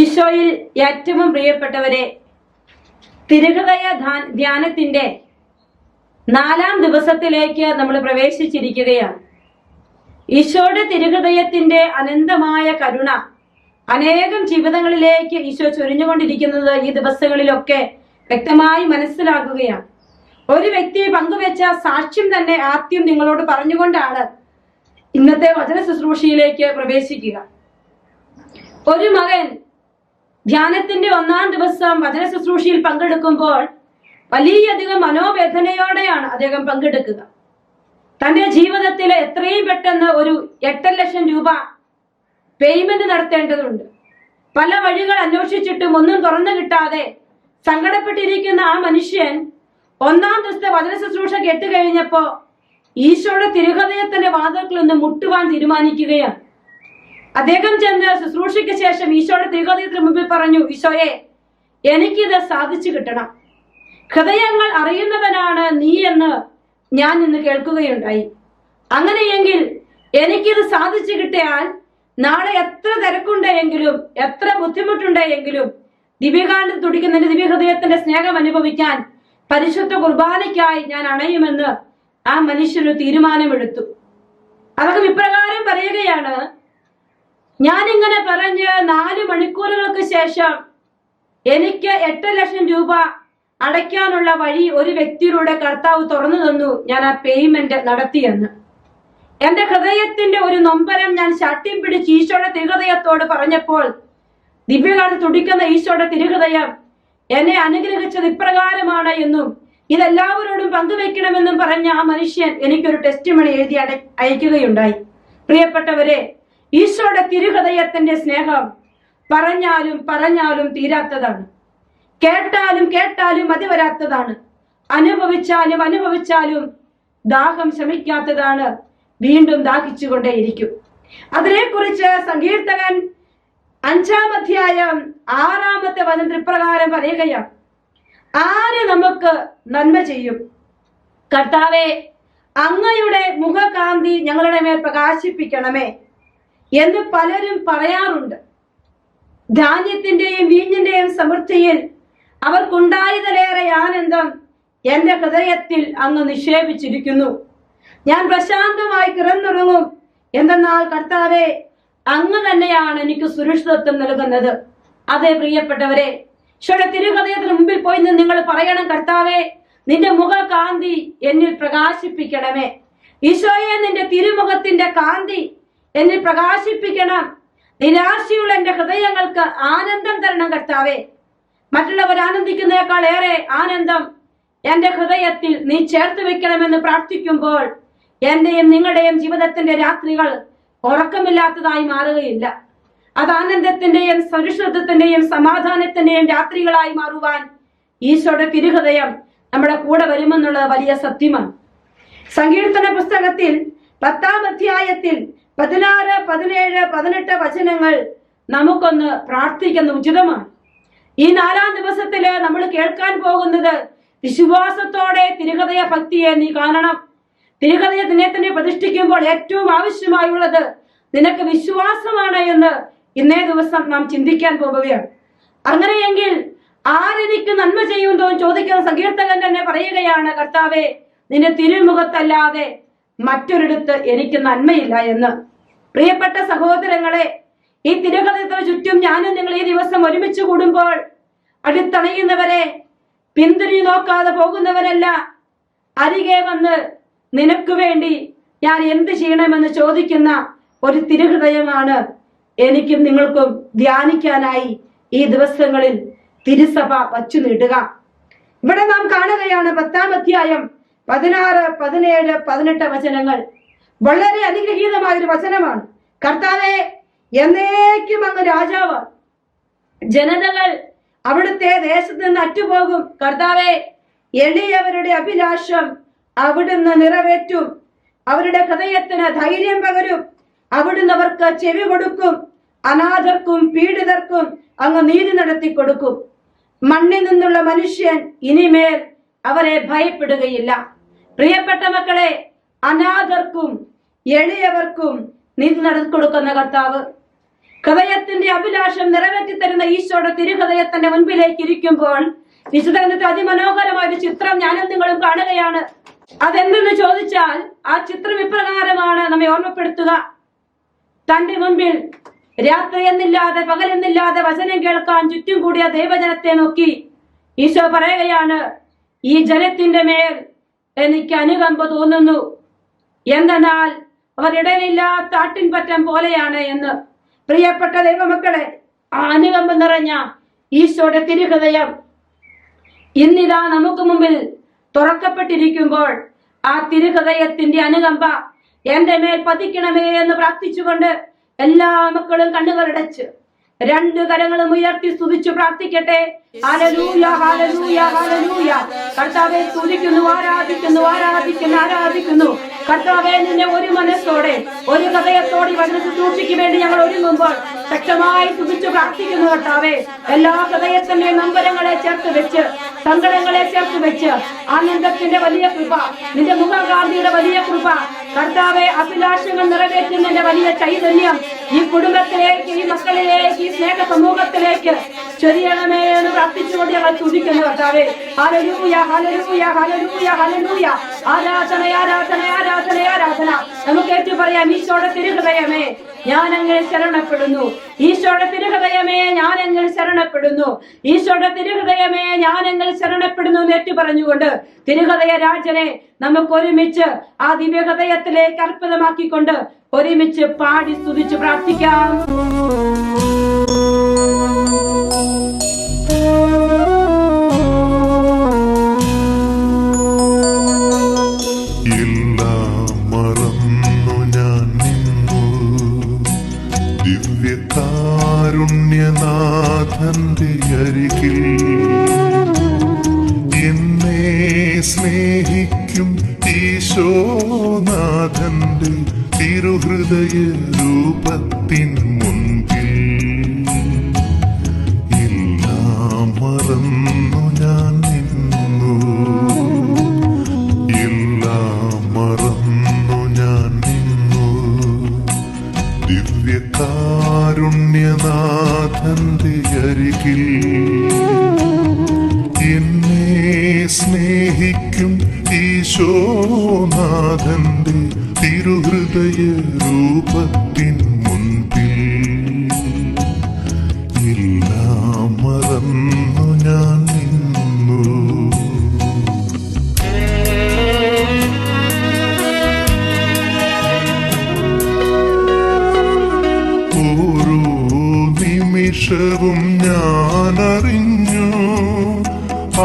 ഈശോയിൽ ഏറ്റവും പ്രിയപ്പെട്ടവരെ, തിരുഹൃദയ ധ്യാനത്തിന്റെ 4-ാം ദിവസത്തിലേക്ക് നമ്മൾ പ്രവേശിച്ചിരിക്കുകയാണ്. ഈശോയുടെ തിരുഹൃദയത്തിന്റെ അനന്തമായ കരുണ അനേകം ജീവിതങ്ങളിലേക്ക് ഈശോ ചൊരിഞ്ഞുകൊണ്ടിരിക്കുന്നത് ഈ ദിവസങ്ങളിലൊക്കെ വ്യക്തമായി മനസ്സിലാക്കുകയാണ്. ഒരു വ്യക്തി പങ്കുവെച്ച സാക്ഷ്യം തന്നെ ആദ്യം നിങ്ങളോട് പറഞ്ഞുകൊണ്ടാണ് ഇന്നത്തെ വചന ശുശ്രൂഷയിലേക്ക് പ്രവേശിക്കുക. ഒരു മകൻ ധ്യാനത്തിന്റെ 1-ാം ദിവസം വചന ശുശ്രൂഷയിൽ പങ്കെടുക്കുമ്പോൾ വലിയധികം മനോവേദനയോടെയാണ് അദ്ദേഹം പങ്കെടുക്കുക. തന്റെ ജീവിതത്തിൽ എത്രയും പെട്ടെന്ന് ഒരു 8 ലക്ഷം രൂപ പേയ്മെന്റ് നടത്തേണ്ടതുണ്ട്. പല വഴികൾ അന്വേഷിച്ചിട്ടും ഒന്നും തുറന്നു കിട്ടാതെ സങ്കടപ്പെട്ടിരിക്കുന്ന ആ മനുഷ്യൻ 1-ാം ദിവസത്തെ വചന ശുശ്രൂഷ കേട്ടുകഴിഞ്ഞപ്പോ ഈശോയുടെ തിരുഹൃദയത്തിന്റെ വാതിൽക്കൽ നിന്ന് മുട്ടുവാൻ തീരുമാനിക്കുകയാണ്. അദ്ദേഹം ചെന്ന് ശുശ്രൂഷയ്ക്ക് ശേഷം ഈശോയുടെ തിരുഹൃദയത്തിന് മുമ്പിൽ പറഞ്ഞു, ഈശോയെ, എനിക്കിത് സാധിച്ചു കിട്ടണം. ഹൃദയങ്ങൾ അറിയുന്നവനാണ് നീ എന്ന് ഞാൻ ഇന്ന് കേൾക്കുകയുണ്ടായി. അങ്ങനെയെങ്കിൽ എനിക്കിത് സാധിച്ചു കിട്ടിയാൽ നാളെ എത്ര തിരക്കുണ്ടെങ്കിലും എത്ര ബുദ്ധിമുട്ടുണ്ടെങ്കിലും ദിവ്യകാന്തം തുടിക്കുന്ന എന്റെ ദിവ്യഹൃദയത്തിന്റെ സ്നേഹം അനുഭവിക്കാൻ പരിശുദ്ധ കുർബാനയ്ക്കായി ഞാൻ അണയുമെന്ന് ആ മനുഷ്യനൊരു തീരുമാനമെടുത്തു. അദ്ദേഹം ഇപ്രകാരം പറയുകയാണ്, ഞാനിങ്ങനെ പറഞ്ഞ് 4 മണിക്കൂറുകൾക്ക് ശേഷം എനിക്ക് 8 ലക്ഷം രൂപ അടയ്ക്കാനുള്ള വഴി ഒരു വ്യക്തിയുടെ കർത്താവ് തുറന്നു തന്നു. ഞാൻ ആ പേയ്മെന്റ് നടത്തിയെന്ന്. എന്റെ ഹൃദയത്തിന്റെ ഒരു നൊമ്പരം ഞാൻ ശാഠ്യം പിടിച്ച് ഈശോയുടെ തിരുഹൃദയത്തോട് പറഞ്ഞപ്പോൾ ദിവ്യകാലത്ത് തുടിക്കുന്ന ഈശോയുടെ തിരുഹൃദയം എന്നെ അനുഗ്രഹിച്ചത് ഇപ്രകാരമാണ് എന്നും ഇതെല്ലാവരോടും പങ്കുവെക്കണമെന്നും പറഞ്ഞ ആ മനുഷ്യൻ എനിക്കൊരു ടെസ്റ്റിമണി എഴുതി അയക്കുകയുണ്ടായി. പ്രിയപ്പെട്ടവരെ, ഈശോയുടെ തിരുഹൃദയത്തിന്റെ സ്നേഹം പറഞ്ഞാലും പറഞ്ഞാലും തീരാത്തതാണ്. കേട്ടാലും കേട്ടാലും മതി വരാത്തതാണ്. അനുഭവിച്ചാലും അനുഭവിച്ചാലും ദാഹം ശമിക്കാത്തതാണ്. വീണ്ടും ദാഹിച്ചുകൊണ്ടേയിരിക്കും. അതിനെക്കുറിച്ച് സങ്കീർത്തകൻ 5-ാം അധ്യായം 6-ാമത്തെ വചനത്തിൽ ഇപ്രകാരം പറയുകയാണ്, ആര് നമുക്ക് നന്മ ചെയ്യും? കർത്താവേ, അങ്ങയുടെ മുഖകാന്തി ഞങ്ങളുടെ മേൽ പ്രകാശിപ്പിക്കണമേ എന്ന് പലരും പറയാറുണ്ട്. ധാന്യത്തിന്റെയും വീഞ്ഞിന്റെയും സമൃദ്ധിയിൽ അവർക്കുണ്ടായതിലേറെ ആനന്ദം എന്റെ ഹൃദയത്തിൽ അങ്ങ് നിക്ഷേപിച്ചിരിക്കുന്നു. ഞാൻ പ്രശാന്തമായി കിടന്നുറങ്ങും. എന്തെന്നാൽ കർത്താവെ, അങ്ങ് തന്നെയാണ് എനിക്ക് സുരക്ഷിതത്വം നൽകുന്നത്. അതെ പ്രിയപ്പെട്ടവരെ, ഈശോയുടെ തിരുഹൃദയത്തിന് മുമ്പിൽ പോയി നിങ്ങൾ പറയണം, കർത്താവെ, നിന്റെ മുഖകാന്തി എന്നിൽ പ്രകാശിപ്പിക്കണമേ. ഈശോയെ, നിന്റെ തിരുമുഖത്തിന്റെ കാന്തി എന്നിൽ പ്രകാശിപ്പിക്കണം. നിരാശയുള്ള എന്റെ ഹൃദയങ്ങൾക്ക് ആനന്ദം തരണം കർത്താവെ. മറ്റുള്ളവർ ആനന്ദിക്കുന്നതിനേക്കാൾ ഏറെ ആനന്ദം എന്റെ ഹൃദയത്തിൽ നീ ചേർത്ത് വെക്കണമെന്ന് പ്രാർത്ഥിക്കുമ്പോൾ എന്റെയും നിങ്ങളുടെയും ജീവിതത്തിന്റെ രാത്രികൾ ഉറക്കമില്ലാത്തതായി മാറുകയില്ല. അത് ആനന്ദത്തിന്റെയും സുരക്ഷിതത്വത്തിന്റെയും സമാധാനത്തിന്റെയും രാത്രികളായി മാറുവാൻ ഈശോയുടെ തിരുഹൃദയം നമ്മുടെ കൂടെ വരുമെന്നുള്ളത് വലിയ സത്യമാണ്. സങ്കീർത്തന പുസ്തകത്തിൽ 10-ാം അധ്യായത്തിൽ 16, 17, 18 വചനങ്ങൾ നമുക്കൊന്ന് പ്രാർത്ഥിക്കുന്ന ഉചിതമാണ്. ഈ 4-ാം ദിവസത്തില് നമ്മൾ കേൾക്കാൻ പോകുന്നത്, വിശ്വാസത്തോടെ തിരുഹൃദയ ഭക്തിയെ നീ കാണണം. തിരുഹൃദയ ദിനത്തിനെ പ്രതിഷ്ഠിക്കുമ്പോൾ ഏറ്റവും ആവശ്യമായുള്ളത് നിനക്ക് വിശ്വാസമാണ് എന്ന് ഇന്നേ ദിവസം നാം ചിന്തിക്കാൻ പോവുകയാണ്. അങ്ങനെയെങ്കിൽ ആരെനിക്ക് നന്മ ചെയ്യുമെന്നോ ചോദിക്കുന്ന സങ്കീർത്തകൻ തന്നെ പറയുകയാണ്, കർത്താവെ, നിന്റെ തിരുമുഖത്തല്ലാതെ മറ്റൊരിടത്ത് എനിക്ക് നന്മയില്ല എന്ന്. പ്രിയപ്പെട്ട സഹോദരങ്ങളെ, ഈ തിരുഹൃദയത്തിന് ചുറ്റും ഞാനും നിങ്ങൾ ഈ ദിവസം ഒരുമിച്ച് കൂടുമ്പോൾ അടുത്തണയുന്നവരെ, പിന്തിരി നോക്കാതെ പോകുന്നവരല്ല, അരികെ വന്ന് നിനക്ക് വേണ്ടി ഞാൻ എന്ത് ചെയ്യണമെന്ന് ചോദിക്കുന്ന ഒരു തിരുഹൃദയമാണ് എനിക്കും നിങ്ങൾക്കും ധ്യാനിക്കാനായി ഈ ദിവസങ്ങളിൽ തിരുസഭ വച്ചു നീട്ടുക. ഇവിടെ നാം കാണുകയാണ് 10-ാം അധ്യായം 16, 17, 18 വചനങ്ങൾ. വളരെ അനുഗ്രഹീതമായൊരു വചനമാണ്. കർത്താവെ, എന്നേക്കും അങ്ങ് രാജാവാണ്. ജനതകൾ അവിടുത്തെ ദേശത്ത് നിന്ന് അറ്റുപോകും. കർത്താവെ, എളിയവരുടെ അഭിലാഷം അവിടുന്ന് നിറവേറ്റും. അവരുടെ ഹൃദയത്തിന് ധൈര്യം പകരും. അവിടുന്ന് അവർക്ക് ചെവി കൊടുക്കും. അനാഥർക്കും പീഡിതർക്കും അങ്ങ് നീതി നടത്തി കൊടുക്കും. മണ്ണിൽ നിന്നുള്ള മനുഷ്യൻ ഇനിമേൽ അവരെ ഭയപ്പെടുകയില്ല. പ്രിയപ്പെട്ട മക്കളെ, അനാഥർക്കും എളിയവർക്കും നീതി നടത്തി കൊടുക്കുന്ന കർത്താവ്, ഹൃദയത്തിന്റെ അഭിലാഷം നിറവേറ്റി തരുന്ന ഈശോയുടെ തിരുഹൃദയത്തിന്റെ മുൻപിലേക്ക് ഇരിക്കുമ്പോൾ വിശുദ്ധ അതിമനോഹരമായ ഒരു ചിത്രം ഞാനും നിങ്ങളും കാണുകയാണ്. അതെന്തെന്ന് ചോദിച്ചാൽ ആ ചിത്രം ഇപ്രകാരമാണ് നമ്മെ ഓർമ്മപ്പെടുത്തുക. തന്റെ മുൻപിൽ രാത്രിയെന്നില്ലാതെ പകലെന്നില്ലാതെ വചനം കേൾക്കാൻ ചുറ്റും കൂടിയ ദൈവജനത്തെ നോക്കി ഈശോ പറയുകയാണ്, ഈ ജനത്തിന്റെ മേൽ എനിക്ക് അനുകമ്പ തോന്നുന്നു, എന്തെന്നാൽ അവർ ഇടയിലില്ലാത്ത ആട്ടിൻപറ്റം പോലെയാണ് എന്ന്. പ്രിയപ്പെട്ട ദൈവമക്കളെ, ആ അനുകമ്പ നിറഞ്ഞ ഈശോയുടെ തിരുഹൃദയം ഇന്നിതാ നമുക്ക് മുമ്പിൽ തുറക്കപ്പെട്ടിരിക്കുമ്പോൾ ആ തിരുഹൃദയത്തിന്റെ അനുകമ്പ എന്റെ മേൽ പതിക്കണമേ എന്ന് പ്രാർത്ഥിച്ചുകൊണ്ട് എല്ലാ മക്കളും കണ്ണുകളടച്ച് രണ്ട് കരങ്ങളും ഉയർത്തി സ്തുതിച്ചു പ്രാർത്ഥിക്കട്ടെ. Hallelujah, hallelujah, hallelujah. കർത്താവേ, സ്തുതിക്കുന്നു, ആരാധിക്കുന്നു, ആരാധിക്കുന്നു, ആരാധിക്കുന്നു. കർത്താവേ, നിന്നെ ഒരു മനസ്സോടെ ഒരു ഹൃദയത്തോടെ വചന ശുശ്രൂഷയ്ക്ക് വേണ്ടി ഞങ്ങൾ ഒരുങ്ങുമ്പോൾ ശക്തമായി സ്തുതിച്ചു പ്രാർത്ഥിക്കുന്നു. കർത്താവേ, എല്ലാ ഹൃദയത്തിന്റെ നമ്പരങ്ങളെ ചേർത്ത് വെച്ച്, സങ്കടങ്ങളെ ചേർത്ത് വെച്ച്, ആനന്ദത്തിന്റെ വലിയ കൃപ, നിന്റെ മുഖകാന്തിയുടെ വലിയ കൃപ, കർത്താവെ, അഭിലാഷങ്ങൾ നിറവേറ്റുന്നതിന്റെ വലിയ ചൈതന്യം ഈ കുടുംബത്തിലേക്ക്, ഈ മക്കളിലേക്ക്, ഈ സ്നേഹ സമൂഹത്തിലേക്ക് ചൊരിയണമേ എന്ന് പ്രാർത്ഥിച്ചുകൊണ്ട് ഞങ്ങൾ സ്തുതിക്കുന്നു. കർത്താവേ, ഹല്ലേലൂയ, ഹല്ലേലൂയ, ഹല്ലേലൂയ, ഹല്ലേലൂയ. ആരാധന, ആരാധന, ആരാധന, ആരാധന. നമുക്ക് ഏറ്റു പറയാം, ഈശോയുടെ തിരുഹൃദയമേ, ഞാൻ അങ്ങനെ ശരണപ്പെടുന്നു. ഈശോയുടെ തിരുഹൃദയമേ, ഞാൻ എങ്ങനെ ശരണപ്പെടുന്നു. ഈശോയുടെ തിരുഹൃദയമേ, ഞാൻ എങ്ങനെ ശരണപ്പെടുന്നു എന്ന് ഏറ്റു പറഞ്ഞുകൊണ്ട് തിരുഹൃദയ രാജനെ നമുക്ക് ഒരുമിച്ച് ആ ദിവ്യഹൃദയത്തിലേക്ക് അർപ്പിതമാക്കിക്കൊണ്ട് ഒരുമിച്ച് പാടി സ്തുതിച്ച് പ്രാർത്ഥിക്കാം. ദിവ്യകാരുണ്യനാഥന്റെ അരികിൽ എന്നെ സ്നേഹിക്കും ഈശോനാഥന്റെ തിരുഹൃദയ രൂപത്തിൻ മുൻപിൽ എല്ലാം മറന്നു ഞാൻ നിന്നു, എല്ലാം മറന്നു ഞാൻ നിന്നു. ദിവ്യകാരുണ്യനാഥന്റെ അരികിൽ എന്നെ സ്നേഹിക്കും ഈശോനാഥന്റെ തിരുഹൃദയ രൂപത്തിൻ മുൻപിൽ എല്ലാം മറന്നു ഞാൻ നിന്നു. ഓരോ നിമിഷവും ഞാനറിഞ്ഞു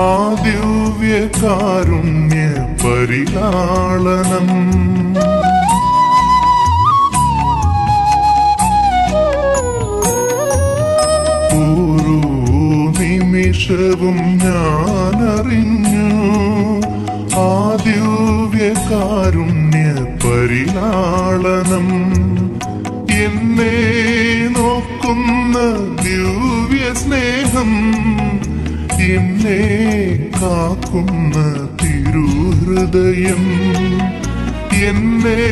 ആ ദിവ്യകാരുണ്യ പരിലാളനം. ഓരോ നിമിഷവും ഞാനറിഞ്ഞു ആ ദിവ്യകാരുണ്യ പരിലാളനം. എന്നെ നോക്കുന്ന ദിവ്യ സ്നേഹം, എന്നെ കാക്കുന്ന തിരുഹൃദയം, എന്നെ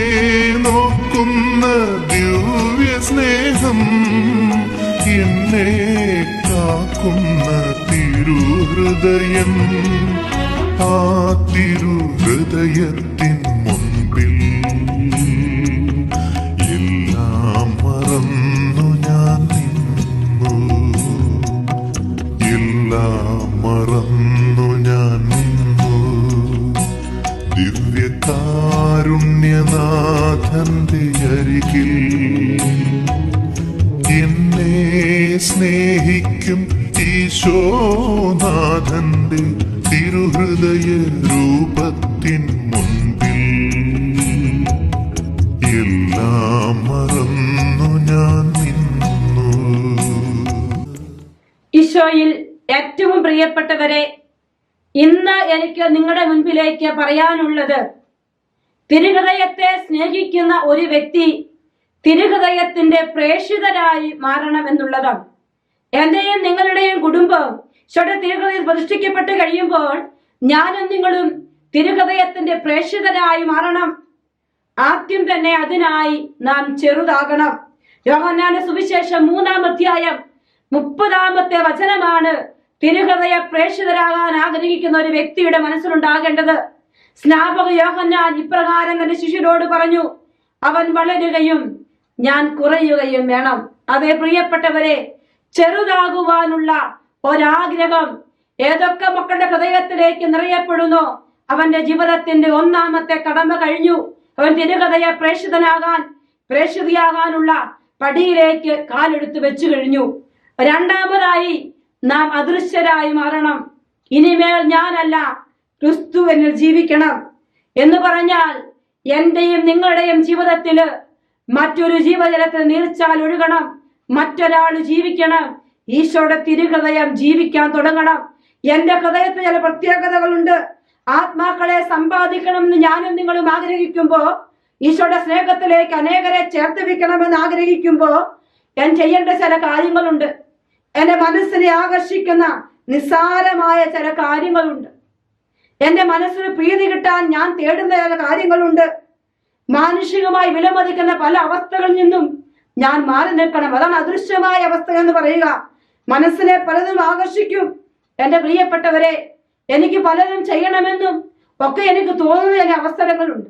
നോക്കുന്ന ദിവ്യ സ്നേഹം, എന്നെ കാക്കുന്ന തിരുഹൃദയം. ആ തിരുഹൃദയത്തിൻ മുൻപിൽ എല്ലാം മറന്നു ഞാൻ നിന്നു, എല്ലാം മറന്നു ഞാൻ നിന്നു. ദിവ്യകാരുണ്യനാഥന്റെ അരികിൽ എന്നെ സ്നേഹിക്കും ഈശോനാഥന്റെ തിരുഹൃദയ രൂപത്തിൻ മുൻപിൽ എല്ലാം മറന്നു ഞാൻ നിന്നു. ഈശോയിൽ ഏറ്റവും പ്രിയപ്പെട്ടവരെ, ഇന്ന് എനിക്ക് നിങ്ങളുടെ മുൻപിലേക്ക് പറയാനുള്ളത്, തിരുഹൃദയത്തെ സ്നേഹിക്കുന്ന ഒരു വ്യക്തി തിരുഹൃദയത്തിന്റെ പ്രേക്ഷിതരായി മാറണമെന്നുള്ളതാണ്. എന്റെയും നിങ്ങളുടെയും കുടുംബം തിരുഹൃദയം പ്രതിഷ്ഠിക്കപ്പെട്ട് കഴിയുമ്പോൾ ഞാനും നിങ്ങളും തിരുഹൃദയത്തിന്റെ പ്രേക്ഷിതരായി മാറണം. ആദ്യം തന്നെ അതിനായി നാം ചെറുതാകണം. യോഹന്നാന്റെ സുവിശേഷം 3-ാം അധ്യായം 30-ാമത്തെ വചനമാണ് തിരുഹൃദയ പ്രേക്ഷിതരാകാൻ ആഗ്രഹിക്കുന്ന ഒരു വ്യക്തിയുടെ മനസ്സിലുണ്ടാകേണ്ടത്. സ്നാപക യോഹന്നാൻ ഇപ്രകാരം തന്റെ ശിഷ്യരോട് പറഞ്ഞു, അവൻ വളരുകയും ഞാൻ കുറയുകയും വേണം. അതേ പ്രിയപ്പെട്ടവരെ, ചെറുതാകുവാനുള്ള ഒരാഗ്രഹം ഏതൊക്കെ മക്കളുടെ ഹൃദയത്തിലേക്ക് നിറയപ്പെടുന്നോ അവന്റെ ജീവിതത്തിന്റെ 1-ാമത്തെ കടമ കഴിഞ്ഞു. അവൻ തിരുഹൃദയ പ്രേക്ഷിതയാകാനുള്ള പടിയിലേക്ക് കാലെടുത്ത് വെച്ചു കഴിഞ്ഞു. 2-ാമതായി നാം അദൃശ്യരായി മാറണം. ഇനിമേൽ ഞാനല്ല, ക്രിസ്തു എന്നിൽ ജീവിക്കണം എന്ന് പറഞ്ഞാൽ എന്റെയും നിങ്ങളുടെയും ജീവിതത്തില് മറ്റൊരു ജീവജലത്തിൽ നീർച്ചാൽ ഒഴുകണം. മറ്റൊരാൾ ജീവിക്കണം. ഈശോയുടെ തിരുഹൃദയം ജീവിക്കാൻ തുടങ്ങണം. എന്റെ ഹൃദയത്തിൽ ചില പ്രത്യേകതകളുണ്ട്. ആത്മാക്കളെ സമ്പാദിക്കണമെന്ന് ഞാനും നിങ്ങളും ആഗ്രഹിക്കുമ്പോ, ഈശോയുടെ സ്നേഹത്തിലേക്ക് അനേകരെ ചേർത്ത് വെക്കണമെന്ന് ആഗ്രഹിക്കുമ്പോ ഞാൻ ചെയ്യേണ്ട ചില കാര്യങ്ങളുണ്ട്. എന്റെ മനസ്സിനെ ആകർഷിക്കുന്ന നിസ്സാരമായ ചില കാര്യങ്ങളുണ്ട്. എന്റെ മനസ്സിന് പ്രീതി കിട്ടാൻ ഞാൻ തേടുന്ന ചില കാര്യങ്ങളുണ്ട്. മാനുഷികമായി വിലമതിക്കുന്ന പല അവസ്ഥകളിൽ നിന്നും ഞാൻ മാറി നിൽക്കണം. അതാണ് അദൃശ്യമായ അവസ്ഥ എന്ന് പറയുക. മനസ്സിനെ പലതും ആകർഷിക്കും. എന്റെ പ്രിയപ്പെട്ടവരെ, എനിക്ക് പലതും ചെയ്യണമെന്നും ഒക്കെ എനിക്ക് തോന്നുന്ന ചില അവസരങ്ങളുണ്ട്.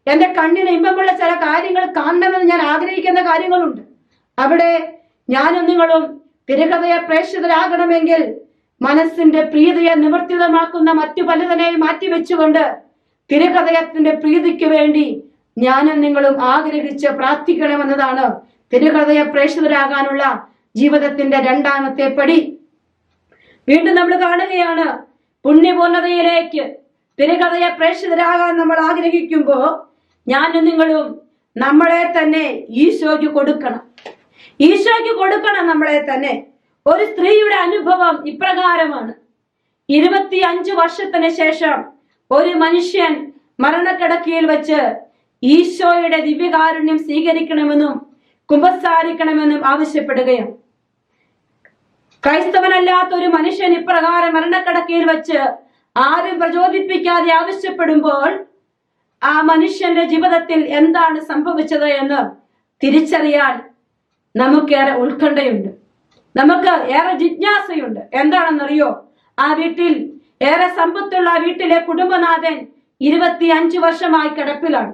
എന്റെ കണ്ണിന് ഇമ്പമുള്ള ചില കാര്യങ്ങൾ കാണണമെന്ന് ഞാൻ ആഗ്രഹിക്കുന്ന കാര്യങ്ങളുണ്ട്. അവിടെ ഞാനും നിങ്ങളും തിരുഹൃദയ പ്രേക്ഷിതരാകണമെങ്കിൽ മനസ്സിന്റെ പ്രീതിയെ നിവർത്തിതമാക്കുന്ന മറ്റു പലതിനെയും മാറ്റിവെച്ചുകൊണ്ട് തിരുഹൃദയത്തിന്റെ പ്രീതിക്ക് വേണ്ടി ഞാനും നിങ്ങളും ആഗ്രഹിച്ച് പ്രാർത്ഥിക്കണമെന്നതാണ് തിരുഹൃദയ പ്രേക്ഷിതരാകാനുള്ള ജീവിതത്തിന്റെ 2-ാമത്തെ പടി. വീണ്ടും നമ്മൾ കാണുകയാണ്, പുണ്യപൂർണതയിലേക്ക് തിരുഹൃദയ പ്രേക്ഷിതരാകാൻ നമ്മൾ ആഗ്രഹിക്കുമ്പോ ഞാനും നിങ്ങളും നമ്മളെ തന്നെ ഈശോയ്ക്ക് കൊടുക്കണം. നമ്മളെ തന്നെ. ഒരു സ്ത്രീയുടെ അനുഭവം ഇപ്രകാരമാണ്. 25 വർഷത്തിന് ശേഷം ഒരു മനുഷ്യൻ മരണക്കിടക്കയിൽ വെച്ച് ഈശോയുടെ ദിവ്യകാരുണ്യം സ്വീകരിക്കണമെന്നും കുമ്പസാരിക്കണമെന്നും ആവശ്യപ്പെടുകയാണ്. ക്രൈസ്തവനല്ലാത്ത ഒരു മനുഷ്യൻ ഇപ്രകാരം മരണക്കിടക്കയിൽ വെച്ച് ആരും പ്രചോദിപ്പിക്കാതെ ആവശ്യപ്പെടുമ്പോൾ ആ മനുഷ്യന്റെ ജീവിതത്തിൽ എന്താണ് സംഭവിച്ചത് എന്ന് തിരിച്ചറിയാൻ നമുക്കേറെ ഉത്കണ്ഠയുണ്ട്. നമുക്ക് ഏറെ ജിജ്ഞാസയുണ്ട്. എന്താണെന്നറിയോ? ആ വീട്ടിൽ ഏറെ സമ്പത്തുള്ള ആ വീട്ടിലെ കുടുംബനാഥൻ 25 വർഷമായി കിടപ്പിലാണ്.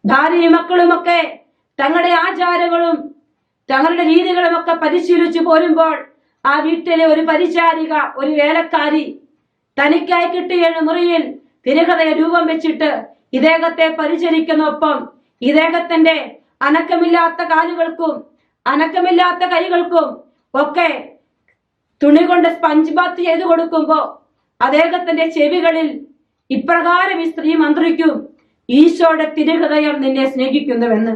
ഭാര്യയും മക്കളുമൊക്കെ തങ്ങളുടെ ആചാരങ്ങളും തങ്ങളുടെ രീതികളും ഒക്കെ പരിശീലിച്ചു പോരുമ്പോൾ ആ വീട്ടിലെ ഒരു പരിചാരിക, ഒരു വേലക്കാരി തനിക്കായി കിട്ടിയ മുറിയിൽ തിരുഹൃദയ രൂപം വെച്ചിട്ട് ഇദ്ദേഹത്തെ പരിചരിക്കുന്നൊപ്പം ഇദ്ദേഹത്തിന്റെ അനക്കമില്ലാത്ത കാലുകൾക്കും അനക്കമില്ലാത്ത കൈകൾക്കും ഒക്കെ തുണി കൊണ്ട് സ്പഞ്ച് ബാത്ത് ചെയ്തു കൊടുക്കുമ്പോ അദ്ദേഹത്തിന്റെ ചെവികളിൽ ഇപ്രകാരം ഈ സ്ത്രീ മന്ത്രിക്കും, ഈശോയുടെ തിരുഹൃദയം നിന്നെ സ്നേഹിക്കുന്നുവെന്ന്.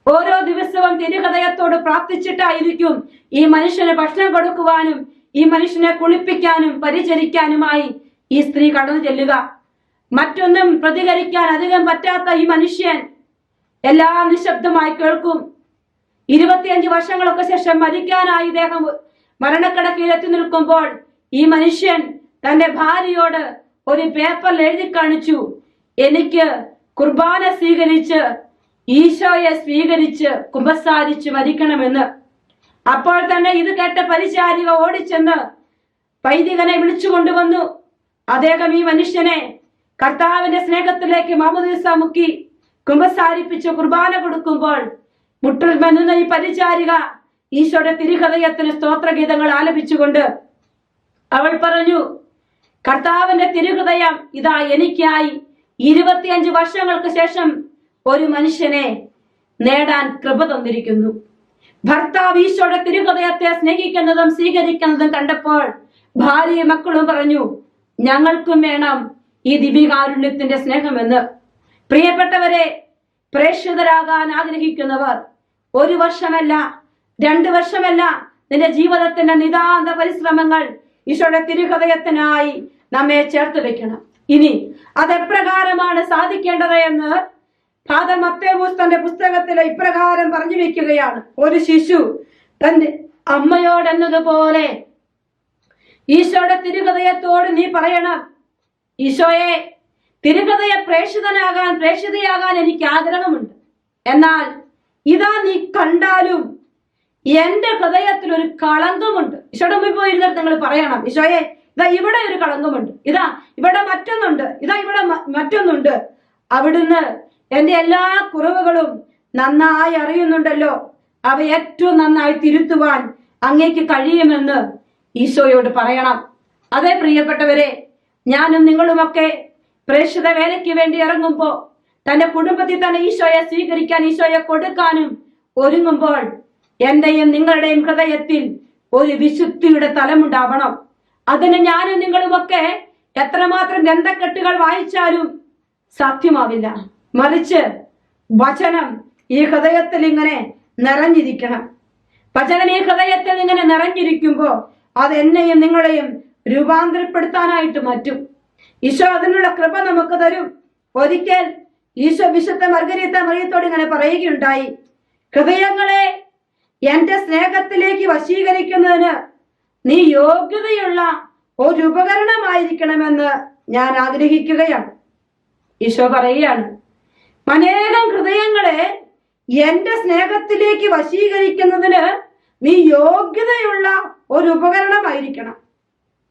ഓരോ ദിവസവും തിരുഹൃദയത്തോട് പ്രാർത്ഥിച്ചിട്ടായിരിക്കും ഈ മനുഷ്യന് ഭക്ഷണം കൊടുക്കുവാനും ഈ മനുഷ്യനെ കുളിപ്പിക്കാനും പരിചരിക്കാനുമായി ഈ സ്ത്രീ കടന്നു ചെല്ലുക. മറ്റൊന്നും പ്രതികരിക്കാൻ അധികം പറ്റാത്ത ഈ മനുഷ്യൻ എല്ലാം നിശബ്ദമായി കേൾക്കും. 25 വർഷങ്ങൾക്ക് ശേഷം മരിക്കാനായി ഇദ്ദേഹം മരണക്കിടക്കയിൽ എത്തി നിൽക്കുമ്പോൾ ഈ മനുഷ്യൻ തന്റെ ഭാര്യയോട് ഒരു പേപ്പറിൽ എഴുതി കാണിച്ചു, എനിക്ക് കുർബാന സ്വീകരിച്ച് ഈശോയെ സ്വീകരിച്ച് കുമ്പസാരിച്ച് മരിക്കണമെന്ന്. അപ്പോൾ തന്നെ ഇത് കേട്ട പരിചാരിക ഓടിച്ചെന്ന് വൈദികനെ വിളിച്ചു കൊണ്ടുവന്നു. അദ്ദേഹം ഈ മനുഷ്യനെ കർത്താവിന്റെ സ്നേഹത്തിലേക്ക് മാമോദീസ മുക്കി കുമ്പസാരിപ്പിച്ച് കുർബാന കൊടുക്കുമ്പോൾ മുട്ടിൽ മെന്നുന്ന ഈ പരിചാരിക ഈശോയുടെ തിരുഹൃദയത്തിന് സ്തോത്രഗീതങ്ങൾ ആലപിച്ചുകൊണ്ട് അവൾ പറഞ്ഞു, കർത്താവിന്റെ തിരുഹൃദയം ഇതാ എനിക്കായി 25 വർഷങ്ങൾക്ക് ശേഷം ഒരു മനുഷ്യനെ നേടാൻ കൃപ തന്നിരിക്കുന്നു. ഭർത്താവ് ഈശോയുടെ തിരുഹൃദയത്തെ സ്നേഹിക്കുന്നതും സ്വീകരിക്കുന്നതും കണ്ടപ്പോൾ ഭാര്യയും മക്കളും പറഞ്ഞു, ഞങ്ങൾക്കും വേണം ഈ ദിവ്യകാരുണ്യത്തിന്റെ സ്നേഹമെന്ന്. പ്രിയപ്പെട്ടവരെ, പ്രേക്ഷിതരാകാൻ ആഗ്രഹിക്കുന്നവർ 1 വർഷമല്ല 2 വർഷമല്ല, നിന്റെ ജീവിതത്തിന്റെ നിതാന്ത പരിശ്രമങ്ങൾ ഈശോയുടെ തിരുഹൃദയത്തിനായി നമ്മെ ചേർത്ത് വെക്കണം. ഇനി അതെപ്രകാരമാണ് സാധിക്കേണ്ടത് എന്ന് ഫാദർ മത്തേവൂസ് തന്റെ പുസ്തകത്തിൽ ഇപ്രകാരം പറഞ്ഞു വെക്കുകയാണ്. ഒരു ശിശു തന്റെ അമ്മയോടെന്നതുപോലെ ഈശോയുടെ തിരുഹൃദയത്തോട് നീ പറയണം, ഈശോയെ, തിരുഹൃദയ പ്രേക്ഷിതയാകാൻ എനിക്ക് ആഗ്രഹമുണ്ട്. എന്നാൽ ഇതാ നീ കണ്ടാലും എന്റെ ഹൃദയത്തിൽ ഒരു കളങ്കമുണ്ട്. ഈശോയുടെ മുമ്പിൽ പോയിരുന്നിട്ട് നിങ്ങൾ പറയണം, ഈശോയെ ഇതാ ഇവിടെ ഒരു കളങ്കമുണ്ട്, ഇതാ ഇവിടെ മറ്റൊന്നുണ്ട്, ഇതാ ഇവിടെ മറ്റൊന്നുണ്ട്. അവിടുന്ന് എന്റെ എല്ലാ കുറവുകളും നന്നായി അറിയുന്നുണ്ടല്ലോ, അവ ഏറ്റവും നന്നായി തിരുത്തുവാൻ അങ്ങേക്ക് കഴിയുമെന്ന് ഈശോയോട് പറയണം. അതേ പ്രിയപ്പെട്ടവരെ, ഞാനും നിങ്ങളുമൊക്കെ പ്രേക്ഷിത വേലയ്ക്ക് വേണ്ടി ഇറങ്ങുമ്പോ തന്റെ കുടുംബത്തിൽ തന്നെ ഈശോയെ സ്വീകരിക്കാൻ, ഈശോയെ കൊടുക്കാനും ഒരുങ്ങുമ്പോൾ എന്റെയും നിങ്ങളുടെയും ഹൃദയത്തിൽ ഒരു വിശുദ്ധിയുടെ തലമുണ്ടാവണം. അതിന് ഞാനും നിങ്ങളുമൊക്കെ എത്രമാത്രം ഗ്രന്ഥക്കെട്ടുകൾ വായിച്ചാലും സാധ്യമാവില്ല. മറിച്ച് വചനം ഈ ഹൃദയത്തിൽ ഇങ്ങനെ നിറഞ്ഞിരിക്കണം. വചനം ഈ ഹൃദയത്തിൽ ഇങ്ങനെ നിറഞ്ഞിരിക്കുമ്പോ അത് എന്നെയും നിങ്ങളെയും രൂപാന്തരപ്പെടുത്താനായിട്ട് മാറ്റും. ഈശോ അതിനുള്ള കൃപ നമുക്ക് തരും. ഒരിക്കൽ ഈശോ വിശുദ്ധ മർഗരീത്ത മറിയത്തോട് ഇങ്ങനെ പറയുകയുണ്ടായി, ഹൃദയങ്ങളെ എന്റെ സ്നേഹത്തിലേക്ക് വശീകരിക്കുന്നതിന് നീ യോഗ്യതയുള്ള ഒരു ഉപകരണമായിരിക്കണമെന്ന് ഞാൻ ആഗ്രഹിക്കുകയാണ്. ഈശോ പറയുകയാണ്, അനേകം ഹൃദയങ്ങളെ എന്റെ സ്നേഹത്തിലേക്ക് വശീകരിക്കുന്നതിന് നീ യോഗ്യതയുള്ള ഒരു ഉപകരണമായിരിക്കണം.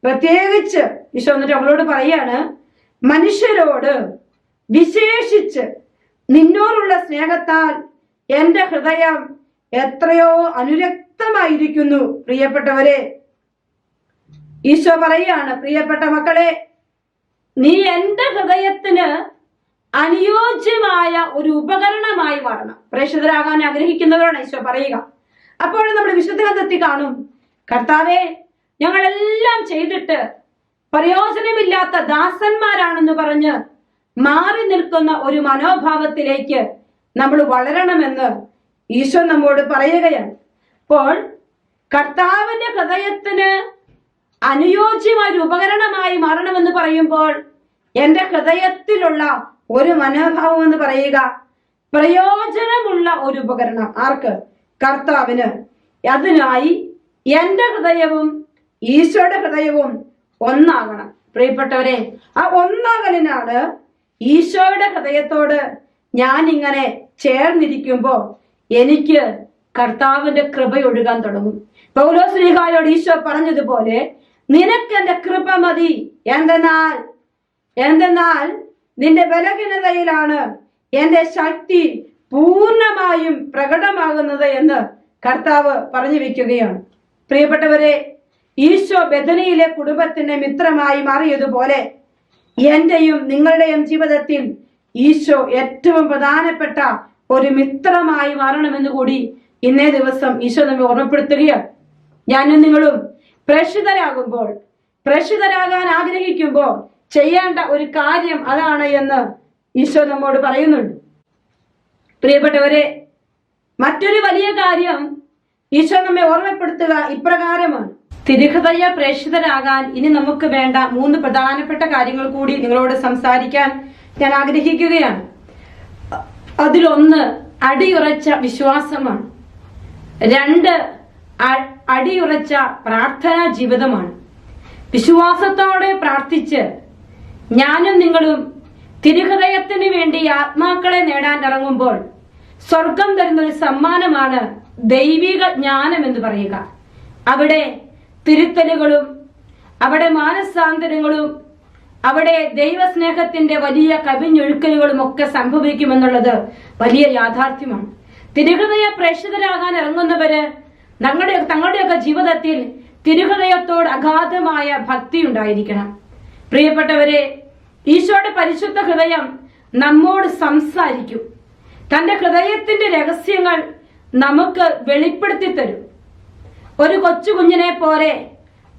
പ്രത്യേകിച്ച് ഈശോ എന്നിട്ട് അവളോട് പറയാണ്, മനുഷ്യരോട് വിശേഷിച്ച് നിന്നോടുള്ള സ്നേഹത്താൽ എന്റെ ഹൃദയം എത്രയോ അനുരക്തമായിരിക്കുന്നു. പ്രിയപ്പെട്ടവരെ, ഈശോ പറയാണ്, പ്രിയപ്പെട്ട മക്കളെ, നീ എന്റെ ഹൃദയത്തിന് അനുയോജ്യമായ ഒരു ഉപകരണമായി മാറണം. പ്രേക്ഷിതരാകാൻ ആഗ്രഹിക്കുന്നവരാണ് ഈശോ പറയുക. അപ്പോൾ നമ്മൾ വിശുദ്ധ ഗ്രന്ഥത്തിൽ കാണും, കർത്താവെ ഞങ്ങളെല്ലാം ചെയ്തിട്ട് പ്രയോജനമില്ലാത്ത ദാസന്മാരാണെന്ന് പറഞ്ഞ് മാറി നിൽക്കുന്ന ഒരു മനോഭാവത്തിലേക്ക് നമ്മൾ വളരണമെന്ന് ഈശോ നമ്മോട് പറയുകയാണ്. അപ്പോൾ കർത്താവിന്റെ ഹൃദയത്തിന് അനുയോജ്യമായ ഒരു ഉപകരണമായി മാറണമെന്ന് പറയുമ്പോൾ എന്റെ ഹൃദയത്തിലുള്ള ഒരു മനോഭാവം എന്ന് പറയുക പ്രയോജനമുള്ള ഒരു ഉപകരണം. ആർക്ക്? കർത്താവിന്. അതിനായി എന്റെ ഹൃദയവും ഈശോയുടെ ഹൃദയവും ഒന്നാകണം. പ്രിയപ്പെട്ടവരെ, ആ ഒന്നാകലിനാണ് ഈശോയുടെ ഹൃദയത്തോട് ഞാൻ ഇങ്ങനെ ചേർന്നിരിക്കുമ്പോ എനിക്ക് കർത്താവിന്റെ കൃപയൊഴുകാൻ തുടങ്ങും. പൗലോസ്ലീഹായോട് ഈശോ പറഞ്ഞതുപോലെ, നിനക്ക് എന്റെ കൃപ മതി, എന്തെന്നാൽ നിന്റെ ബലഹീനതയിലാണ് എന്റെ ശക്തി പൂർണ്ണമായും പ്രകടമാകുന്നത് എന്ന് കർത്താവ് പറഞ്ഞു വെക്കുകയാണ്. പ്രിയപ്പെട്ടവരെ, ഈശോ ബെഥനിയിലെ കുടുംബത്തിന്റെ മിത്രമായി മാറിയതുപോലെ എന്റെയും നിങ്ങളുടെയും ജീവിതത്തിൽ ഈശോ ഏറ്റവും പ്രധാനപ്പെട്ട ഒരു മിത്രമായി മാറണമെന്ന് കൂടി ഇന്നേ ദിവസം ഈശോ നമ്മെ ഓർമ്മപ്പെടുത്തുകയാണ്. ഞാനും നിങ്ങളും പ്രേക്ഷിതരാകാൻ ആഗ്രഹിക്കുമ്പോൾ ചെയ്യേണ്ട ഒരു കാര്യം അതാണ് എന്ന് ഈശോ നമ്മോട് പറയുന്നുണ്ട്. പ്രിയപ്പെട്ടവരെ, മറ്റൊരു വലിയ കാര്യം ഈശോ നമ്മെ ഓർമ്മപ്പെടുത്തുക ഇപ്രകാരമാണ്. തിരുഹൃദയ പ്രേക്ഷിതരാകാൻ ഇനി നമുക്ക് വേണ്ട 3 പ്രധാനപ്പെട്ട കാര്യങ്ങൾ കൂടി നിങ്ങളോട് സംസാരിക്കാൻ ഞാൻ ആഗ്രഹിക്കുകയാണ്. അതിലൊന്ന് അടിയുറച്ച വിശ്വാസമാണ്. 2 അടിയുറച്ച പ്രാർത്ഥനാ ജീവിതമാണ്. വിശ്വാസത്തോടെ പ്രാർത്ഥിച്ച് ഞാനും നിങ്ങളും തിരുഹൃദയത്തിന് വേണ്ടി ആത്മാക്കളെ നേടാൻ ഇറങ്ങുമ്പോൾ സ്വർഗം തരുന്ന ഒരു സമ്മാനമാണ് ദൈവിക ജ്ഞാനം എന്ന് പറയുക. അവിടെ തിരുത്തലുകളും അവിടെ മാനസാന്തരങ്ങളും അവിടെ ദൈവസ്നേഹത്തിന്റെ വലിയ കവിഞ്ഞൊഴുക്കലുകളും ഒക്കെ സംഭവിക്കുമെന്നുള്ളത് വലിയ യാഥാർത്ഥ്യമാണ്. തിരുഹൃദയ പ്രേക്ഷിതരാകാൻ ഇറങ്ങുന്നവര് തങ്ങളുടെയൊക്കെ ജീവിതത്തിൽ തിരുഹൃദയത്തോട് അഗാധമായ ഭക്തി ഉണ്ടായിരിക്കണം. പ്രിയപ്പെട്ടവരെ, ഈശോയുടെ പരിശുദ്ധ ഹൃദയം നമ്മോട് സംസാരിക്കും. തന്റെ ഹൃദയത്തിന്റെ രഹസ്യങ്ങൾ നമുക്ക് വെളിപ്പെടുത്തി തരും. ഒരു കൊച്ചു കുഞ്ഞിനെ പോലെ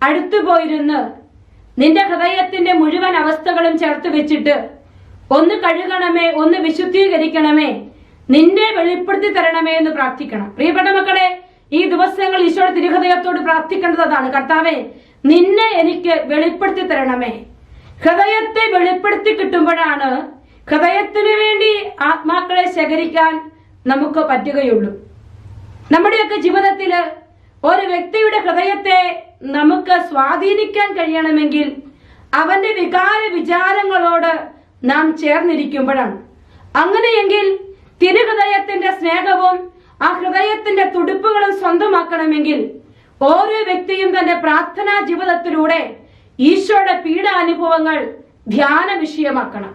അടുത്തു പോയിരുന്ന് നിന്റെ ഹൃദയത്തിന്റെ മുഴുവൻ അവസ്ഥകളും ചേർത്ത് വെച്ചിട്ട് ഒന്ന് കഴുകണമേ, ഒന്ന് വിശുദ്ധീകരിക്കണമേ, നിന്നെ വെളിപ്പെടുത്തി തരണമേ എന്ന് പ്രാർത്ഥിക്കണം. പ്രിയപ്പെട്ട മക്കളെ, ഈ ദിവസങ്ങൾ ഈശോയുടെ തിരുഹൃദയത്തോട് പ്രാർത്ഥിക്കേണ്ടത് അതാണ്. കർത്താവേ, നിന്നെ എനിക്ക് വെളിപ്പെടുത്തി തരണമേ. ഹൃദയത്തെ വെളിപ്പെടുത്തി കിട്ടുമ്പോഴാണ് ഹൃദയത്തിനു വേണ്ടി ആത്മാക്കളെ ശേഖരിക്കാൻ നമുക്ക് പറ്റുകയുള്ളൂ. നമ്മുടെയൊക്കെ ജീവിതത്തില് ഒരു വ്യക്തിയുടെ ഹൃദയത്തെ നമുക്ക് സ്വാധീനിക്കാൻ കഴിയണമെങ്കിൽ അവന്റെ വികാര വിചാരങ്ങളോട് നാം ചേർന്നിരിക്കുമ്പോഴാണ്. അങ്ങനെയെങ്കിൽ തിരുഹൃദയത്തിന്റെ സ്നേഹവും ആ ഹൃദയത്തിന്റെ തുടിപ്പുകളും സ്വന്തമാക്കണമെങ്കിൽ ഓരോ വ്യക്തിയും തന്റെ പ്രാർത്ഥനാ ജീവിതത്തിലൂടെ ഈശോയുടെ പീഡാനുഭവങ്ങൾ ധ്യാന വിഷയമാക്കണം.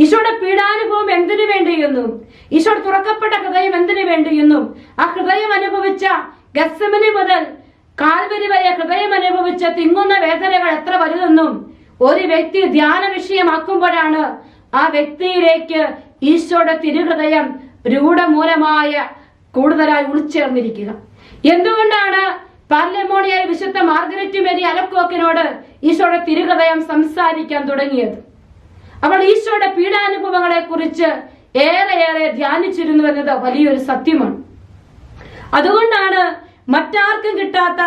ഈശോയുടെ പീഡാനുഭവം എന്തിനു വേണ്ടിയെന്നും ഈശോയുടെ തുറക്കപ്പെട്ട ഹൃദയം എന്തിനു വേണ്ടിയെന്നും ആ ഹൃദയം അനുഭവിച്ച ഗത്സമനി മുതൽ കാൽവരി വരെ ഹൃദയം അനുഭവിച്ച തിങ്ങുന്ന വേദനകൾ എത്ര വലുതെന്നും ഒരു വ്യക്തി ധ്യാന വിഷയമാക്കുമ്പോഴാണ് ആ വ്യക്തിയിലേക്ക് ഈശോയുടെ തിരുഹൃദയം രൂഢമൂലമായ കൂടുതലായി ഉൾച്ചേർന്നിരിക്കുക. എന്തുകൊണ്ടാണ് പാർലമോണിയായ വിശുദ്ധ മാർഗരറ്റ് മേരി അലക്കോക്കിനോട് ഈശോയുടെ തിരുഹൃദയം സംസാരിക്കാൻ തുടങ്ങിയത്? അവൾ ഈശോയുടെ പീഡാനുഭവങ്ങളെ കുറിച്ച് ഏറെ ധ്യാനിച്ചിരുന്നു എന്നത് വലിയൊരു സത്യമാണ്. അതുകൊണ്ടാണ് മറ്റാർക്കും കിട്ടാത്ത,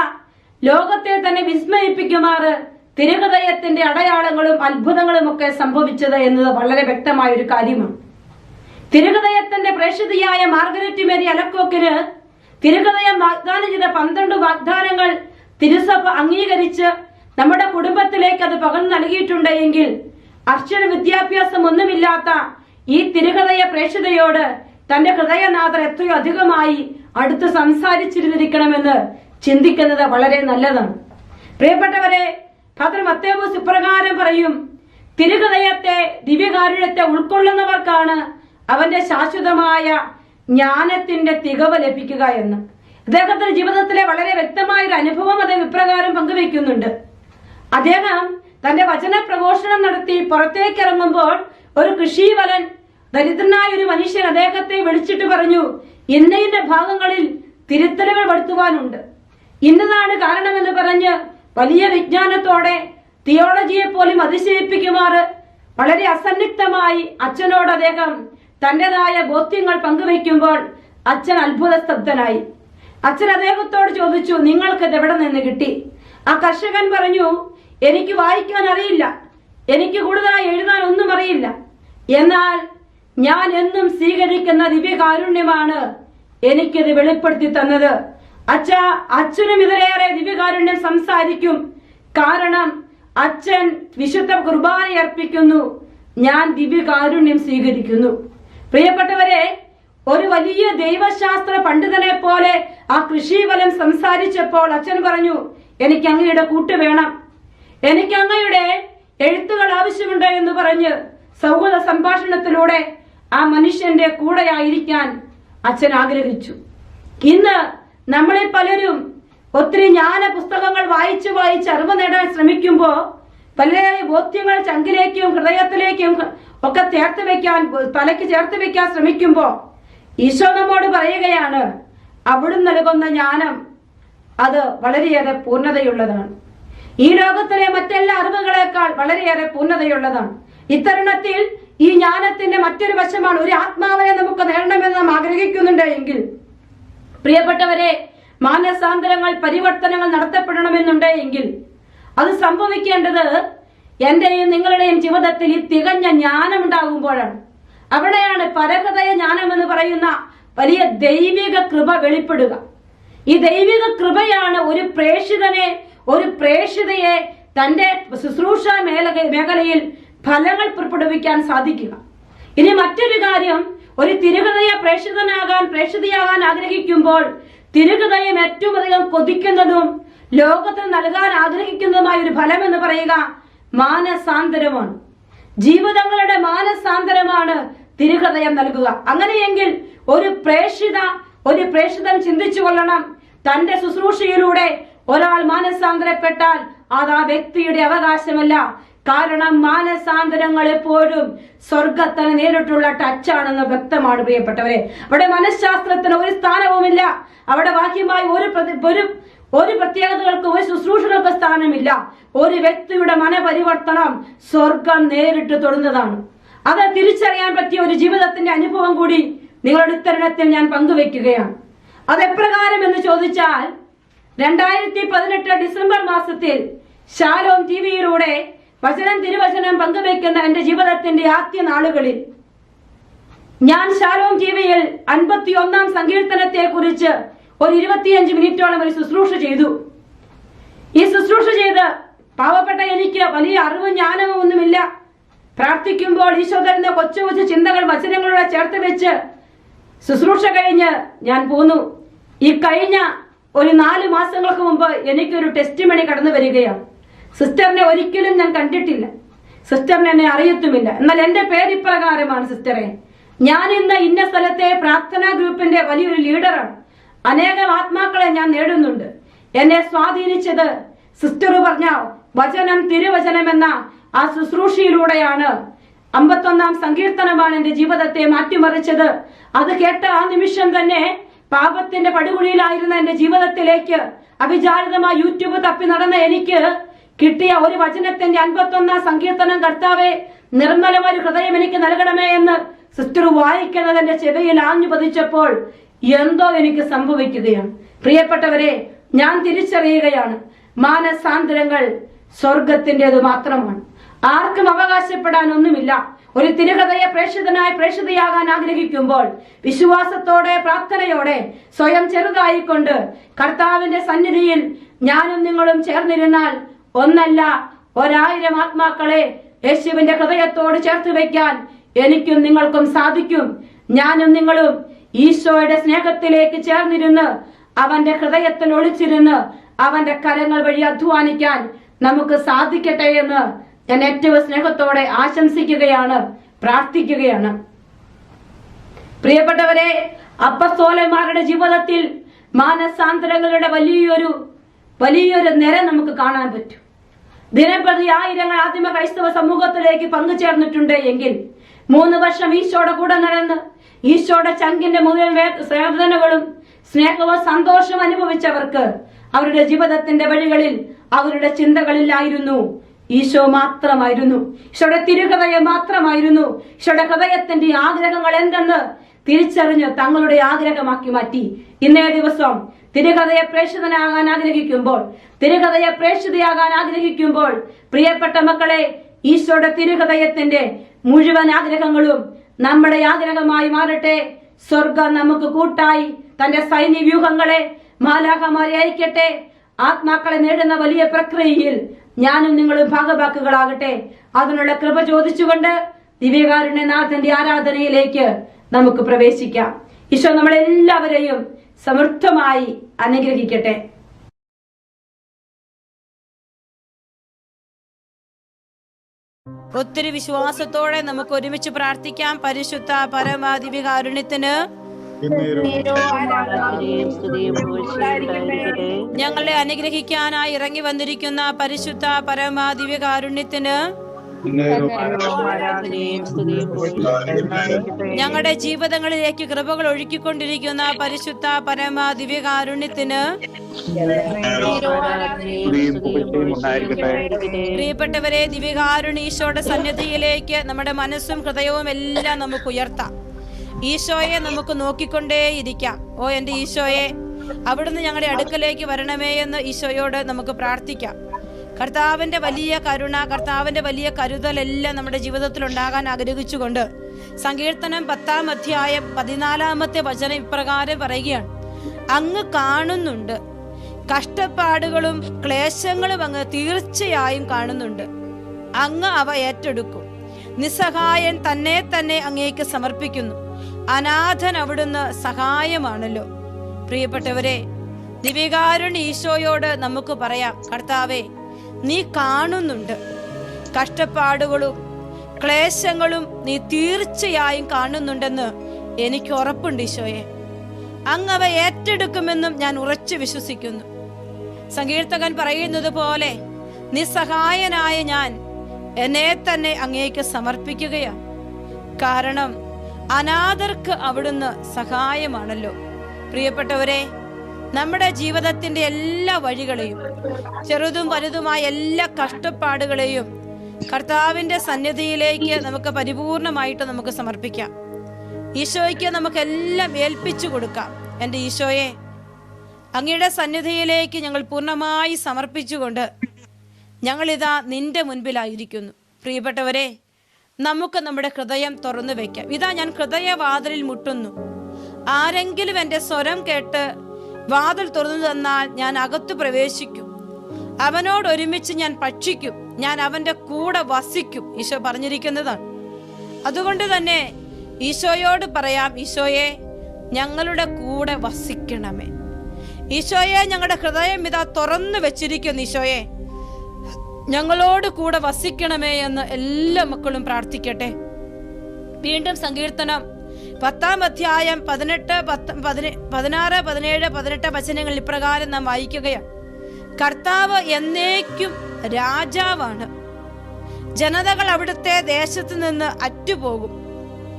ലോകത്തെ തന്നെ വിസ്മയിപ്പിക്കുമാറ് തിരുഹൃദയത്തിന്റെ അടയാളങ്ങളും അത്ഭുതങ്ങളും ഒക്കെ സംഭവിച്ചത് എന്നത് വളരെ വ്യക്തമായ ഒരു കാര്യമാണ്. തിരുഹൃദയത്തിന്റെ പ്രേക്ഷിതയായ മാർഗരറ്റ് മേരി അലക്കോക്കിന് തിരുഹൃദയം വാഗ്ദാനം ചെയ്ത 12 വാഗ്ദാനങ്ങൾ തിരുസഭ അംഗീകരിച്ച് നമ്മുടെ കുടുംബത്തിലേക്ക് അത് പകർന്നു നൽകിയിട്ടുണ്ട് എങ്കിൽ അക്ഷര വിദ്യാഭ്യാസം ഒന്നുമില്ലാത്ത ഈ തിരുഹൃദയ പ്രേക്ഷിതയോട് തന്റെ ഹൃദയനാഥർ എത്രയോ അധികമായി അടുത്ത് സംസാരിച്ചിരുന്നിരിക്കണമെന്ന് ചിന്തിക്കുന്നത് വളരെ നല്ലതാണ്. പ്രിയപ്പെട്ടവരെ, ഫാദർ മത്തേവൂസ് ഇപ്രകാരം പറയും: തിരുഹൃദയത്തെ, ദിവ്യകാരുണ്യത്തെ ഉൾക്കൊള്ളുന്നവർക്കാണ് അവന്റെ ശാശ്വതമായ ജ്ഞാനത്തിന്റെ തികവ് ലഭിക്കുക എന്ന്. അദ്ദേഹത്തിന്റെ ജീവിതത്തിലെ വളരെ വ്യക്തമായ ഒരു അനുഭവം അദ്ദേഹം ഇപ്രകാരം പങ്കുവെക്കുന്നുണ്ട്. അദ്ദേഹം തന്റെ വചന പ്രഘോഷണം നടത്തി പുറത്തേക്ക് ഇറങ്ങുമ്പോൾ ഒരു കൃഷിവലൻ, ദരിദ്രനായ ഒരു മനുഷ്യൻ അദ്ദേഹത്തെ വിളിച്ചിട്ട് പറഞ്ഞു: ഇന്ന ഭാഗങ്ങളിൽ തിരുത്തലുകൾ വരുത്തുവാനുണ്ട്, ഇന്നതാണ് കാരണമെന്ന് പറഞ്ഞ് വലിയ വിജ്ഞാനത്തോടെ തിയോളജിയെ പോലും അതിശയിപ്പിക്കുമാറ് വളരെ അസന്നിഗ്ധമായി അച്ഛനോട് അദ്ദേഹം തന്റേതായ ബോധ്യങ്ങൾ പങ്കുവെക്കുമ്പോൾ അച്ഛൻ അത്ഭുത സ്തബ്ധനായി. അച്ഛൻ അദ്ദേഹത്തോട് ചോദിച്ചു: നിങ്ങൾക്ക് ഇത് എവിടെ നിന്ന് കിട്ടി? ആ കർഷകൻ പറഞ്ഞു: എനിക്ക് വായിക്കാൻ അറിയില്ല, എനിക്ക് കൂടുതലായി എഴുതാൻ ഒന്നും അറിയില്ല, എന്നാൽ ഞാൻ എന്നും സ്വീകരിക്കുന്ന ദിവ്യകാരുണ്യമാണ് എനിക്കിത് വെളിപ്പെടുത്തി തന്നത്. അച്ഛനും ഇതിലേറെ ദിവ്യകാരുണ്യം സംസാരിക്കും, കാരണം അച്ഛൻ വിശുദ്ധ കുർബാന അർപ്പിക്കുന്നു, ഞാൻ ദിവ്യകാരുണ്യം സ്വീകരിക്കുന്നു. പ്രിയപ്പെട്ടവരെ, ഒരു വലിയ ദൈവശാസ്ത്ര പണ്ഡിതനെ പോലെ ആ കൃഷിഫലം സംസാരിച്ചപ്പോൾ അച്ഛൻ പറഞ്ഞു: എനിക്ക് അങ്ങയുടെ കൂട്ട് വേണം, എനിക്ക് അങ്ങയുടെ എഴുത്തുകൾ ആവശ്യമുണ്ട് എന്ന് പറഞ്ഞ് സൗഹൃദ സംഭാഷണത്തിലൂടെ ആ മനുഷ്യന്റെ കൂടെയായിരിക്കാൻ അച്ഛൻ ആഗ്രഹിച്ചു. ഇന്ന് നമ്മളെ പലരും ഒത്തിരി ജ്ഞാന പുസ്തകങ്ങൾ വായിച്ച് അറിവ് നേടാൻ ശ്രമിക്കുമ്പോൾ പല ബോധ്യങ്ങൾ ചങ്കിലേക്കും ഹൃദയത്തിലേക്കും ഒക്കെ തലയ്ക്ക് ചേർത്ത് വെക്കാൻ ശ്രമിക്കുമ്പോൾ ഈശോ നമ്മോട് പറയുകയാണ്: അവിടുന്ന് നൽകുന്ന ജ്ഞാനം അത് വളരെയേറെ പൂർണ്ണതയുള്ളതാണ്. ഈ ലോകത്തിലെ മറ്റെല്ലാ അറിവുകളെക്കാൾ വളരെയേറെ പൂർണ്ണതയുള്ളതാണ്. ഇത്തരുണത്തിൽ ഈ ജ്ഞാനത്തിന്റെ മറ്റൊരു വശമാണ് ഒരു ആത്മാവിനെ നമുക്ക് നേടണമെന്ന് നാം ആഗ്രഹിക്കുന്നുണ്ട് എങ്കിൽ, പ്രിയപ്പെട്ടവരെ, മാനസാന്തരങ്ങൾ, പരിവർത്തനങ്ങൾ നടത്തപ്പെടണമെന്നുണ്ട് എങ്കിൽ അത് സംഭവിക്കേണ്ടത് എന്റെയും നിങ്ങളുടെയും ജീവിതത്തിൽ ഈ തികഞ്ഞ ജ്ഞാനം ഉണ്ടാകുമ്പോഴാണ്. അവിടെയാണ് പരഹൃദയ ജ്ഞാനം എന്ന് പറയുന്ന വലിയ ദൈവിക കൃപ വെളിപ്പെടുക. ഈ ദൈവിക കൃപയാണ് ഒരു പ്രേക്ഷിതനെ, ഒരു പ്രേക്ഷിതയെ തന്റെ ശുശ്രൂഷ മേഖലയിൽ ഫലങ്ങൾ പുറപ്പെടുവിക്കാൻ സാധിക്കുക. ഇനി മറ്റൊരു കാര്യം, ഒരു തിരുഹൃദയ പ്രേക്ഷിതയാകാൻ ആഗ്രഹിക്കുമ്പോൾ തിരുഹൃദയം ഏറ്റവും അധികം കൊതിക്കുന്നതും ലോകത്തിന് നൽകാൻ ആഗ്രഹിക്കുന്നതുമായ ഒരു ഫലം എന്ന് പറയുക മാനസാന്തരമാണ്. ജീവിതങ്ങളുടെ മാനസാന്തരമാണ് തിരുഹൃദയം നൽകുക. അങ്ങനെയെങ്കിൽ ഒരു പ്രേക്ഷിതൻ ചിന്തിച്ചു കൊള്ളണം, തന്റെ ശുശ്രൂഷയിലൂടെ ഒരാൾ മാനസാന്തരപ്പെട്ടാൽ അത് ആ വ്യക്തിയുടെ അവകാശമല്ല. കാരണം മാനസാന്തരങ്ങൾ എപ്പോഴും സ്വർഗത്തിന് നേരിട്ടുള്ള ടച്ചാണെന്ന് വ്യക്തമാണ്. പ്രിയപ്പെട്ടവരെ, അവിടെ മനഃശാസ്ത്രത്തിന് ഒരു സ്ഥാനവുമില്ല. അവിടെ ബാഹ്യമായി ഒരു പ്രത്യേകതകൾക്ക്, ഒരു ശുശ്രൂഷകൾക്ക് സ്ഥാനമില്ല. ഒരു വ്യക്തിയുടെ മനപരിവർത്തനം സ്വർഗം നേരിട്ട് തൊടുന്നതാണ്. അത് തിരിച്ചറിയാൻ പറ്റിയ ഒരു ജീവിതത്തിന്റെ അനുഭവം കൂടി നിങ്ങളുടെ ഇത്തരണത്തിൽ ഞാൻ പങ്കുവെക്കുകയാണ്. അതെപ്രകാരം എന്ന് ചോദിച്ചാൽ, 2018 ഡിസംബർ മാസത്തിൽ ഷാലോം ടിവിയിലൂടെ തിരുവചനം പങ്കുവെക്കുന്ന എന്റെ ജീവിതത്തിന്റെ ആദ്യ നാളുകളിൽ ഞാൻ ഷാലോം ടിവിയിൽ 51 സങ്കീർത്തനത്തെ കുറിച്ച് ഒരു 25 മിനിറ്റോളം ഒരു ശുശ്രൂഷ ചെയ്തു. ഈ ശുശ്രൂഷ ചെയ്ത് പാവപ്പെട്ട എനിക്ക് വലിയ അറിവും ജ്ഞാനവും ഒന്നുമില്ല. പ്രാർത്ഥിക്കുമ്പോൾ ഈശോ തരുന്ന കൊച്ചു കൊച്ചു ചിന്തകൾ വചനങ്ങളോടെ ചേർത്ത് വെച്ച് ശുശ്രൂഷ കഴിഞ്ഞ് ഞാൻ പോന്നു. ഈ കഴിഞ്ഞ ഒരു 4 മാസങ്ങൾക്ക് മുമ്പ് എനിക്കൊരു ടെസ്റ്റ് മണി കടന്നു വരികയാണ്. സിസ്റ്ററിനെ ഒരിക്കലും ഞാൻ കണ്ടിട്ടില്ല, സിസ്റ്ററിനെ എന്നെ അറിയത്തുമില്ല. എന്നാൽ എന്റെ പേര് ഇപ്രകാരമാണ്: സിസ്റ്ററെ, ഞാൻ ഇന്ന് ഇന്ന സ്ഥലത്തെ പ്രാർത്ഥനാ ഗ്രൂപ്പിന്റെ വലിയൊരു ലീഡറാണ്. അനേകം ആത്മാക്കളെ ഞാൻ നേടുന്നുണ്ട്. എന്നെ സ്വാധീനിച്ചത് സിസ്റ്റർ പറഞ്ഞ വചനം, തിരുവചനം എന്ന ആ ശുശ്രൂഷയിലൂടെയാണ്. 51-ാം സങ്കീർത്തനമാണ് എന്റെ ജീവിതത്തെ മാറ്റിമറിച്ചത്. അത് കേട്ട ആ നിമിഷം തന്നെ പാപത്തിന്റെ പടുകുഴിയിലായിരുന്ന എന്റെ ജീവിതത്തിലേക്ക് അവിചാരിതമായി യൂട്യൂബ് തപ്പി നടന്ന എനിക്ക് കിട്ടിയ ഒരു വചനത്തിന്റെ 51-ാം സങ്കീർത്തനം, കർത്താവേ നിർമ്മലമായ ഹൃദയം എനിക്ക് നൽകണമേ എന്ന് സിസ്റ്റർ വായിക്കുന്നത് എന്റെ ചെവിയിൽ ആഞ്ഞു പതിച്ചപ്പോൾ എന്തോ എനിക്ക് സംഭവിക്കുകയാണ്. പ്രിയപ്പെട്ടവരെ, ഞാൻ തിരിച്ചറിയുകയാണ്, മാനസാന്തരങ്ങൾ സ്വർഗത്തിൻ്റെത് മാത്രമാണ്. ആർക്കും അവകാശപ്പെടാൻ ഒന്നുമില്ല. ഒരു തിരുഹൃദയ പ്രേക്ഷിതയാകാൻ ആഗ്രഹിക്കുമ്പോൾ വിശ്വാസത്തോടെ, പ്രാർത്ഥനയോടെ, സ്വയം ചെറുതായിക്കൊണ്ട് കർത്താവിന്റെ സന്നിധിയിൽ ഞാനും നിങ്ങളും ചേർന്നിരുന്നാൽ ഒന്നല്ല 1000 ആത്മാക്കളെ യേശുവിന്റെ ഹൃദയത്തോട് ചേർത്ത് വയ്ക്കാൻ എനിക്കും നിങ്ങൾക്കും സാധിക്കും. ഞാനും നിങ്ങളും ഈശോയുടെ സ്നേഹത്തിലേക്ക് ചേർന്നിരുന്ന് അവന്റെ ഹൃദയത്തിൽ ഒളിച്ചിരുന്ന് അവന്റെ കരങ്ങൾ വഴി അധ്വാനിക്കാൻ നമുക്ക് സാധിക്കട്ടെ എന്ന് ഞാൻ ഏറ്റവും സ്നേഹത്തോടെ ആശംസിക്കുകയാണ്, പ്രാർത്ഥിക്കുകയാണ്. പ്രിയപ്പെട്ടവരെ, അപ്പസ്തോലന്മാരുടെ ജീവിതത്തിൽ മാനസാന്തരങ്ങളുടെ വലിയൊരു നിര നമുക്ക് കാണാൻ പറ്റും. ദിനപ്രതി ആയിരങ്ങൾ ആദിമ ക്രൈസ്തവ സമൂഹത്തിലേക്ക് പങ്കുചേർന്നിട്ടുണ്ട് എങ്കിൽ 3 വർഷം ഈശോയുടെ കൂടെ നടന്ന് ഈശോയുടെ ചങ്കിന്റെ മുഴുവൻ വേദനകളും സ്നേഹവും സന്തോഷവും അനുഭവിച്ചവർക്ക് അവരുടെ ജീവിതത്തിന്റെ വഴികളിൽ, അവരുടെ ചിന്തകളിലായിരുന്നു ഈശോ മാത്രമായിരുന്നു. ഈശോയുടെ തിരുഹൃദയം മാത്രമായിരുന്നു. ഈശോയുടെ ഹൃദയത്തിന്റെ ആഗ്രഹങ്ങൾ എന്തെന്ന് തിരിച്ചറിഞ്ഞ് തങ്ങളുടെ ആഗ്രഹമാക്കി മാറ്റി. ഇന്നേ ദിവസം തിരുഹൃദയ പ്രേക്ഷിതനാകാൻ ആഗ്രഹിക്കുമ്പോൾ, തിരുഹൃദയ പ്രേക്ഷിതയാകാൻ ആഗ്രഹിക്കുമ്പോൾ, പ്രിയപ്പെട്ട മക്കളെ, ഈശോയുടെ തിരുഹൃദയത്തിന്റെ മുഴുവൻ ആഗ്രഹങ്ങളും നമ്മുടെ ആഗ്രഹമായി മാറട്ടെ. സ്വർഗം നമുക്ക് കൂട്ടായി തന്റെ സൈന്യ വ്യൂഹങ്ങളെ, മാലാഖമാരെ അയക്കട്ടെ. ആത്മാക്കളെ നേടുന്ന വലിയ പ്രക്രിയയിൽ ഞാനും നിങ്ങളും ഭാഗഭാക്കുകളാകട്ടെ. അതിനുള്ള കൃപ ചോദിച്ചുകൊണ്ട് ദിവ്യകാരുണ്യനാഥന്റെ ആരാധനയിലേക്ക് നമുക്ക് പ്രവേശിക്കാം. ഈശോ നമ്മളെല്ലാവരെയും സമൃദ്ധമായി അനുഗ്രഹിക്കട്ടെ. ഒത്തിരി വിശ്വാസത്തോടെ നമുക്ക് ഒരുമിച്ച് പ്രാർത്ഥിക്കാം. പരിശുദ്ധ പരമ ദിവ്യകാരുണ്യത്തിന് ഞങ്ങളെ അനുഗ്രഹിക്കാനായി ഇറങ്ങി വന്നിരിക്കുന്ന പരിശുദ്ധ പരമ ദിവ്യകാരുണ്യത്തിന് ഞങ്ങളുടെ ജീവിതങ്ങളിലേക്ക് കൃപകൾ ഒഴുക്കിക്കൊണ്ടിരിക്കുന്ന പരിശുദ്ധ പരമ ദിവ്യകാരുണ്യത്തിന് പ്രിയപ്പെട്ടവരെ, ദിവ്യകാരുണ്യ ഈശോയുടെ സന്നിധിയിലേക്ക് നമ്മുടെ മനസ്സും ഹൃദയവും എല്ലാം നമുക്ക് ഉയർത്താം. ഈശോയെ നമുക്ക് നോക്കിക്കൊണ്ടേയിരിക്കാം. ഓ എൻ്റെ ഈശോയെ, അവിടുന്ന് ഞങ്ങളുടെ അടുക്കലേക്ക് വരണമേ എന്ന് ഈശോയോട് നമുക്ക് പ്രാർത്ഥിക്കാം. കർത്താവിന്റെ വലിയ കരുണ, കർത്താവിന്റെ വലിയ കരുതൽ എല്ലാം നമ്മുടെ ജീവിതത്തിൽ ഉണ്ടാകാൻ ആഗ്രഹിച്ചുകൊണ്ട് സങ്കീർത്തനം 10-ാം അധ്യായം 14-ാമത്തെ വചനം ഇപ്രകാരം പറയുകയാണ്: അങ്ങ് കാണുന്നുണ്ട്, കഷ്ടപ്പാടുകളും ക്ലേശങ്ങളും അങ്ങ് തീർച്ചയായും കാണുന്നുണ്ട്. അങ്ങ് അവ ഏറ്റെടുക്കും. നിസ്സഹായൻ തന്നെ അങ്ങേക്ക് സമർപ്പിക്കുന്നു. അനാഥൻ അവിടുന്ന് സഹായമാണല്ലോ. പ്രിയപ്പെട്ടവരെ, ദിവ്യകാരുണ്യ ഈശോയോട് നമുക്ക് പറയാം: കർത്താവേ, നീ കാണുന്നുണ്ട്, കഷ്ടപ്പാടുകളും ക്ലേശങ്ങളും നീ തീർച്ചയായും കാണുന്നുണ്ടെന്ന് എനിക്ക് ഉറപ്പുണ്ട് ഈശോയെ. അങ്ങ് അവ ഏറ്റെടുക്കുമെന്നും ഞാൻ ഉറച്ചു വിശ്വസിക്കുന്നു. സങ്കീർത്തകൻ പറയുന്നത് പോലെ നിസ്സഹായനായ ഞാൻ എന്നെ തന്നെ അങ്ങേക്ക് സമർപ്പിക്കുകയാണ്. കാരണം അനാഥർക്ക് അവിടുന്ന് സഹായമാണല്ലോ. പ്രിയപ്പെട്ടവരെ, നമ്മുടെ ജീവിതത്തിന്റെ എല്ലാ വഴികളെയും, ചെറുതും വലുതുമായ എല്ലാ കഷ്ടപ്പാടുകളെയും കർത്താവിന്റെ സന്നിധിയിലേക്ക് നമുക്ക് പരിപൂർണമായിട്ട് നമുക്ക് സമർപ്പിക്കാം. ഈശോയ്ക്ക് നമുക്കെല്ലാം ഏൽപ്പിച്ചു കൊടുക്കാം. എൻ്റെ ഈശോയെ, അങ്ങയുടെ സന്നിധിയിലേക്ക് ഞങ്ങൾ പൂർണ്ണമായി സമർപ്പിച്ചുകൊണ്ട് ഞങ്ങളിതാ നിന്റെ മുൻപിലായിരിക്കുന്നു. പ്രിയപ്പെട്ടവരെ, നമുക്ക് നമ്മുടെ ഹൃദയം തുറന്നു വയ്ക്കാം. ഇതാ ഞാൻ ഹൃദയവാതിലിൽ മുട്ടുന്നു. ആരെങ്കിലും എൻ്റെ സ്വരം കേട്ട് വാതിൽ തുറന്നു തന്നാൽ ഞാൻ അകത്തു പ്രവേശിക്കും. അവനോട് ഒരുമിച്ച് ഞാൻ ഭക്ഷിക്കും, ഞാൻ അവന്റെ കൂടെ വസിക്കും. ഈശോ പറഞ്ഞിരിക്കുന്നതാണ്. അതുകൊണ്ട് തന്നെ ഈശോയോട് പറയാം: ഈശോയെ, ഞങ്ങളുടെ കൂടെ വസിക്കണമേ. ഈശോയെ, ഞങ്ങളുടെ ഹൃദയം ഇതാ തുറന്നു വെച്ചിരിക്കുന്നു. ഈശോയെ, ഞങ്ങളോട് കൂടെ വസിക്കണമേ എന്ന് എല്ലാ മക്കളും പ്രാർത്ഥിക്കട്ടെ. വീണ്ടും സങ്കീർത്തനം 10-ാം അധ്യായം 18, 16, 17, 18 വചനങ്ങൾ ഇപ്രകാരം നാം വായിക്കുകയാണ്. കർത്താവ് എന്നേക്കും രാജാവാണ്. ജനതകൾ അവിടുത്തെ ദേശത്ത് നിന്ന് അറ്റുപോകും.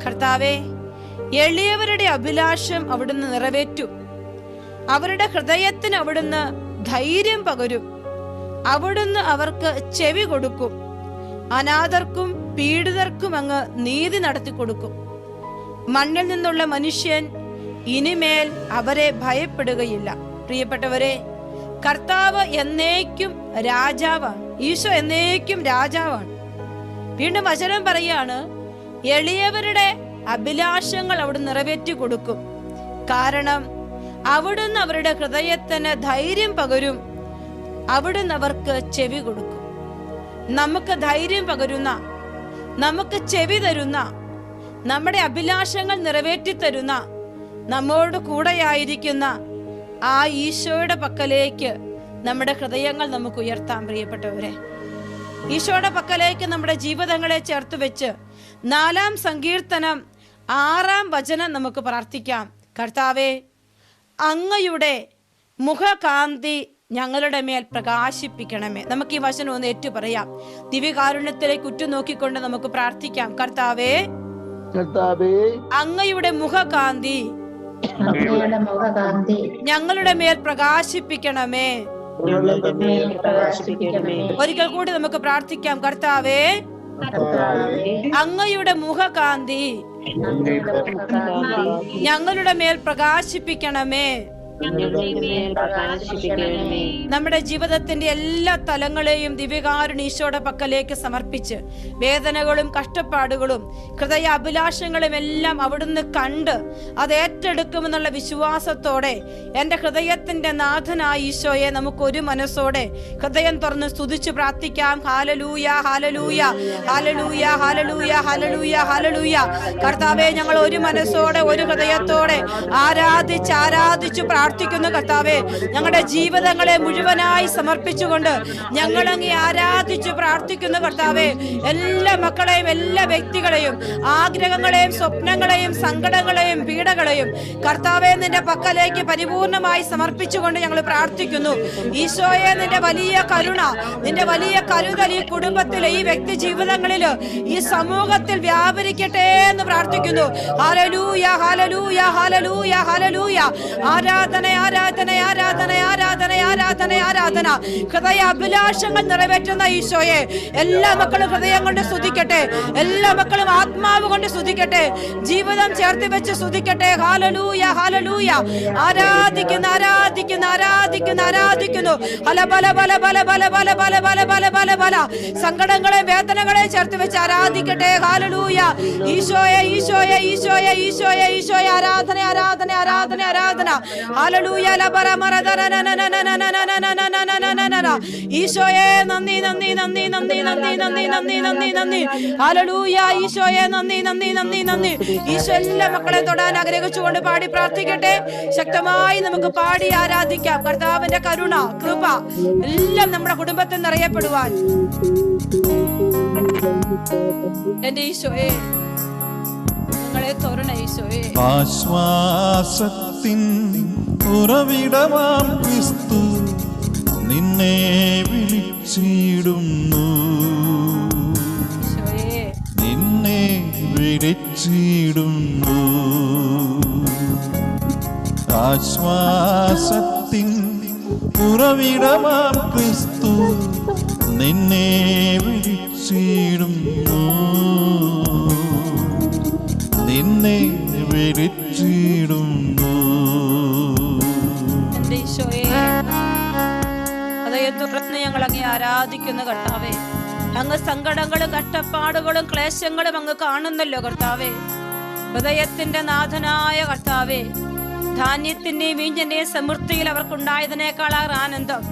കർത്താവേ, എളിയവരുടെ അഭിലാഷം അവിടുന്ന് നിറവേറ്റും. അവരുടെ ഹൃദയത്തിന് അവിടുന്ന് ധൈര്യം പകരും. അവിടുന്ന് അവർക്ക് ചെവി കൊടുക്കും. അനാഥർക്കും പീഡിതർക്കും അങ്ങ് നീതി നടത്തി കൊടുക്കും. മണ്ണിൽ നിന്നുള്ള മനുഷ്യൻ ഇനിമേൽ അവരെ ഭയപ്പെടുകയില്ല. പ്രിയപ്പെട്ടവരെ, കർത്താവ് എന്നേക്കും രാജാവാണ്. ഈശോ എന്നേക്കും രാജാവാണ്. വീണ്ടും വചനം പറയാണ്, എളിയവരുടെ അഭിലാഷങ്ങൾ അവിടുന്ന് നിറവേറ്റി കൊടുക്കും. കാരണം അവിടുന്ന് അവരുടെ ഹൃദയത്തിന് ധൈര്യം പകരും. അവിടുന്ന് അവർക്ക് ചെവി കൊടുക്കും. നമുക്ക് ധൈര്യം പകരുന്ന, നമുക്ക് ചെവി തരുന്ന, നമ്മുടെ അഭിലാഷങ്ങൾ നിറവേറ്റി തരുന്ന, നമ്മോട് കൂടെയായിരിക്കുന്ന ആ ഈശോയുടെ പക്കലേക്ക് നമ്മുടെ ഹൃദയങ്ങൾ നമുക്ക് ഉയർത്താം. പ്രിയപ്പെട്ടവരെ, ഈശോയുടെ പക്കലേക്ക് നമ്മുടെ ജീവിതങ്ങളെ ചേർത്ത് വെച്ച് 4-ാം സങ്കീർത്തനം 6-ാം വചനം നമുക്ക് പ്രാർത്ഥിക്കാം. കർത്താവേ, അങ്ങയുടെ മുഖകാന്തി ഞങ്ങളുടെ മേൽ പ്രകാശിപ്പിക്കണമേ. നമുക്ക് ഈ വചനം ഒന്ന് ഏറ്റു പറയാം. ദിവ്യകാരുണ്യത്തിലേക്ക് ഉറ്റുനോക്കിക്കൊണ്ട് നമുക്ക് പ്രാർത്ഥിക്കാം. കർത്താവേ, അങ്ങയുടെ മുഖകാന്തി ഞങ്ങളുടെ മേൽ പ്രകാശിപ്പിക്കണമേ. ഒരിക്കൽ കൂടി നമുക്ക് പ്രാർത്ഥിക്കാം. കർത്താവേ, അങ്ങയുടെ മുഖകാന്തി ഞങ്ങളുടെ മേൽ പ്രകാശിപ്പിക്കണമേ. നമ്മുടെ ജീവിതത്തിന്റെ എല്ലാ തലങ്ങളെയും ദിവ്യകാരുണ്യ ഈശോയുടെ പക്കലേക്ക് സമർപ്പിച്ച് വേദനകളും കഷ്ടപ്പാടുകളും ഹൃദയ അഭിലാഷങ്ങളും എല്ലാം അവിടുന്ന് കണ്ട് അത് ഏറ്റെടുക്കുമെന്നുള്ള വിശ്വാസത്തോടെ എൻ്റെ ഹൃദയത്തിന്റെ നാഥനായ ഈശോയെ നമുക്ക് ഒരു മനസ്സോടെ ഹൃദയം തുറന്ന് സ്തുതിച്ച് പ്രാർത്ഥിക്കാം. Hallelujah, hallelujah, hallelujah, hallelujah, hallelujah, hallelujah. കർത്താവേ, ഞങ്ങൾ ഒരു മനസ്സോടെ ഒരു ഹൃദയത്തോടെ ആരാധിച്ച് പ്രാർത്ഥിക്കുന്നു. കർത്താവേ, ഞങ്ങളുടെ ജീവിതങ്ങളെ മുഴുവനായി സമർപ്പിച്ചുകൊണ്ട് ഞങ്ങൾ അങ്ങേ ആരാധിച്ചു പ്രാർത്ഥിക്കുന്നു. കർത്താവേ, എല്ലാ മക്കളെയും എല്ലാ വ്യക്തികളെയും ആഗ്രഹങ്ങളെയും സ്വപ്നങ്ങളെയും സങ്കടങ്ങളെയും പീഡകളെയും കർത്താവേ നിന്റെ പക്കലേക്ക് പരിപൂർണമായി സമർപ്പിച്ചുകൊണ്ട് ഞങ്ങൾ പ്രാർത്ഥിക്കുന്നു. ഈശോയെ, നിന്റെ വലിയ കരുണ, നിന്റെ വലിയ കരുതൽ ഈ കുടുംബത്തിൽ, ഈ വ്യക്തി ജീവിതങ്ങളിൽ, ഈ സമൂഹത്തിൽ വ്യാപരിക്കട്ടെ എന്ന് പ്രാർത്ഥിക്കുന്നു. Hallelujah, hallelujah, hallelujah, hallelujah. ആരാധന, ആരാധന, ആരാധന, ആരാധന, ആരാധന, ആരാധന. ഹൃദയ അഭിലാഷങ്ങൾ നിറവേറ്റുന്ന ഈശോയെ എല്ലാ മക്കളും ഹൃദയം കൊണ്ട് സ്തുതിക്കട്ടെ. എല്ലാ മക്കളും ആത്മാവ് കൊണ്ട് സ്തുതിക്കട്ടെ. ജീവിതം ചേർത്ത് വെച്ച് സ്തുതിക്കട്ടെ. Hallelujah, hallelujah. ആരാധിക്കുന്നു, ആരാധിക്കുന്നു, ആരാധിക്കുന്നു, ആരാധിക്കുന്നു. ഹല ബല ബല ബല ബല ബല ബല ബല ബല ബല ബല. സങ്കടങ്ങളെ വേദനകളെ ചേർത്ത് വെച്ച് ആരാധിക്കട്ടെ. ഹല്ലേലൂയ. ഈശോയെ, ഈശോയെ, ഈശോയെ, ഈശോയെ, ഈശോയെ. ആരാധന, ആരാധന, ആരാധന, ആരാധന. ഹല്ലേലൂയ. ഈശോയെ നന്ദി, നന്ദി, നന്ദി, നന്ദി, നന്ദി, നന്ദി, നന്ദി, നന്ദി, നന്ദി. ഹല്ലേലൂയ. ഈശോയെ നന്ദി, നന്ദി, നന്ദി, നന്ദി. ഈശോ എല്ലാ മക്കളെ തൊടാൻ ആഗ്രഹിച്ചുകൊണ്ട് പാടി പ്രാർത്ഥിക്കട്ടെ. ശക്തമായി നമുക്ക് പാടി ആരാധിക്കാം. കർത്താവിന്റെ കരുണ, കൃപ എല്ലാം നമ്മുടെ കുടുംബത്തിൽ നിറയപ്പെടുവാൻ എന്റെ ഈശോയെ ഞങ്ങളെ തുറന്ന ഈശോയെ. ആശ്വാസത്തിൻ ഉറവിടമാം ക്രിസ്തു നിന്നെ വിളിച്ചിടുന്നു, നിന്നെ വിളിച്ചിടുന്നു. ആശ്വാസത്തിൻ ഉറവിടമാം ക്രിസ്തു നിന്നെ വിളിച്ചിടുന്നു, നിന്നെ വിളിച്ചിടുന്നു. ഹൃദയത്തുറന്ന് ഞങ്ങൾ അങ്ങേ ആരാധിക്കുന്ന കർത്താവേ. അങ്ങ് സങ്കടങ്ങളും കഷ്ടപ്പാടുകളും ക്ലേശങ്ങളും അങ്ങ് കാണുന്നല്ലോ കർത്താവേ. ഹൃദയത്തിന്റെ നാഥനായ കർത്താവേ, ധാന്യത്തിന്റെയും വീഞ്ഞന്റെയും സമൃദ്ധിയിൽ അവർക്കുണ്ടായതിനേക്കാൾ ആനന്ദം,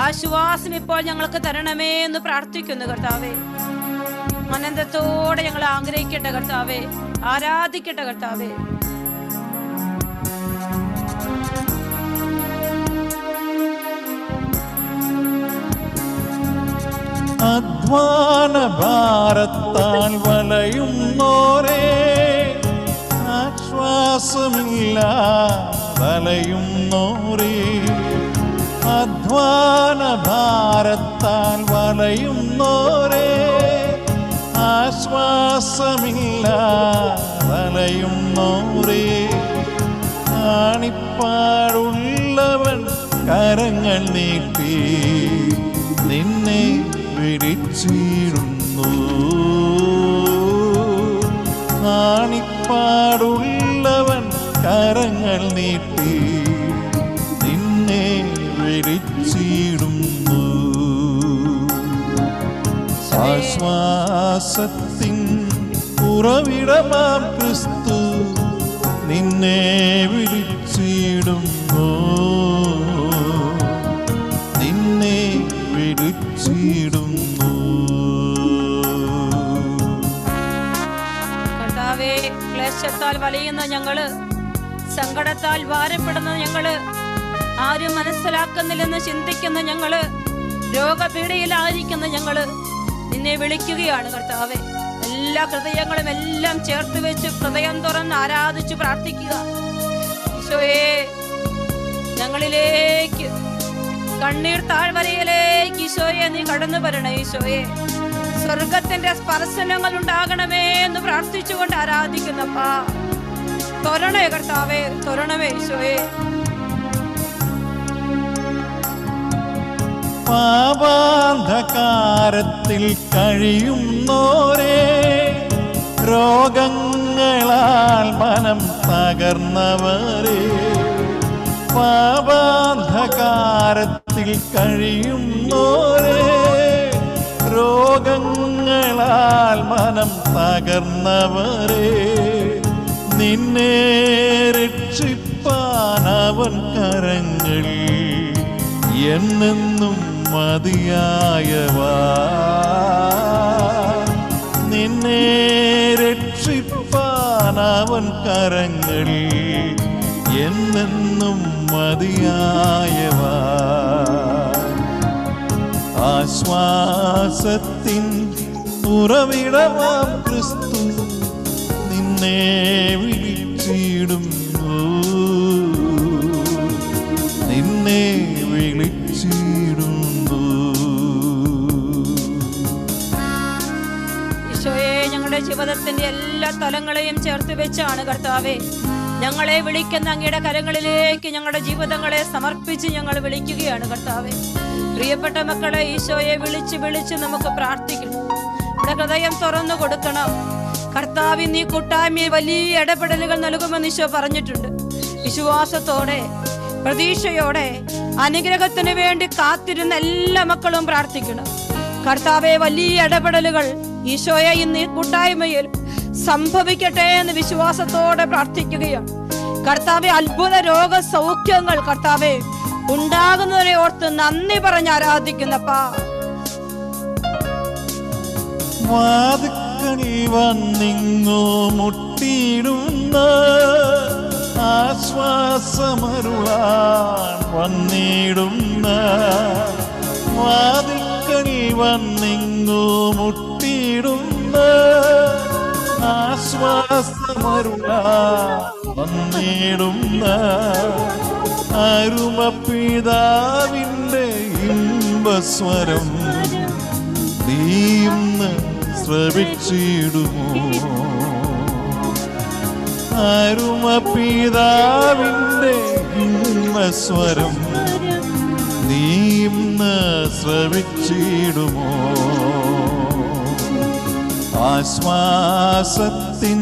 ആശ്വാസം ഇപ്പോൾ ഞങ്ങൾക്ക് തരണമേ എന്ന് പ്രാർത്ഥിക്കുന്നു കർത്താവേ. ആനന്ദത്തോടെ ഞങ്ങൾ ആഗ്രഹിക്കട്ടെ കർത്താവേ, ആരാധിക്കട്ടെ കർത്താവേ. അധ്വാന ഭാരത്താൽ വലയുന്നോരേ, ആശ്വാസമില്ല വലയുന്നോരേ, അധ്വാന ഭാരത്താൽ വലയുന്നോരേ, ആശ്വാസമില്ല വലയുന്നോരേ, ആണിപ്പാടുള്ളവൻ കരങ്ങൾ നീട്ടി നിന്നെ വിളിച്ചിടുന്നു, ആണിപ്പാടുള്ളവൻ കരങ്ങൾ നീട്ടി നിന്നെ വിളിച്ചിടുന്നു. ആശ്വാസത്തിൻ ഉറവിടമാം ക്രിസ്തു നിന്നെ വിളിച്ചിടുന്നു, നിന്നെ വിളിച്ചിടുന്നു. കർത്താവേ, ക്ലേശത്താൽ വലയുന്ന ഞങ്ങള്, സങ്കടത്താൽ ഭാരപ്പെടുന്ന ഞങ്ങള്, ആരും മനസ്സിലാക്കുന്നില്ലെന്ന് ചിന്തിക്കുന്ന ഞങ്ങള്, രോഗപീഠയിലായിരിക്കുന്ന ഞങ്ങള് നിന്നെ വിളിക്കുകയാണ് കർത്താവേ. എല്ലാ ഹൃദയങ്ങളും എല്ലാം ചേർത്ത് വെച്ച് ഹൃദയം തുറന്ന് ആരാധിച്ചു പ്രാർത്ഥിക്കുക. ഈശോയെ, ഞങ്ങളിലേക്ക് കണ്ണീർ താഴ്വരയിലേക്ക് ഈശോയെ നീ കടന്നു വരണേ. ഈശോയെ, സ്വർഗത്തിന്റെ സ്പർശനങ്ങൾ ഉണ്ടാകണമേ എന്ന് പ്രാർത്ഥിച്ചുകൊണ്ട് ആരാധിക്കുന്നപ്പാ. തൊരണേ കർത്താവേ, തൊരണമേ ഈശോയെ. പാപാന്ധകാരത്തിൽ കഴിയുന്നോരേ, രോഗങ്ങളാൽ മനം തകർന്നവരേ, പാപാന്ധകാരത്തിൽ കഴിയുന്നോരേ, രോഗങ്ങളാൽ മനം തകർന്നവരേ, നിന്നെ രക്ഷിപ്പാനവൻ കരങ്ങൾ എന്നെന്നും മതിയായവാ, നിന്നെ രക്ഷിപ്പാനവൻ കരങ്ങൾ എന്നെന്നും മതിയായവാ. ആശ്വാസത്തിൻ ഉറവിടമാം ക്രിസ്തു നിന്നെ വിളിച്ചിടുന്നു, നിന്നെ വിളിച്ചിടുന്നു. ഈശോയെ, ഞങ്ങളുടെ ജീവിതത്തിന്റെ എല്ലാ തലങ്ങളെയും ചേർത്ത് വെച്ചാണ് കർത്താവേ ഞങ്ങളെ വിളിക്കുന്ന അങ്ങയുടെ കരങ്ങളിലേക്ക് ഞങ്ങളുടെ ജീവിതങ്ങളെ സമർപ്പിച്ച് ഞങ്ങൾ വിളിക്കുകയാണ് കർത്താവേ. പ്രിയപ്പെട്ട മക്കളെ, ഈശോയെ വിളിച്ച് വിളിച്ച് നമുക്ക് പ്രാർത്ഥിക്കണം. നമ്മുടെ ഹൃദയം തുറന്നു കൊടുക്കണം. കർത്താവ് നീ കൂട്ടായ്മയിൽ വലിയ ഇടപെടലുകൾ നൽകുമെന്ന് ഈശോ പറഞ്ഞിട്ടുണ്ട്. വിശ്വാസത്തോടെ പ്രതീക്ഷയോടെ അനുഗ്രഹത്തിന് വേണ്ടി കാത്തിരുന്ന എല്ലാ മക്കളും പ്രാർത്ഥിക്കണം. കർത്താവെ, വലിയ ഇടപെടലുകൾ ഈശോയെ ഇന്ന് കൂട്ടായ്മയിൽ സംഭവിക്കട്ടെ എന്ന് വിശ്വാസത്തോടെ പ്രാർത്ഥിക്കുകയാണ്. കർത്താവെ, അത്ഭുത രോഗ സൗഖ്യങ്ങൾ കർത്താവെ ഉണ്ടാകുന്നവരെ ഓർത്ത് നന്ദി പറഞ്ഞ് ആരാധിക്കുന്നപ്പാ. വാതിൽക്കൽ വന്നിങ്ങോ മുട്ടിയിടുന്ന ആശ്വാസമരുളാൻ വന്നിടുന്ന, വാതിൽക്കൽ വന്നിങ്ങോ മുട്ടിയിടുന്ന ആശ്വാസമരുളാൻ വന്നിടുന്ന, അരുമപിതാവിൻ്റെ ഇമ്പസ്വരം നീന്ന് ശ്രവിച്ചിടുമോ, അരുമപിതാവിൻ്റെ ഇമ്പസ്വരം നീന്ന് ശ്രവിച്ചിടുമോ. ആശ്വാസത്തിൻ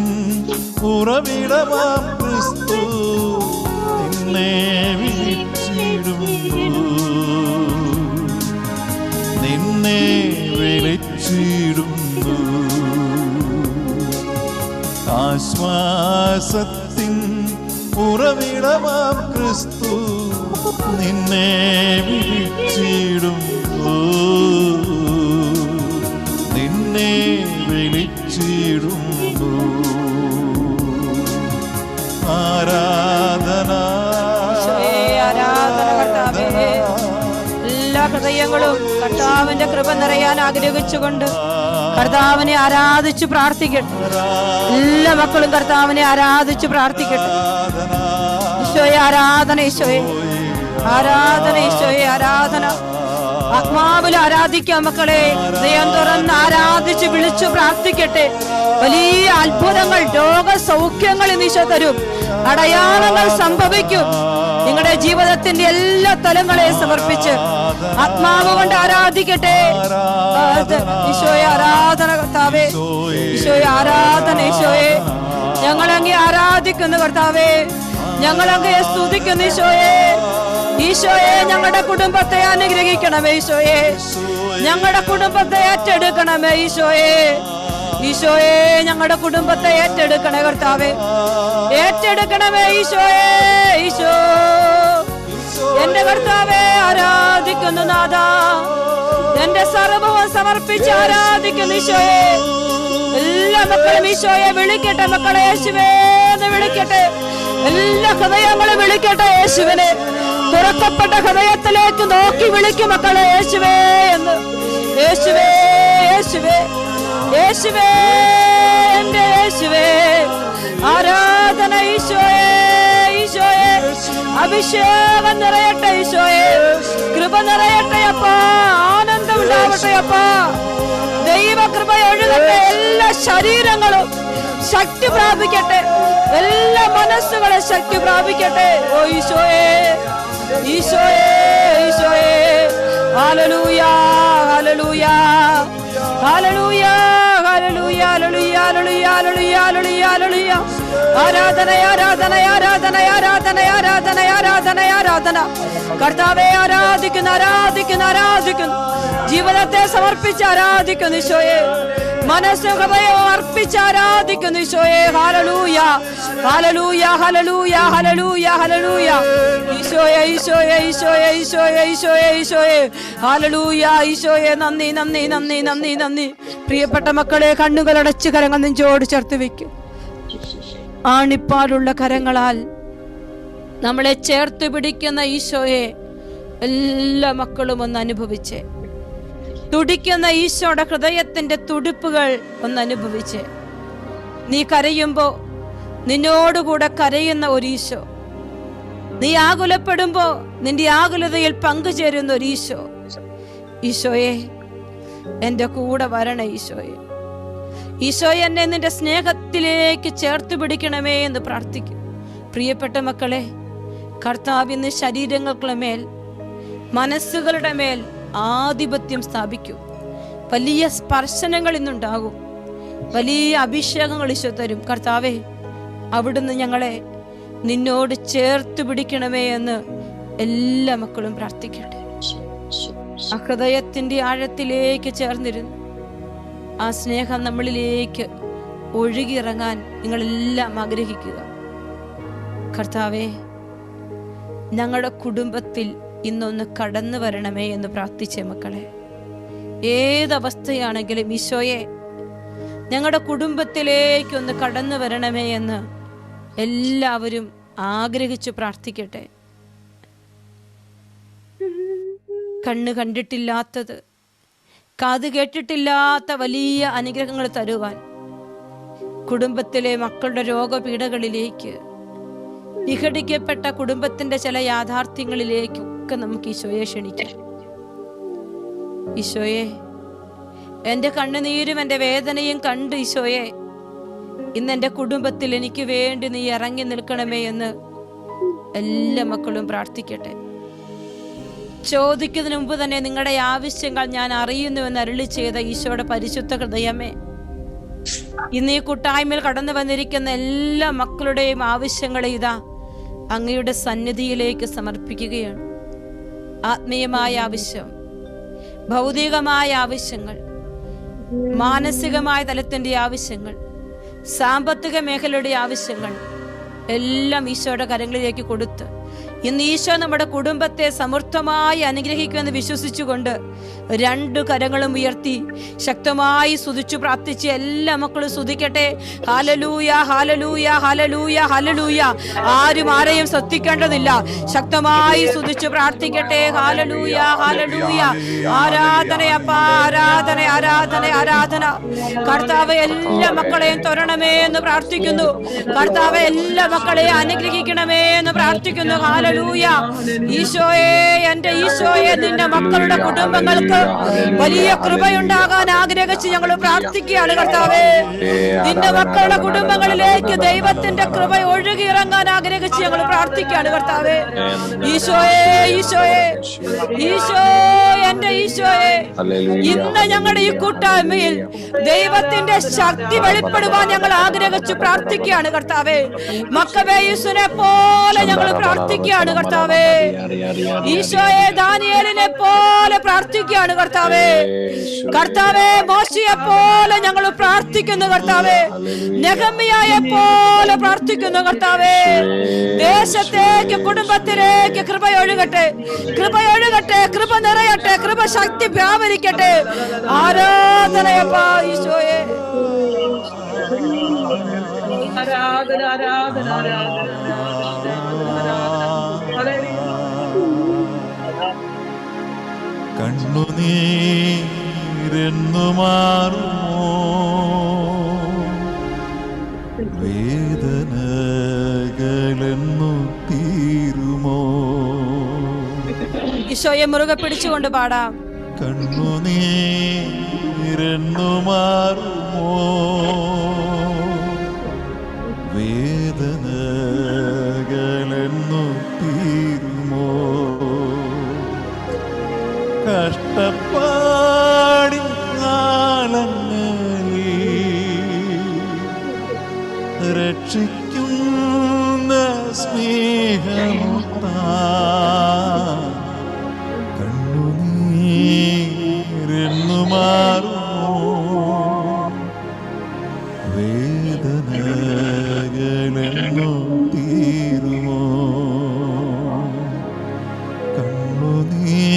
ഉറവിടമാം ക്രിസ്തു നിന്നെ വിളിച്ചിടുന്നു, നിന്നെ വിളിച്ചിടുന്നു. ആശ്വാസത്തിൻ ഉറവിടമാം ക്രിസ്തു നിന്നെ വിളിച്ചിടുന്നു, നിന്നെ വിളിച്ചിടുന്നു. ആരാധന, ആരാധന കർത്താവേ. എല്ലാ ഹൃദയ ഹൃദയങ്ങളും കർത്താവിന്റെ കൃപ നിറയാൻ ആഗ്രഹിച്ചുകൊണ്ട് കർത്താവിനെ ആരാധിച്ചു പ്രാർത്ഥിക്കട്ടെ. എല്ലാ മക്കളും കർത്താവിനെ ആരാധിച്ചു പ്രാർത്ഥിക്കട്ടെ. ഈശോയെ ആരാധന, ഈശോയെ ആരാധന, ഈശോയെ ആരാധന. ആത്മാവിൽ ആരാധിക്കാം മക്കളെ. ഹൃദയം തുറന്ന് ആരാധിച്ച് വിളിച്ചു പ്രാർത്ഥിക്കട്ടെ. വലിയ അത്ഭുതങ്ങൾ, രോഗസൗഖ്യങ്ങൾ ഈശോ തരും. അടയാളങ്ങൾ സംഭവിക്കും. നിങ്ങളുടെ ജീവിതത്തിന്റെ എല്ലാ തലങ്ങളെയും സമർപ്പിച്ച് ആത്മാവ് കൊണ്ട് ആരാധിക്കട്ടെ. ഈശോയെ ആരാധന കർത്താവേ, ഈശോയെ ആരാധന. ഈശോയെ ഞങ്ങളങ്ങേ ആരാധിക്കുന്നു കർത്താവേ, ഞങ്ങളങ്ങയെ സ്തുതിക്കുന്നു ഈശോയെ. ഈശോയെ ഞങ്ങളുടെ കുടുംബത്തെ അനുഗ്രഹിക്കണമേ ഈശോയെ, ഞങ്ങളുടെ കുടുംബത്തെ ഏറ്റെടുക്കണമേ ഈശോയെ. ഈശോയെ ഞങ്ങളുടെ കുടുംബത്തെ ഏറ്റെടുക്കണേ കർത്താവേ, ഏറ്റെടുക്കണമേ ഈശോയെ. ഈശോ എന്റെ കർത്താവേ ആരാധിക്കുന്നു നാഥ, എന്റെ സർവ്വവും സമർപ്പിച്ച് ആരാധിക്കുന്നു ഈശോയെ. എല്ലാ മക്കളും ഈശോയെ വിളിക്കട്ടെ മക്കളെ, യേശുവേ എന്ന് വിളിക്കട്ടെ. എല്ലാ ഹൃദയങ്ങളും വിളിക്കട്ടെ യേശുവിനെ. തുറക്കപ്പെട്ട ഹൃദയത്തിലേക്ക് നോക്കി വിളിക്കും മക്കളെ, യേശുവേ എന്ന്. യേശുവേ, യേശുവേ, യേശുവേ, എന്റെ യേശുവേ. ആരാധന ഈശോയെ, ഈശോയെ. അഭിഷേകം നിറയട്ടെ ഈശോയെ, കൃപ നിറയട്ടെ അപ്പാ, ആനന്ദം ഉണ്ടാവട്ടെ അപ്പാ. ദൈവ കൃപ ഒഴുകട്ടെ. എല്ലാ ശരീരങ്ങളും ശക്തി പ്രാപിക്കട്ടെ, എല്ലാ മനസ്സുകളും ശക്തി പ്രാപിക്കട്ടെ. ഓ ഈശോയെ, ഈശോയെ, ഈശോയെ. Hallelujah, hallelujah, hallelujah, hallelujah, hallelujah, hallelujah, hallelujah, hallelujah. ആരാധന, ആരാധന, ആരാധന, ആരാധന, ആരാധന, ആരാധന, ആരാധന. കർത്താവേ ആരാധിക്കുന്നു, ആരാധിക്കുന്നു, ആരാധിക്കുന്നു. ജീവിതത്തെ സമർപ്പിച്ച് ആരാധിക്കുന്നു ഈശോയെ. മനസ്സും ഹൃദയവും അർപ്പിച്ച് ആരാധിക്കുന്നു ഈശോയെ. Hallelujah, hallelujah, hallelujah, hallelujah, hallelujah. ഈശോയെ, ഈശോയെ, ഈശോയെ, ഈശോയെ, ഈശോയെ, ഈശോയെ. ഹല്ലേലൂയ, ഈശോയെ. നന്ദി, നന്ദി, നന്ദി, നന്ദി, നന്ദി. പ്രിയപ്പെട്ട മക്കളെ, കണ്ണുകളടച്ച് കരങ്ങൾ നെഞ്ചോട് ചേർത്ത് വെക്കും. ആണിപ്പാലുള്ള കരങ്ങളാൽ നമ്മളെ ചേർത്ത് പിടിക്കുന്ന ഈശോയെ എല്ലാ മക്കളും ഒന്ന് അനുഭവിച്ചേ. തുടിക്കുന്ന ഈശോയുടെ ഹൃദയത്തിന്റെ തുടിപ്പുകൾ ഒന്ന് അനുഭവിച്ചേ. നീ കരയുമ്പോ നിന്നോടുകൂടെ കരയുന്ന ഒരു ഈശോ, നീ ആകുലപ്പെടുമ്പോ നിന്റെ ആകുലതയിൽ പങ്കുചേരുന്ന ഒരു ഈശോ. ഈശോയെ എന്റെ കൂടെ വരണേ ഈശോയെ. ഈശോയെ എന്നെ നിന്റെ സ്നേഹത്തിലേക്ക് ചേർത്ത് പിടിക്കണമേ എന്ന് പ്രാർത്ഥിക്കും. പ്രിയപ്പെട്ട മക്കളെ, കർത്താവ് ഇന്ന് ശരീരങ്ങളുടെ മേൽ, മനസ്സുകളുടെ മേൽ ആധിപത്യം സ്ഥാപിക്കും. വലിയ സ്പർശനങ്ങൾ ഇന്നുണ്ടാകും, വലിയ അഭിഷേകങ്ങൾ ഈശോ തരും. കർത്താവേ, അവിടുന്ന് ഞങ്ങളെ നിന്നോട് ചേർത്ത് പിടിക്കണമേ എന്ന് എല്ലാ മക്കളും പ്രാർത്ഥിക്കട്ടെ. ആ ഹൃദയത്തിന്റെ ആഴത്തിലേക്ക് ചേർന്നിരുന്നു ആ സ്നേഹം നമ്മളിലേക്ക് ഒഴുകിയിറങ്ങാൻ നിങ്ങളെല്ലാം ആഗ്രഹിക്കുക. കർത്താവേ, ഞങ്ങളുടെ കുടുംബത്തിൽ ഇന്നൊന്ന് കടന്നു വരണമേ എന്ന് പ്രാർത്ഥിച്ചേ മക്കളെ. ഏതവസ്ഥയാണെങ്കിലും ഈശോയെ ഞങ്ങളുടെ കുടുംബത്തിലേക്കൊന്ന് കടന്നു വരണമേ എന്ന് എല്ലാവരും ആഗ്രഹിച്ചു പ്രാർത്ഥിക്കട്ടെ. കണ്ണ് കണ്ടിട്ടില്ലാത്തത്, കാത് കേട്ടിട്ടില്ലാത്ത വലിയ അനുഗ്രഹങ്ങൾ തരുവാൻ കുടുംബത്തിലെ മക്കളുടെ രോഗപീഠകളിലേക്ക്, വിഘടിക്കപ്പെട്ട കുടുംബത്തിന്റെ ചില യാഥാർത്ഥ്യങ്ങളിലേക്കൊക്കെ നമുക്ക് ഈശോയെ ക്ഷണിക്കാം. ഈശോയെ, എൻ്റെ കണ്ണുനീരും എൻ്റെ വേദനയും കണ്ട് ഈശോയെ ഇന്ന് എൻ്റെ കുടുംബത്തിൽ എനിക്ക് വേണ്ടി നീ ഇറങ്ങി നിൽക്കണമേ എന്ന് എല്ലാ മക്കളും പ്രാർത്ഥിക്കട്ടെ. ചോദിക്കുന്നതിന് മുമ്പ് തന്നെ നിങ്ങളുടെ ആവശ്യങ്ങൾ ഞാൻ അറിയുന്നുവെന്ന് അരുളി ചെയ്ത ഈശോയുടെ പരിശുദ്ധ ഹൃദയമേ, ഇന്ന് ഈ കൂട്ടായ്മയിൽ കടന്നു വന്നിരിക്കുന്ന എല്ലാ മക്കളുടെയും ആവശ്യങ്ങളെ ഇതാ അങ്ങയുടെ സന്നിധിയിലേക്ക് സമർപ്പിക്കുകയാണ്. ആത്മീയമായ ആവശ്യം, ഭൗതികമായ ആവശ്യങ്ങൾ, മാനസികമായ തലത്തിന്റെ ആവശ്യങ്ങൾ, സാമ്പത്തിക മേഖലയുടെ ആവശ്യങ്ങൾ എല്ലാം ഈശോയുടെ കരങ്ങളിലേക്ക് കൊടുത്ത് ഇന്ന് ഈശോ നമ്മുടെ കുടുംബത്തെ സമൃദ്ധമായി അനുഗ്രഹിക്കുമെന്ന് വിശ്വസിച്ചുകൊണ്ട് 2 കരങ്ങളും ഉയർത്തി ശക്തമായി സ്തുതിച്ചു പ്രാർത്ഥിച്ച് എല്ലാ മക്കളും സ്തുതിക്കട്ടെ. Hallelujah, hallelujah, hallelujah, hallelujah. ആരും ആരെയും ശ്രദ്ധിക്കേണ്ടതില്ല. ശക്തമായി സ്തുതിച്ചു പ്രാർത്ഥിക്കട്ടെ. Hallelujah, hallelujah. ആരാധനയപ്പ, ആരാധന, ആരാധന, ആരാധന. കർത്താവ് എല്ലാ മക്കളെയും തൊരണമേ എന്ന് പ്രാർത്ഥിക്കുന്നു. കർത്താവ് എല്ലാ മക്കളെയും അനുഗ്രഹിക്കണമേ എന്ന് പ്രാർത്ഥിക്കുന്നു. ഹല്ലേലൂയ. ഈശോയെ, എന്റെ ഈശോയെ, നിന്റെ മക്കളുടെ കുടുംബങ്ങൾക്ക് വലിയ കൃപയുണ്ടാകാൻ ആഗ്രഹിച്ച് ഞങ്ങൾ പ്രാർത്ഥിക്കുകയാണ് കർത്താവേ. നിന്റെ മക്കളുടെ കുടുംബങ്ങളിലേക്ക് ദൈവത്തിന്റെ കൃപ ഒഴുകി ഇറങ്ങാൻ ആഗ്രഹിച്ച് ഞങ്ങൾ പ്രാർത്ഥിക്കുകയാണ് കർത്താവേ. ഈശോയെ, ഈശോയെ, ഈശോ, എന്റെ ഈശോയെ, ഇന്ന് ഞങ്ങളുടെ ഈ കൂട്ടായ്മയിൽ ദൈവത്തിന്റെ ശക്തി വെളിപ്പെടുവാൻ ഞങ്ങൾ ആഗ്രഹിച്ച് പ്രാർത്ഥിക്കുകയാണ് കർത്താവേ. മക്കബേയുസിനെ പോലെ ഞങ്ങൾ പ്രാർത്ഥിക്കുകയാണ് കർത്താവേ. ഈശോയെ, ദാനിയേലിനെ പോലെ പ്രാർത്ഥിക്കുകയാണ് കർത്താവേ. കർത്താവേ, മോശയെ പോലെ ഞങ്ങൾ പ്രാർത്ഥിക്കുന്നു കർത്താവേ. നെഹമ്യായെ പോലെ പ്രാർത്ഥിക്കുന്നു കർത്താവേ. ദേശത്തേക്ക്, കുടുംബത്തിലേക്ക് കൃപയൊഴുകട്ടെ, കൃപയൊഴുകട്ടെ, കൃപ നിറയട്ടെ, കൃപ ശക്തി വ്യാപരിക്കട്ടെ. ആരാധനയപ്പാ ഈശോയെ. ആരാധന, ആരാധന, ആരാധന. കണ്ണുനീരെന്നു മാറുമോ, വേദനകളെന്നു തീരുമോ? ഈശോയെ മുറുകെ പിടിച്ചുകൊണ്ട് പാടാം. കണ്ണുനീരെന്നു മാറുമോ, വേദനകളെന്നു തീരുമോ? കഷ്ടപ്പാടിൻ കാലങ്ങളിൽ രക്ഷിക്കുന്ന സ്നേഹമുത്താൻ കണ്ണുനീരെന്നു മാറുമോ, വേദനകളെന്നു തീരുമോ? കണ്ണുനീരെന്നു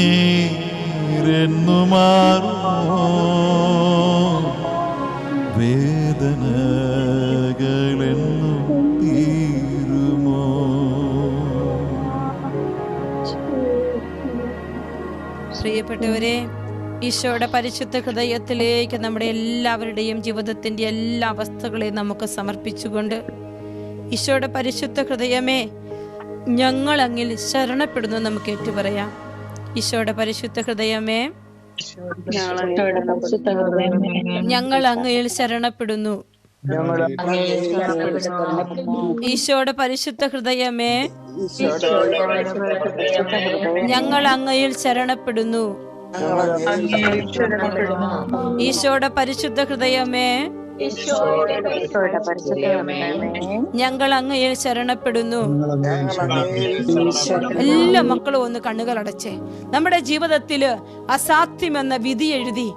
മാറുമോ, വേദനകളെന്നു തീരുമോ? പ്രിയപ്പെട്ടവരെ, ഈശോയുടെ പരിശുദ്ധ ഹൃദയത്തിലേക്ക് നമ്മുടെ എല്ലാവരുടെയും ജീവിതത്തിന്റെ എല്ലാ അവസ്ഥകളെയും നമുക്ക് സമർപ്പിച്ചുകൊണ്ട്, ഈശോയുടെ പരിശുദ്ധ ഹൃദയമേ, ഞങ്ങൾ അങ്ങിൽ ശരണപ്പെടുന്നു നമുക്ക് ഏറ്റുപറയാം. ഈശോയുടെ പരിശുദ്ധ ഹൃദയമേ, ഞങ്ങൾ അങ്ങയിൽ ശരണപ്പെടുന്നു. ഈശോയുടെ പരിശുദ്ധ ഹൃദയമേ, ഞങ്ങൾ അങ്ങയിൽ ശരണപ്പെടുന്നു. ഈശോയുടെ പരിശുദ്ധ ഹൃദയമേ, ഞങ്ങൾ അങ്ങയിൽ ശരണപ്പെടുന്നു. എല്ലാ മക്കളും ഒന്ന് കണ്ണുകൾ അടച്ചേ. നമ്മുടെ ജീവിതത്തില് അസാധ്യമെന്ന വിധി എഴുതി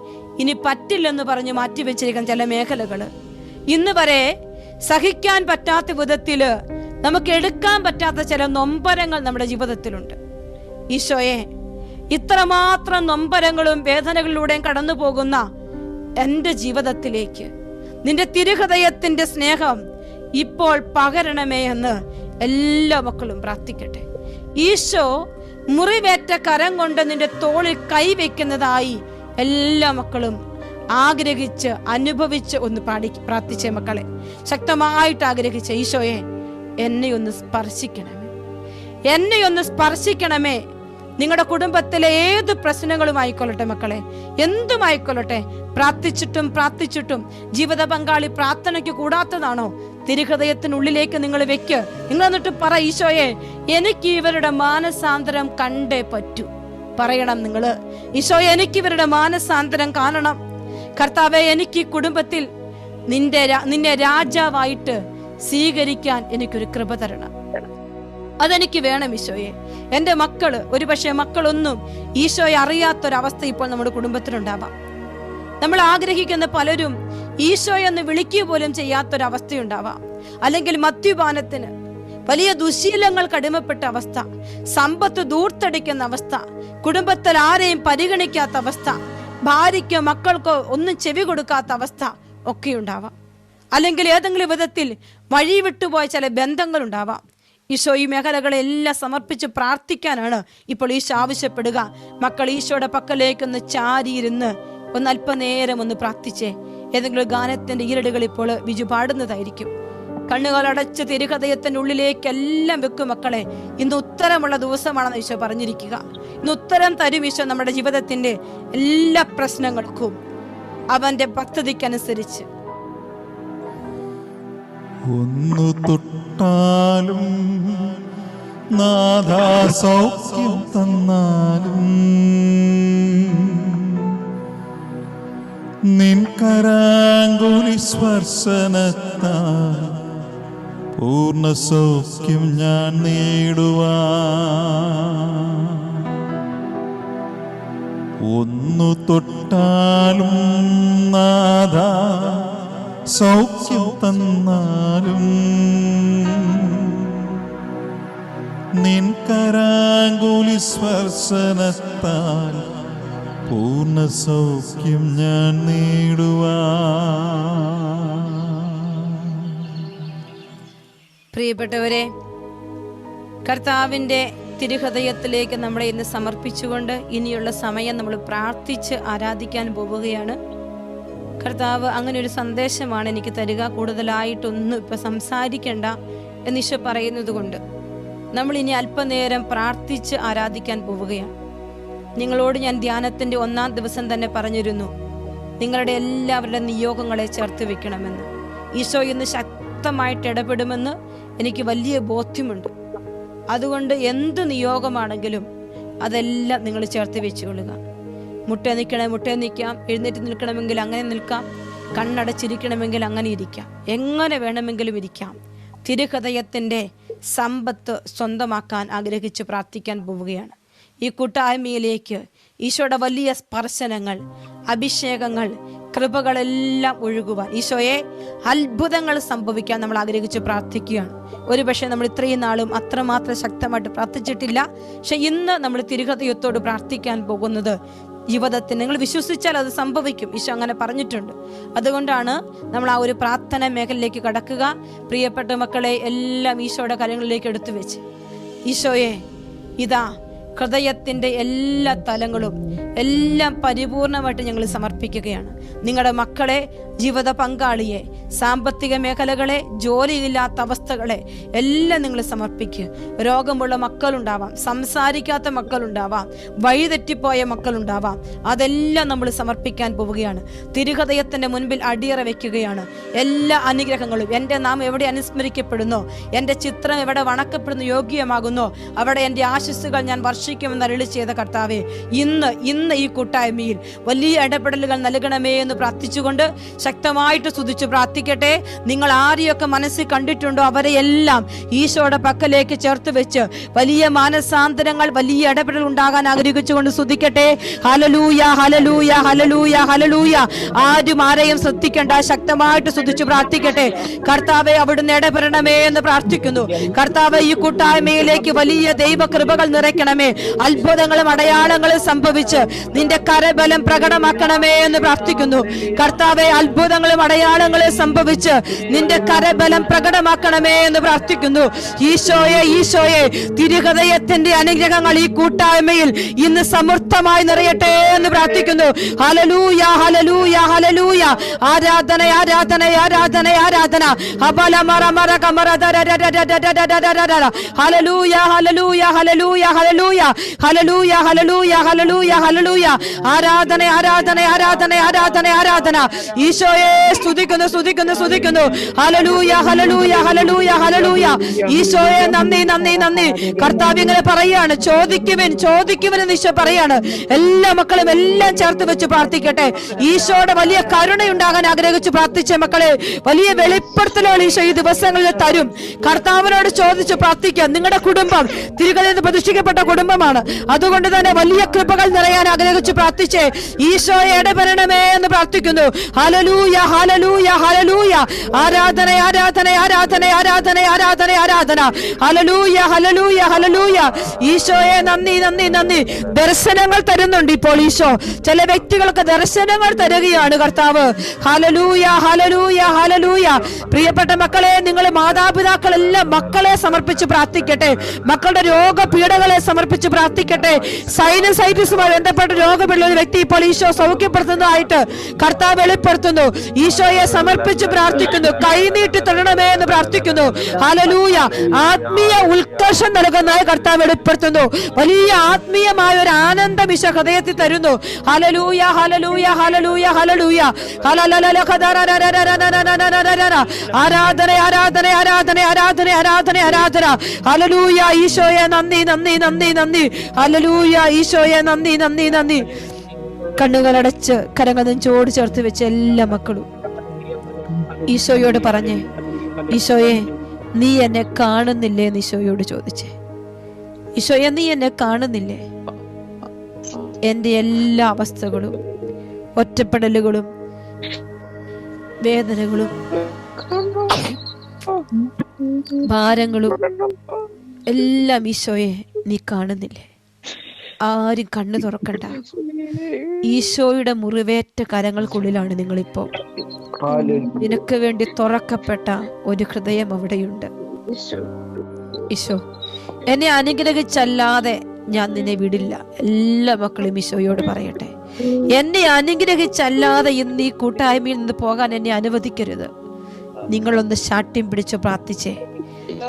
ഇനി പറ്റില്ലെന്ന് പറഞ്ഞു മാറ്റിവെച്ചിരിക്കുന്ന ചില മേഖലകള്, ഇന്ന് വരെ സഹിക്കാൻ പറ്റാത്ത വിധത്തില് നമുക്ക് എടുക്കാൻ പറ്റാത്ത ചില നൊമ്പരങ്ങൾ നമ്മുടെ ജീവിതത്തിലുണ്ട്. ഈശോയെ, ഇത്രമാത്രം നൊമ്പരങ്ങളും വേദനകളിലൂടെയും കടന്നു പോകുന്ന എൻ്റെ ജീവിതത്തിലേക്ക് നിന്റെ തിരുഹൃദയത്തിന്റെ സ്നേഹം ഇപ്പോൾ പകരണമേ എന്ന് എല്ലാ മക്കളും പ്രാർത്ഥിക്കട്ടെ. ഈശോ മുറിവേറ്റ കരം കൊണ്ട് നിന്റെ തോളിൽ കൈവയ്ക്കുന്നതായി എല്ലാ മക്കളും ആഗ്രഹിച്ച് അനുഭവിച്ച് ഒന്ന് പ്രാർത്ഥിച്ചേ മക്കളെ. ശക്തമായിട്ട് ആഗ്രഹിച്ച ഈശോയെ, എന്നെ ഒന്ന് സ്പർശിക്കണമേ, എന്നെ ഒന്ന് സ്പർശിക്കണമേ. നിങ്ങളുടെ കുടുംബത്തിലെ ഏത് പ്രശ്നങ്ങളും ആയിക്കൊള്ളട്ടെ മക്കളെ, എന്തുമായിക്കൊള്ളട്ടെ, പ്രാർത്ഥിച്ചിട്ടും ജീവിത പങ്കാളി പ്രാർത്ഥനയ്ക്ക് കൂടാത്തതാണോ? തിരുഹൃദയത്തിനുള്ളിലേക്ക് നിങ്ങൾ വെക്ക്. നിങ്ങൾ എന്നിട്ട് പറ, ഈശോയെ, എനിക്ക് ഇവരുടെ മാനസാന്തരം കണ്ടേ പറ്റൂ. പറയണം നിങ്ങൾ, ഈശോയെ, എനിക്ക് ഇവരുടെ മാനസാന്തരം കാണണം. കർത്താവെ, എനിക്ക് ഈ കുടുംബത്തിൽ നിന്നെ രാജാവായിട്ട് സ്വീകരിക്കാൻ എനിക്കൊരു കൃപ തരണം. അതെനിക്ക് വേണം ഈശോയെ. എൻ്റെ മക്കള്, ഒരുപക്ഷെ മക്കളൊന്നും ഈശോയെ അറിയാത്തൊരവസ്ഥ ഇപ്പോൾ നമ്മുടെ കുടുംബത്തിലുണ്ടാവാം. നമ്മൾ ആഗ്രഹിക്കുന്ന പലരും ഈശോയെന്ന് വിളിക്കുക പോലും ചെയ്യാത്തൊരവസ്ഥയുണ്ടാവാം. അല്ലെങ്കിൽ മദ്യപാനത്തിന്, വലിയ ദുശീലങ്ങൾക്ക് അടിമപ്പെട്ട അവസ്ഥ, സമ്പത്ത് ദൂർത്തടിക്കുന്ന അവസ്ഥ, കുടുംബത്തിൽ ആരെയും പരിഗണിക്കാത്ത അവസ്ഥ, ഭാര്യയ്ക്കോ മക്കൾക്കോ ഒന്നും ചെവി കൊടുക്കാത്ത അവസ്ഥ ഒക്കെ ഉണ്ടാവാം. അല്ലെങ്കിൽ ഏതെങ്കിലും വിധത്തിൽ വഴി വിട്ടുപോയ ചില ബന്ധങ്ങൾ ഉണ്ടാവാം. ഈശോ ഈ മേഖലകളെല്ലാം സമർപ്പിച്ച് പ്രാർത്ഥിക്കാനാണ് ഇപ്പോൾ ഈശോ ആവശ്യപ്പെടുക. മക്കൾ ഈശോയുടെ പക്കലേക്കൊന്ന് ചാരിയിരുന്ന് ഒന്ന് അല്പനേരം ഒന്ന് പ്രാർത്ഥിച്ചേ. ഏതെങ്കിലും ഗാനത്തിന്റെ ഈരടുകൾ ഇപ്പോൾ ബിജു പാടുന്നതായിരിക്കും. കണ്ണുകളടച്ച് തിരുഹൃദയത്തിന്റെ ഉള്ളിലേക്കെല്ലാം വെക്കും മക്കളെ. ഇന്ന് ഉത്തരമുള്ള ദിവസമാണെന്ന് ഈശോ പറഞ്ഞിരിക്കുക. ഇന്ന് ഉത്തരം തരും ഈശോ നമ്മുടെ ജീവിതത്തിന്റെ എല്ലാ പ്രശ്നങ്ങൾക്കും അവന്റെ പദ്ധതിക്കനുസരിച്ച്. ഒന്നു തൊട്ടാലും നാഥാ സൗഖ്യം തന്നാലും നിൻ കരാങ്കുലി സ്പർശനത്താൽ പൂർണ്ണ സൗഖ്യം ഞാൻ നേടുവാൻ. ഒന്നു തൊട്ടാലും നാഥാ സൗഖ്യം തന്നാലും നിൻ കരാങ്കുലി സ്പർശനത്താൽ പൂർണ്ണ സൗഖ്യം ഞാൻ നേടുവാൻ. പ്രിയപ്പെട്ടവരെ, കർത്താവിൻ്റെ തിരുഹൃദയത്തിലേക്ക് നമ്മളെ ഇന്ന് സമർപ്പിച്ചുകൊണ്ട് ഇനിയുള്ള സമയം നമ്മൾ പ്രാർത്ഥിച്ച് ആരാധിക്കാൻ പോവുകയാണ്. കർത്താവ് അങ്ങനെ ഒരു സന്ദേശമാണ് എനിക്ക് തരിക. കൂടുതലായിട്ടൊന്നും ഇപ്പം സംസാരിക്കേണ്ട എന്നീശോ പറയുന്നത് കൊണ്ട് നമ്മൾ ഇനി അല്പനേരം പ്രാർത്ഥിച്ച് ആരാധിക്കാൻ പോവുകയാണ്. നിങ്ങളോട് ഞാൻ ധ്യാനത്തിൻ്റെ 1-ാം ദിവസം തന്നെ പറഞ്ഞിരുന്നു, നിങ്ങളുടെ എല്ലാവരുടെ നിയോഗങ്ങളെ ചേർത്ത് വെക്കണമെന്ന്. ഈശോ ഇന്ന് ശക്തമായിട്ട് ഇടപെടുമെന്ന് എനിക്ക് വലിയ ബോധ്യമുണ്ട്. അതുകൊണ്ട് എന്ത് നിയോഗമാണെങ്കിലും അതെല്ലാം നിങ്ങൾ ചേർത്ത് വെച്ചുകൊള്ളുക. മുട്ടേ നിൽക്കാം, എഴുന്നേറ്റ് നിൽക്കണമെങ്കിൽ അങ്ങനെ നിൽക്കാം, കണ്ണടച്ചിരിക്കണമെങ്കിൽ അങ്ങനെ ഇരിക്കാം, എങ്ങനെ വേണമെങ്കിലും ഇരിക്കാം. തിരുഹൃദയത്തിൻ്റെ സമ്പത്ത് സ്വന്തമാക്കാൻ ആഗ്രഹിച്ച് പ്രാർത്ഥിക്കാൻ പോവുകയാണ്. ഈ കൂട്ടായ്മയിലേക്ക് ഈശോയുടെ വലിയ സ്പർശനങ്ങൾ, അഭിഷേകങ്ങൾ, കൃപകളെല്ലാം ഒഴുകുവാൻ, ഈശോയെ അത്ഭുതങ്ങൾ സംഭവിക്കാൻ നമ്മൾ ആഗ്രഹിച്ച് പ്രാർത്ഥിക്കുകയാണ്. ഒരുപക്ഷെ നമ്മൾ ഇത്രയും നാളും അത്രമാത്രം ശക്തമായിട്ട് പ്രാർത്ഥിച്ചിട്ടില്ല. പക്ഷെ ഇന്ന് നമ്മൾ തിരുഹൃദയത്തോട് പ്രാർത്ഥിക്കാൻ പോകുന്നത് ജീവിതത്തിൽ നിങ്ങൾ വിശ്വസിച്ചാൽ അത് സംഭവിക്കും. ഈശോ അങ്ങനെ പറഞ്ഞിട്ടുണ്ട്. അതുകൊണ്ടാണ് നമ്മൾ ആ ഒരു പ്രാർത്ഥന മേഖലയിലേക്ക് കടക്കുക. പ്രിയപ്പെട്ട മക്കളെ എല്ലാം ഈശോയുടെ കരങ്ങളിലേക്ക് എടുത്തു വെച്ച്, ഈശോയെ ഇതാ ഹൃദയത്തിൻ്റെ എല്ലാ തലങ്ങളും എല്ലാം പരിപൂർണമായിട്ട് ഞങ്ങൾ സമർപ്പിക്കുകയാണ്. നിങ്ങളുടെ മക്കളെ, ജീവിത പങ്കാളിയെ, സാമ്പത്തിക മേഖലകളെ, ജോലിയില്ലാത്ത അവസ്ഥകളെ എല്ലാം നിങ്ങൾ സമർപ്പിക്കുക. രോഗമുള്ള മക്കളുണ്ടാവാം, സംസാരിക്കാത്ത മക്കളുണ്ടാവാം, വഴിതെറ്റിപ്പോയ മക്കളുണ്ടാവാം. അതെല്ലാം നമ്മൾ സമർപ്പിക്കാൻ പോവുകയാണ്. തിരുഹൃദയത്തിൻ്റെ മുൻപിൽ അടിയറ വയ്ക്കുകയാണ്. എല്ലാ അനുഗ്രഹങ്ങളും, എൻ്റെ നാം എവിടെ അനുസ്മരിക്കപ്പെടുന്നോ, എൻ്റെ ചിത്രം എവിടെ വണക്കപ്പെടുന്നു യോഗ്യമാകുന്നോ അവിടെ എൻ്റെ ആശസ്സുകൾ ഞാൻ വർഷിക്കുമെന്ന് അരുളി ചെയ്ത കർത്താവേ, ഇന്ന് ഈ കൂട്ടായ്മയിൽ വലിയ ഇടപെടലുകൾ നൽകണമേ എന്ന് പ്രാർത്ഥിച്ചുകൊണ്ട് ശക്തമായിട്ട് സ്തുതിച്ച് പ്രാർത്ഥിക്കട്ടെ. നിങ്ങൾ ആരെയൊക്കെ മനസ്സിൽ കണ്ടിട്ടുണ്ടോ അവരെ എല്ലാം ഈശോയുടെ പക്കലേക്ക് ചേർത്ത് വെച്ച് വലിയ മാനസാന്തരങ്ങൾ, വലിയ ഇടപെടൽ ഉണ്ടാകാൻ ആഗ്രഹിച്ചുകൊണ്ട് സ്തുതിക്കട്ടെ. Hallelujah, hallelujah, hallelujah, hallelujah. ആരും ആരെയും ശ്രദ്ധിക്കേണ്ട, ശക്തമായിട്ട് സ്തുതിച്ച് പ്രാർത്ഥിക്കട്ടെ. കർത്താവെ അവിടുന്ന് ഇടപെടണമേ എന്ന് പ്രാർത്ഥിക്കുന്നു. കർത്താവെ ഈ കൂട്ടായ്മയിലേക്ക് വലിയ ദൈവകൃപകൾ നിറയ്ക്കണമേ. അത്ഭുതങ്ങളും അടയാളങ്ങളും സംഭവിച്ച് നിന്റെ കരബലം പ്രകടമാക്കണമേ എന്ന് പ്രാർത്ഥിക്കുന്നു. കർത്താവെ അത്ഭുതങ്ങളും അടയാളങ്ങളും സംഭവിച്ച് നിന്റെ കരബലം പ്രകടമാക്കണമേ എന്ന് പ്രാർത്ഥിക്കുന്നു. ഈശോയെ തിരുഹൃദയത്തിന്റെ അനുഗ്രഹങ്ങൾ ഈ കൂട്ടായ്മയിൽ ഇന്ന് സമൃദ്ധമായി നിറയട്ടെ എന്ന് പ്രാർത്ഥിക്കുന്നു. Hallelujah, hallelujah, hallelujah. ആരാധന, ആരാധന, ആരാധന, ആരാധന. Hallelujah, hallelujah, hallelujah, hallelujah, hallelujah, hallelujah, hallelujah, hallelujah. ആരാധന, ആരാധന, ആരാധന, ആരാധന, ആരാധന. ഈശോയെ സ്തുതിക്കുന്നു, സ്തുതിക്കുന്നു, സ്തുതിക്കുന്നു. Hallelujah, hallelujah, hallelujah, hallelujah. ഈശോയെ നന്ദി, നന്ദി, നന്ദി. കർത്താവ് ഇങ്ങനെ പറയാണ്, ചോദിക്കുവൻ എന്ന് ഈശോ പറയാണ്. എല്ലാ മക്കളും എല്ലാം ചേർത്ത് വെച്ച് പ്രാർത്ഥിക്കട്ടെ. ഈശോയുടെ വലിയ കരുണയുണ്ടാകാൻ ആഗ്രഹിച്ച് പ്രാർത്ഥിച്ച മക്കളെ വലിയ വെളിപ്പെടുത്തലുകൾ ഈശോ ഈ ദിവസങ്ങളിൽ തരും. കർത്താവിനോട് ചോദിച്ച് പ്രാർത്ഥിക്കാം. നിങ്ങളുടെ കുടുംബം തിരുഹൃദയത്തിൽ പ്രതിഷ്ഠിക്കപ്പെട്ട കുടുംബമാണ്. അതുകൊണ്ട് തന്നെ വലിയ കൃപകൾ നിറയാൻ ആഗ്രഹിച്ച് പ്രാർത്ഥിച്ചേ. ഈശോയെ ഇടപെടണമേ എന്ന് പ്രാർത്ഥിക്കുന്നു. Hallelujah hallelujah hallelujah. ആരാധന ആരാധന ആരാധന ആരാധന ആരാധന ആരാധന. Hallelujah hallelujah hallelujah. ഈശോയെ നന്ദി നന്ദി നന്ദി. ദർശനങ്ങൾ തരുന്നുണ്ട് ഇപ്പോൾ ഈശോ. ചില വ്യക്തികൾക്ക് ദർശനങ്ങൾ തരുകയാണ് കർത്താവ്. Hallelujah hallelujah hallelujah. പ്രിയപ്പെട്ട മക്കളെ, നിങ്ങൾ മാതാപിതാക്കളെല്ലാം മക്കളെ സമർപ്പിച്ച് പ്രാർത്ഥിക്കട്ടെ. മക്കളുടെ രോഗപീഠകളെ സമർപ്പിച്ച് പ്രാർത്ഥിക്കട്ടെ. സൈനസൈറ്റിസുമായി ബന്ധപ്പെട്ട രോഗമുള്ള ഒരു വ്യക്തി ഇപ്പോൾ ഈശോ സൗഖ്യപ്പെടുത്തുന്നതായിട്ട് കർത്താവ് വെളിപ്പെടുത്തുന്നു. ഈശോയെ സമർപ്പിച്ച് പ്രാർത്ഥിക്കുന്നു. കൈനീട്ടി തൊഴണമേ എന്ന് പ്രാർത്ഥിക്കുന്നു. ഹല്ലേലൂയ. ആത്മീയ ഉത്കർഷം നൽകുന്നതായി കർത്താവ് വെളിപ്പെടുത്തുന്നു. വലിയ ആത്മീയമായ ഒരു ആനന്ദം ഈശോ ഹൃദയത്തിൽ തരുന്നു. Hallelujah hallelujah hallelujah hallelujah. ആരാധന ആരാധന ആരാധന ആരാധന ആരാധന ആരാധന. ഹല്ലേലൂയ. ഈശോയെ നന്ദി നന്ദി നന്ദി നന്ദി. ഹല്ലേലൂയ. ഈശോയെ നന്ദി നന്ദി നന്ദി. കണ്ണുകളടച്ച് കരങ്ങൾ നെഞ്ചോട് ചേർത്ത് വെച്ച എല്ലാ മക്കളും ഈശോയോട് പറഞ്ഞേ, ഈശോയെ നീ എന്നെ കാണുന്നില്ലേ എന്ന് ഈശോയോട് ചോദിച്ചേ. ഈശോയെ നീ എന്നെ കാണുന്നില്ലേ? എന്റെ എല്ലാ അവസ്ഥകളും, ഒറ്റപ്പെടലുകളും, വേദനകളും, ഭാരങ്ങളും എല്ലാം ഈശോയെ നീ കാണുന്നില്ലേ? ആരും കണ്ണു തുറക്കണ്ട. ഈശോയുടെ മുറിവേറ്റ കരങ്ങൾക്കുള്ളിലാണ് നിങ്ങളിപ്പോ. നിനക്ക് വേണ്ടി തുറക്കപ്പെട്ട ഒരു ഹൃദയം അവിടെയുണ്ട്. ഈശോ, എന്നെ അനുഗ്രഹിച്ചല്ലാതെ ഞാൻ നിന്നെ വിടില്ല. എല്ലാ മക്കളും ഈശോയോട് പറയട്ടെ, എന്നെ അനുഗ്രഹിച്ചല്ലാതെ ഇന്ന് ഈ കൂട്ടായ്മയിൽ നിന്ന് പോകാൻ എന്നെ അനുവദിക്കരുത്. നിങ്ങളൊന്ന് ശാഠ്യം പിടിച്ച് പ്രാർത്ഥിച്ചേ.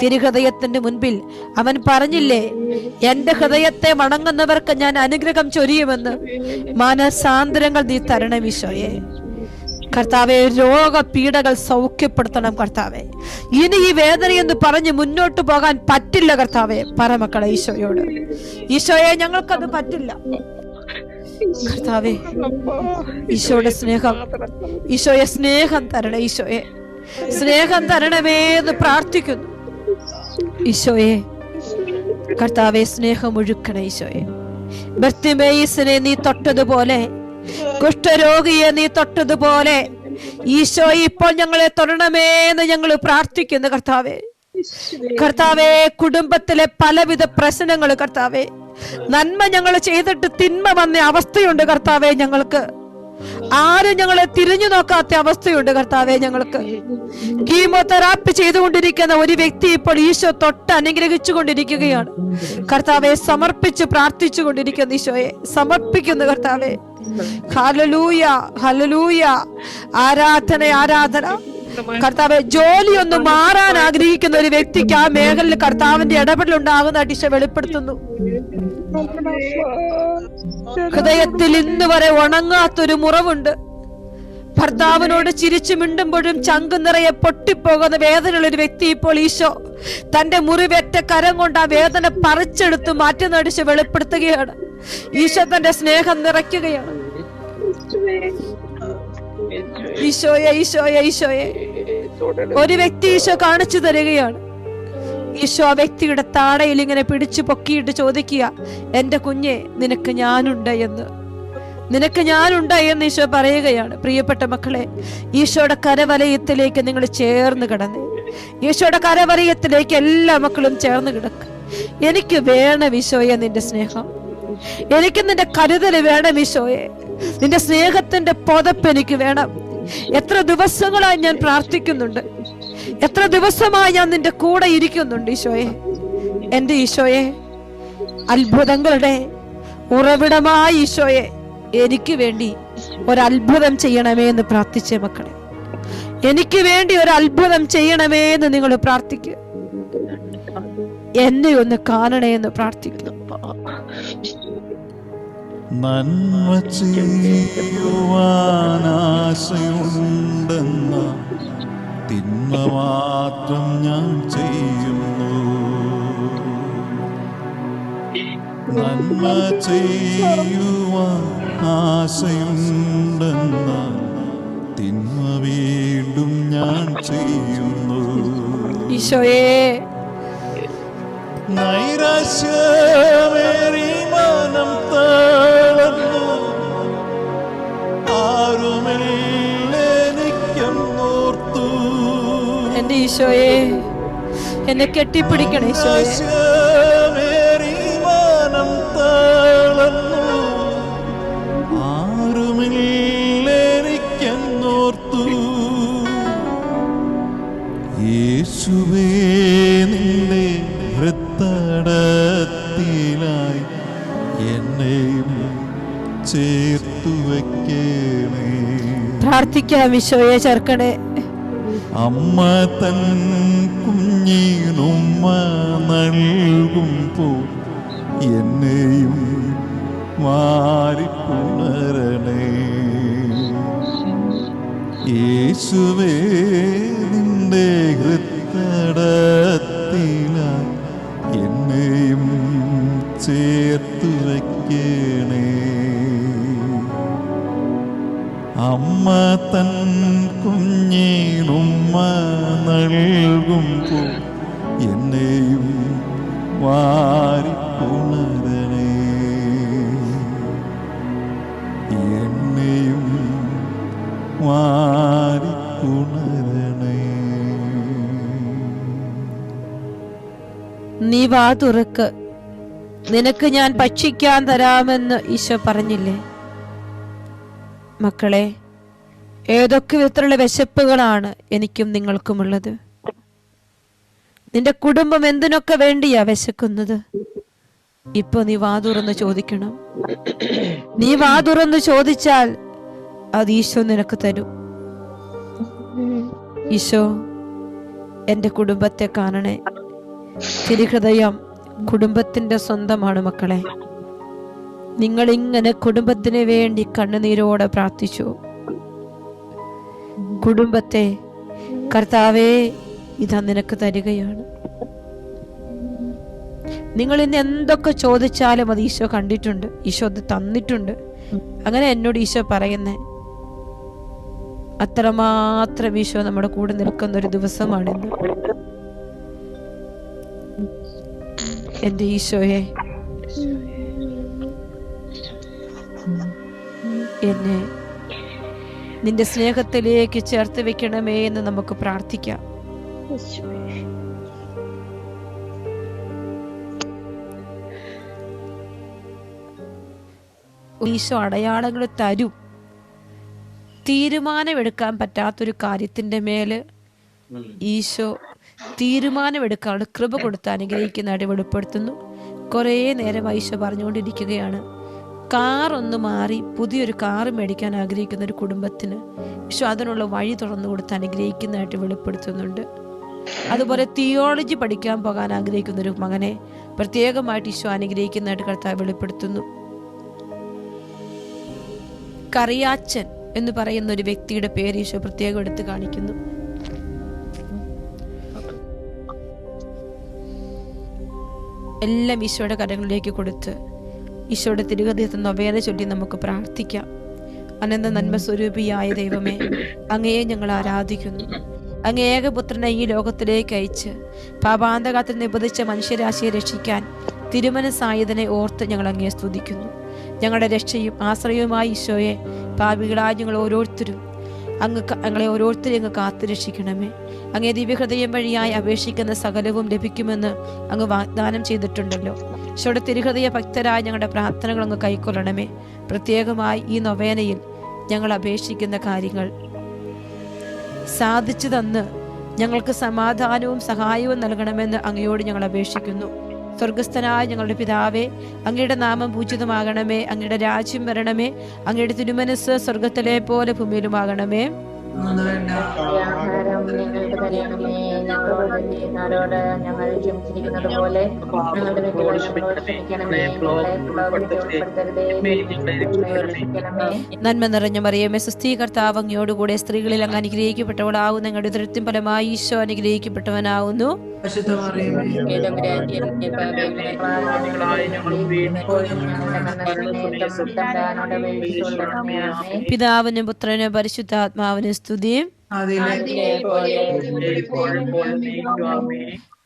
തിരുഹൃദയത്തിന്റെ മുൻപിൽ അവൻ പറഞ്ഞില്ലേ, എന്റെ ഹൃദയത്തെ വണങ്ങുന്നവർക്ക് ഞാൻ അനുഗ്രഹം ചൊരിയുമെന്ന്. മാനസാന്തരങ്ങൾ നീ തരണം ഈശോയെ. കർത്താവെ, രോഗപീഠകൾ സൗഖ്യപ്പെടുത്തണം കർത്താവെ. ഇനി ഈ വേദനയെന്ന് പറഞ്ഞ് മുന്നോട്ട് പോകാൻ പറ്റില്ല കർത്താവെ. പറ മക്കളെ ഈശോയോട്, ഈശോയെ ഞങ്ങൾക്കത് പറ്റില്ല കർത്താവെ. ഈശോയുടെ സ്നേഹം, ഈശോയെ സ്നേഹം തരണേ. ഈശോയെ സ്നേഹം തരണമേ എന്ന് പ്രാർത്ഥിക്കുന്നു. ഈശോയെ കർത്താവെ സ്നേഹം ഒഴുക്കണേ. ഈശോയെ ബർത്തിമേയിസിനെ നീ തൊട്ടതുപോലെ, കുഷ്ഠരോഗിയെ നീ തൊട്ടതുപോലെ ഈശോ ഇപ്പോൾ ഞങ്ങളെ തൊടണമേ എന്ന് ഞങ്ങൾ പ്രാർത്ഥിക്കുന്നു കർത്താവെ. കർത്താവെ, കുടുംബത്തിലെ പലവിധ പ്രശ്നങ്ങൾ കർത്താവെ, നന്മ ഞങ്ങൾ ചെയ്തിട്ട് തിന്മ വന്ന അവസ്ഥയുണ്ട് കർത്താവെ. ഞങ്ങൾക്ക് ആരും ഞങ്ങളെ തിരിഞ്ഞു നോക്കാത്ത അവസ്ഥയുണ്ട് കർത്താവെ. ഞങ്ങൾക്ക് കീമോതെറാപ്പി ചെയ്തുകൊണ്ടിരിക്കുന്ന ഒരു വ്യക്തി ഇപ്പോൾ ഈശോ തൊട്ട് അനുഗ്രഹിച്ചു കൊണ്ടിരിക്കുകയാണ് കർത്താവെ. സമർപ്പിച്ച് പ്രാർത്ഥിച്ചു കൊണ്ടിരിക്കുന്ന ഈശോയെ സമർപ്പിക്കുന്നു കർത്താവെ. Hallelujah hallelujah. ആരാധന ആരാധന. കർത്താവെ, ജോലിയൊന്നും മാറാൻ ആഗ്രഹിക്കുന്ന ഒരു വ്യക്തിക്ക് ആ മേഖലയിൽ കർത്താവിന്റെ ഇടപെടൽ ഉണ്ടാകുന്നതായിട്ട് ഈശോ വെളിപ്പെടുത്തുന്നു. ഹൃദയത്തിൽ ഇന്ന് വരെ ഉണങ്ങാത്തൊരു മുറിവുണ്ട്. ഭർത്താവിനോട് ചിരിച്ചു മിണ്ടുമ്പോഴും ചങ്കു നിറയെ പൊട്ടിപ്പോകുന്ന വേദനയുള്ള ഒരു വ്യക്തി ഇപ്പോൾ ഈശോ തന്റെ മുറിവേറ്റ കരം കൊണ്ട് ആ വേദന പറിച്ചെടുത്ത് മാറ്റി നടിച്ച് വെളിപ്പെടുത്തുകയാണ്. ഈശോ തന്റെ സ്നേഹം നിറയ്ക്കുകയാണ്. ഈശോയെ ഈശോയെ ഈശോയെ ഒരു വ്യക്തി ഈശോ കാണിച്ചു തരികയാണ്. ഈശോ ആ വ്യക്തിയുടെ താടയിൽ ഇങ്ങനെ പിടിച്ചു പൊക്കിയിട്ട് ചോദിക്കുക, എന്റെ കുഞ്ഞെ നിനക്ക് ഞാനുണ്ട് എന്ന്, നിനക്ക് ഞാനുണ്ട് എന്ന് ഈശോ പറയുകയാണ്. പ്രിയപ്പെട്ട മക്കളെ, ഈശോയുടെ കരവലയത്തിലേക്ക് നിങ്ങൾ ചേർന്ന് കിടന്നേ. ഈശോയുടെ കരവലയത്തിലേക്ക് എല്ലാ മക്കളും ചേർന്ന് കിടക്കുക. എനിക്ക് വേണം ഈശോയെ നിന്റെ സ്നേഹം, എനിക്ക് നിന്റെ കരുതൽ വേണം ഈശോയെ, നിന്റെ സ്നേഹത്തിന്റെ പുതപ്പ് എനിക്ക് വേണം. എത്ര ദിവസങ്ങളായി ഞാൻ പ്രാർത്ഥിക്കുന്നുണ്ട്, എത്ര ദിവസമായി ഞാൻ നിന്റെ കൂടെ ഇരിക്കുന്നുണ്ട് ഈശോയെ. എന്റെ ഈശോയെ, അത്ഭുതങ്ങളുടെ ഉറവിടമായ ഈശോയെ, എനിക്ക് വേണ്ടി ഒരത്ഭുതം ചെയ്യണമേ എന്ന് പ്രാർത്ഥിച്ചേ മക്കളെ. എനിക്ക് വേണ്ടി ഒരു അത്ഭുതം ചെയ്യണമേ എന്ന് നിങ്ങൾ പ്രാർത്ഥിക്കുക. എന്നെ ഒന്ന് കാണണേ എന്ന് പ്രാർത്ഥിക്കുക. നന്മ ചെയ്യുവാനാശയുണ്ടെന്ന തിന്മ മാത്രം ഞാൻ ചെയ്യുന്നു. നന്മ ചെയ്യുവാൻ ആശയുണ്ടെന്ന തിന്മ വീണ്ടും ഞാൻ ചെയ്യുന്നു. ഈശോയെ, നൈരാശ്യമേറി മനം തളർന്നു, ആരുമില്ല എന്റെ ഈശോയെ, എന്നെ കെട്ടിപ്പിടിക്കണേ ഈശോയെ. ആകാശമേറി വാനം താളന്നു, ആരുമില്ലെനിക്കെന്നോർത്തു. യേശുവേ നിന്റെ ഹൃത്തടത്തിലായി എന്നെയും ചേർത്തു വയ്ക്കണേ. പ്രാർത്ഥിക്കാം, ഈശോയെ ചേർക്കണേ. അമ്മ തൻ കുഞ്ഞിനുമ്മ നൽകുമ്പോൾ എന്നെയും മാറിപ്പുണരണേ. യേശുവേ നിന്റെ ഹൃത്തടത്തിലായി എന്നെയും ചേർത്തു വയ്ക്കണേ. അമ്മ തൻ കുഞ്ഞിനുമ്മ നൽകുമ്പോൾ എന്നെയും വാരിപ്പുണരണേ. എന്നെയും വാരിപ്പുണരണേ. നീ വാ തുറക്ക്, നിനക്ക് ഞാൻ ഭക്ഷിക്കാൻ തരാമെന്ന് ഈശോ പറഞ്ഞില്ലേ? മക്കളെ, ഏതൊക്കെ വിധത്തിലുള്ള വിശപ്പുകളാണ് എനിക്കും നിങ്ങൾക്കുമുള്ളത്? നിന്റെ കുടുംബം എന്തിനൊക്കെ വേണ്ടിയാ വിശക്കുന്നത്? ഇപ്പൊ നീ വാ തുറന്ന് ചോദിക്കണം. നീ വാ തുറന്ന് ചോദിച്ചാൽ അത് ഈശോ നിനക്ക് തരും. ഈശോ, എന്റെ കുടുംബത്തെ കാണണേ. തിരുഹൃദയം കുടുംബത്തിന്റെ സ്വന്തമാണ് മക്കളെ. നിങ്ങൾ ഇങ്ങനെ കുടുംബത്തിന് വേണ്ടി കണ്ണുനീരോടെ പ്രാർത്ഥിച്ചു. കുടുംബത്തെ കർത്താവേ ഇതാ നിനക്ക് തരികയാണ്. നിങ്ങൾ ഇന്ന് എന്തൊക്കെ ചോദിച്ചാലും അത് ഈശോ കണ്ടിട്ടുണ്ട്, ഈശോ അത് തന്നിട്ടുണ്ട്. അങ്ങനെ എന്നോട് ഈശോ പറയുന്നേ, അത്രമാത്രം ഈശോ നമ്മുടെ കൂടെ നിൽക്കുന്ന ഒരു ദിവസമാണിന്ന്. എന്റെ ഈശോയെ, എന്നെ നിന്റെ സ്നേഹത്തിലേക്ക് ചേർത്ത് വെക്കണമേ എന്ന് നമുക്ക് പ്രാർത്ഥിക്കാം. ഈശോ അടയാളങ്ങൾ തരും. തീരുമാനമെടുക്കാൻ പറ്റാത്തൊരു കാര്യത്തിന്റെ മേല് ഈശോ തീരുമാനമെടുക്കാനുള്ള കൃപ കൊടുത്ത് അനുഗ്രഹിക്കുന്നതായിട്ട് വെളിപ്പെടുത്തുന്നു. കുറേ നേരമായി ഈശോ പറഞ്ഞുകൊണ്ടിരിക്കുകയാണ്, കാറൊന്ന് മാറി പുതിയൊരു കാറ് മേടിക്കാൻ ആഗ്രഹിക്കുന്ന ഒരു കുടുംബത്തിന് ഈശോ അതിനുള്ള വഴി തുറന്നു കൊടുത്ത് അനുഗ്രഹിക്കുന്നതായിട്ട് വെളിപ്പെടുത്തുന്നുണ്ട്. അതുപോലെ തിയോളജി പഠിക്കാൻ പോകാൻ ആഗ്രഹിക്കുന്ന ഒരു മകനെ പ്രത്യേകമായിട്ട് ഈശോ അനുഗ്രഹിക്കുന്നതായിട്ട് കർത്താവ് വെളിപ്പെടുത്തുന്നു. കറിയാച്ചൻ എന്ന് പറയുന്ന ഒരു വ്യക്തിയുടെ പേര് ഈശോ പ്രത്യേകം എടുത്ത് കാണിക്കുന്നു. എല്ലാം ഈശോയുടെ കരങ്ങളിലേക്ക് കൊടുത്ത് ഈശോയുടെ തിരുഹൃദയത്തിൽ നൊവേന ചൊല്ലി നമുക്ക് പ്രാർത്ഥിക്കാം. അനന്ത നന്മ സ്വരൂപിയായ ദൈവമേ, അങ്ങയെ ഞങ്ങൾ ആരാധിക്കുന്നു. അങ്ങ് ഏകപുത്രനെ ഈ ലോകത്തിലേക്ക് അയച്ച് പാപാന്തകാത്തിൽ നിബന്ധിച്ച മനുഷ്യരാശിയെ രക്ഷിക്കാൻ തിരുമനസ്സായതിനെ ഓർത്ത് ഞങ്ങൾ അങ്ങയെ സ്തുതിക്കുന്നു. ഞങ്ങളുടെ രക്ഷയും ആശ്രയവുമായി ഈശോയെ, പാപികളായ ഞങ്ങൾ ഓരോരുത്തരും ഞങ്ങളെ ഓരോരുത്തരെയും അങ്ങ് കാത്തു രക്ഷിക്കണമേ. അങ്ങേ ദിവ്യഹൃദയം വഴിയായി അപേക്ഷിക്കുന്ന സകലവും ലഭിക്കുമെന്ന് അങ്ങ് വാഗ്ദാനം ചെയ്തിട്ടുണ്ടല്ലോ. ഈശോയുടെ തിരുഹൃദയ ഭക്തരായ ഞങ്ങളുടെ പ്രാർത്ഥനകൾ അങ്ങ് കൈക്കൊള്ളണമേ. പ്രത്യേകമായി ഈ നൊവേനയിൽ ഞങ്ങൾ അപേക്ഷിക്കുന്ന കാര്യങ്ങൾ സാധിച്ചു തന്ന് ഞങ്ങൾക്ക് സമാധാനവും സഹായവും നൽകണമെന്ന് അങ്ങയോട് ഞങ്ങൾ അപേക്ഷിക്കുന്നു. സ്വർഗസ്ഥനായ ഞങ്ങളുടെ പിതാവേ, അങ്ങയുടെ നാമം പൂജിതമാകണമേ. അങ്ങയുടെ രാജ്യം വരണമേ. അങ്ങയുടെ തിരുമനസ് സ്വർഗത്തിലെ പോലെ ഭൂമിയിലുമാകണമേ. ആഹാരം ഞങ്ങൾക്ക് തരണമേ. ഞങ്ങളോട് ഞങ്ങൾ ക്ഷമിച്ചിരിക്കുന്നത് പോലെ ഞങ്ങളുടെ തെറ്റുകൾ ഞങ്ങളോട് ക്ഷമിക്കണമേ. നന്മ നിറഞ്ഞ മറിയമേ, സുസ്ഥീ കർത്താവ് അങ്ങയോടുകൂടെ സ്ത്രീകളിൽ അങ്ങ് അനുഗ്രഹിക്കപ്പെട്ടവളാവുന്നു. ഞങ്ങളുടെ ദൃത്യം ഫലമായി ഈശോ അനുഗ്രഹിക്കപ്പെട്ടവനാവുന്നു. പിതാവിനും പുത്രനും പരിശുദ്ധാത്മാവിനും സ്തുതിയും.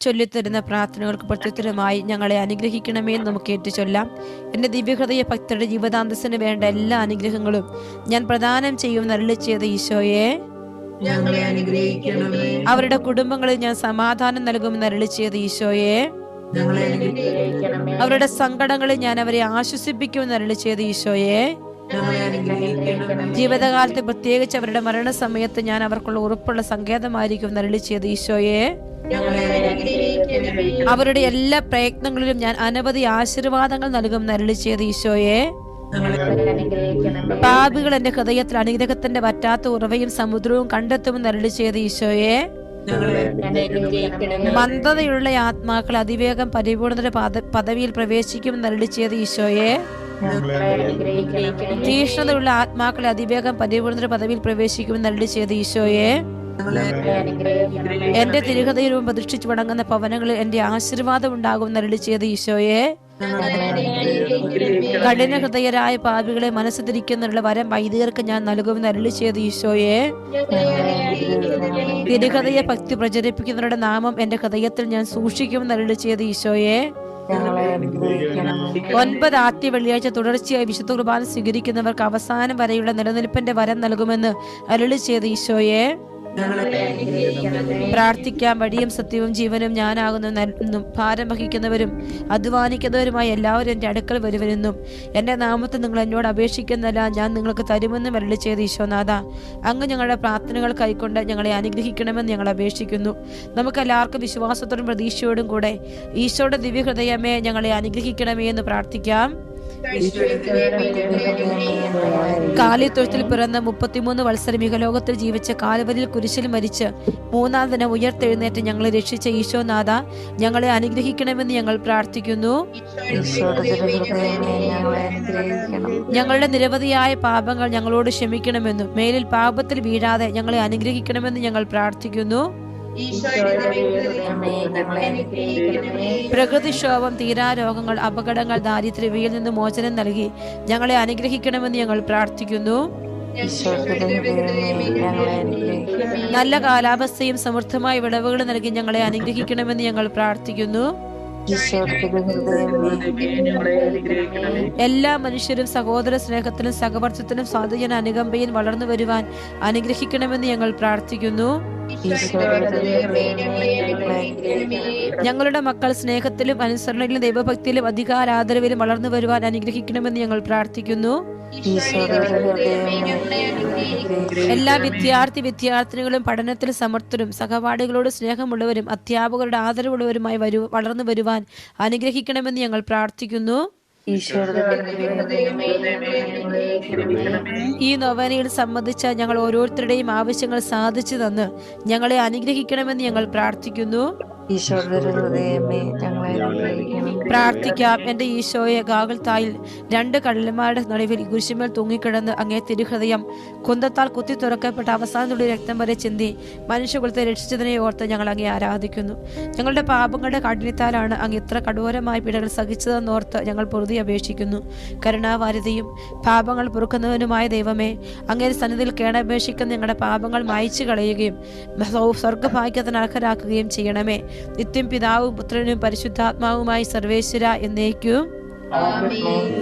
ചൊല്ലിത്തരുന്ന പ്രാർത്ഥനകൾക്ക് പ്രത്യുത്തരമായി ഞങ്ങളെ അനുഗ്രഹിക്കണമേ എന്ന് നമുക്ക് ഏറ്റുചൊല്ലാം. എൻ്റെ ദിവ്യഹൃദയ ഭക്തരുടെ ജീവിതാന്തസ്സിന് വേണ്ട എല്ലാ അനുഗ്രഹങ്ങളും ഞാൻ പ്രദാനം ചെയ്യുമെന്ന് അരുളി ചെയ്ത ഈശോയെ, ഞങ്ങളെ അനുഗ്രഹിക്കണമേ. അവരുടെ കുടുംബങ്ങളിൽ ഞാൻ സമാധാനം നൽകുമെന്ന് അരുളി ചെയ്ത ഈശോയെ, ഞങ്ങളെ അനുഗ്രഹിക്കണമേ. അവരുടെ സങ്കടങ്ങളിൽ ഞാൻ അവരെ ആശ്വസിപ്പിക്കുമെന്ന് അരുളി ചെയ്ത ഈശോയെ, ഞങ്ങളെ അനുഗ്രഹിക്കണമേ. ജീവിതകാലത്ത് പ്രത്യേകിച്ച് അവരുടെ മരണസമയത്ത് ഞാൻ അവർക്കുള്ള ഉറപ്പുള്ള സങ്കേതമായിരിക്കും അരുളി ചെയ്ത ഈശോയെ, ഞങ്ങളെ അനുഗ്രഹിക്കണമേ. അവരുടെ എല്ലാ പ്രയത്നങ്ങളിലും ഞാൻ അനവധി ആശീർവാദങ്ങൾ നൽകുമെന്ന് അരുളി ചെയ്ത ഈശോയെ, ഞങ്ങളെ അനുഗ്രഹിക്കണമേ. പാപികൾ എന്റെ ഹൃദയത്തിൽ അനുഗ്രഹത്തിന്റെ പറ്റാത്ത ഉറവയും സമുദ്രവും കണ്ടെത്തുമെന്ന് അരുളി ചെയ്ത ഈശോയെ, ഞങ്ങളെ അനുഗ്രഹിക്കണമേ. മന്ദതയുള്ള ആത്മാക്കൾ അതിവേഗം പരിപൂർണയുടെ പദവിയിൽ പ്രവേശിക്കുമെന്ന് അരുളി ചെയ്ത ഈശോയെ, ഞങ്ങളെ അനുഗ്രഹിക്കണമേ. തീഷ്ണതയുള്ള ആത്മാക്കളെ അതിവേഗം പരിപൂർണയുടെ പദവിയിൽ പ്രവേശിക്കുമെന്ന് അരുളി ചെയ്ത ഈശോയെ, ഞങ്ങളെ അനുഗ്രഹിക്കണമേ. എന്റെ തിരുഹൃദയവും പ്രതിഷ്ഠിച്ചു വണങ്ങുന്ന ഭവനങ്ങളിൽ എന്റെ ആശീർവാദം ഉണ്ടാകുമെന്ന് അരുളി ചെയ്ത ഈശോയെ, ഞങ്ങളെ അനുഗ്രഹിക്കണമേ. കഠിന ഹൃദയരായ പാപികളെ മനസ്സ് തിരിക്കുന്നതിനുള്ള വരം വൈദികർക്ക് ഞാൻ നൽകുമെന്ന് അരുളി ചെയ്ത ഈശോയെ, ഞങ്ങളെ അനുഗ്രഹിക്കണമേ. തിരുഹൃദയ ഭക്തി പ്രചരിപ്പിക്കുന്നവരുടെ നാമം എന്റെ ഹൃദയത്തിൽ ഞാൻ സൂക്ഷിക്കുമെന്ന് അരുളി ചെയ്ത ഈശോയെ, ഞങ്ങളെ അനുഗ്രഹിക്കണമേ. 9 ആദ്യ വെള്ളിയാഴ്ച തുടർച്ചയായി വിശുദ്ധ കുർബാന സ്വീകരിക്കുന്നവർക്ക് അവസാനം വരെയുള്ള നിലനിൽപ്പിന്റെ വരം നൽകുമെന്ന് അരുളി ചെയ്ത ഈശോയെ, ഞങ്ങളെ അനുഗ്രഹിക്കണമേ. പ്രാർത്ഥിക്കാം. വഴിയും സത്യവും ജീവനും ഞാനാകുന്നു ഭാരം വഹിക്കുന്നവരും അധ്വാനിക്കുന്നവരുമായ എല്ലാവരും എൻ്റെ അടുക്കൽ വരുവരെന്നും എൻ്റെ നാമത്തിൽ നിങ്ങൾ എന്നോട് അപേക്ഷിക്കുന്നതല്ല ഞാൻ നിങ്ങൾക്ക് തരുമെന്നും അരുളി ചെയ്ത ഈശോനാഥ, അങ്ങ് ഞങ്ങളുടെ പ്രാർത്ഥനകൾ കൈക്കൊണ്ട് ഞങ്ങളെ അനുഗ്രഹിക്കണമെന്ന് ഞങ്ങൾ അപേക്ഷിക്കുന്നു. നമുക്കെല്ലാവർക്കും വിശ്വാസത്തോടും പ്രതീക്ഷയോടും കൂടെ ഈശോയുടെ ദിവ്യഹൃദയമേ ഞങ്ങളെ അനുഗ്രഹിക്കണമേ എന്ന് പ്രാർത്ഥിക്കാം. കാലിത്തൊഴുത്തിൽ പിറന്ന 33 വത്സരം ഇഹലോകത്തിൽ ജീവിച്ച് കാൽവരിയിൽ കുരിശിൽ മരിച്ച് 3-ാം ദിനം ഉയർത്തെഴുന്നേറ്റ് ഞങ്ങളെ രക്ഷിച്ച ഈശോനാഥ, ഞങ്ങളെ അനുഗ്രഹിക്കണമെന്ന് ഞങ്ങൾ പ്രാർത്ഥിക്കുന്നു. ഞങ്ങളുടെ നിരവധിയായ പാപങ്ങൾ ഞങ്ങളോട് ക്ഷമിക്കണമെന്നും മേലിൽ പാപത്തിൽ വീഴാതെ ഞങ്ങളെ അനുഗ്രഹിക്കണമെന്ന് ഞങ്ങൾ പ്രാർത്ഥിക്കുന്നു. പ്രകൃതിക്ഷോഭം, തീരാരോഗങ്ങൾ, അപകടങ്ങൾ, ദാരിദ്ര്യം ഇവയിൽ നിന്ന് മോചനം നൽകി ഞങ്ങളെ അനുഗ്രഹിക്കണമെന്ന് ഞങ്ങൾ പ്രാർത്ഥിക്കുന്നു. നല്ല കാലാവസ്ഥയും സമൃദ്ധമായ വിളവുകൾ നൽകി ഞങ്ങളെ അനുഗ്രഹിക്കണമെന്ന് ഞങ്ങൾ പ്രാർത്ഥിക്കുന്നു. എല്ലാ മനുഷ്യരും സഹോദര സ്നേഹത്തിനും സഹവർത്തിത്തിനും സാധുജന അനുകമ്പയിൽ വളർന്നു വരുവാൻ അനുഗ്രഹിക്കണമെന്ന് ഞങ്ങൾ പ്രാർത്ഥിക്കുന്നു. ഞങ്ങളുടെ മക്കൾ സ്നേഹത്തിലും അനുസരണയിലും ദൈവഭക്തിയിലും അധികാരാദരവിലും വളർന്നു വരുവാൻ അനുഗ്രഹിക്കണമെന്ന് ഞങ്ങൾ പ്രാർത്ഥിക്കുന്നു. എല്ലാ വിദ്യാർത്ഥിനികളും പഠനത്തിൽ സമർത്ഥരും സഹപാഠികളോട് സ്നേഹമുള്ളവരും അധ്യാപകരുടെ ആദരവുള്ളവരുമായി വളർന്നു വരുവാൻ അനുഗ്രഹിക്കണമെന്ന് ഞങ്ങൾ പ്രാർത്ഥിക്കുന്നു. ഈ നൊവേനയിൽ സംബന്ധിച്ച ഞങ്ങൾ ഓരോരുത്തരുടെയും ആവശ്യങ്ങൾ സാധിച്ചു തന്ന് ഞങ്ങളെ അനുഗ്രഹിക്കണമെന്ന് ഞങ്ങൾ പ്രാർത്ഥിക്കുന്നു. പ്രാർത്ഥിക്കാം. എന്റെ ഈശോയെ, ഗാഗൽത്തായിൽ 2 കള്ളന്മാരുടെ നടുവിൽ കുരിശുമേൽ തൂങ്ങിക്കിടന്ന് അങ്ങേ തിരുഹൃദയം കുന്തത്താൽ കുത്തി തുറക്കപ്പെട്ട അവസാന തുള്ളി രക്തം വരെ ചിന്തി മനുഷ്യകുലത്തെ രക്ഷിച്ചതിനെ ഓർത്ത് ഞങ്ങൾ അങ്ങേ ആരാധിക്കുന്നു. ഞങ്ങളുടെ പാപങ്ങളുടെ കാഠിന്യത്താലാണ് അങ്ങ് ഇത്ര കഠോരമായ പീഡകൾ സഹിച്ചതെന്നോർത്ത് ഞങ്ങൾ പൊറുതി അപേക്ഷിക്കുന്നു. കരുണാവാരിതയും പാപങ്ങൾ പൊറുക്കുന്നവനുമായ ദൈവമേ, അങ്ങേ സന്നിധിയിൽ കേണപേക്ഷിക്കുന്ന ഞങ്ങളുടെ പാപങ്ങൾ മായ്ച്ചു കളയുകയും സ്വർഗഭാഗ്യത്തിന് അർഹരാക്കുകയും ചെയ്യണമേ. നിത്യം പിതാവും പുത്രനും പരിശുദ്ധാത്മാവുമായി സർവേശ്വര എന്നേക്കും.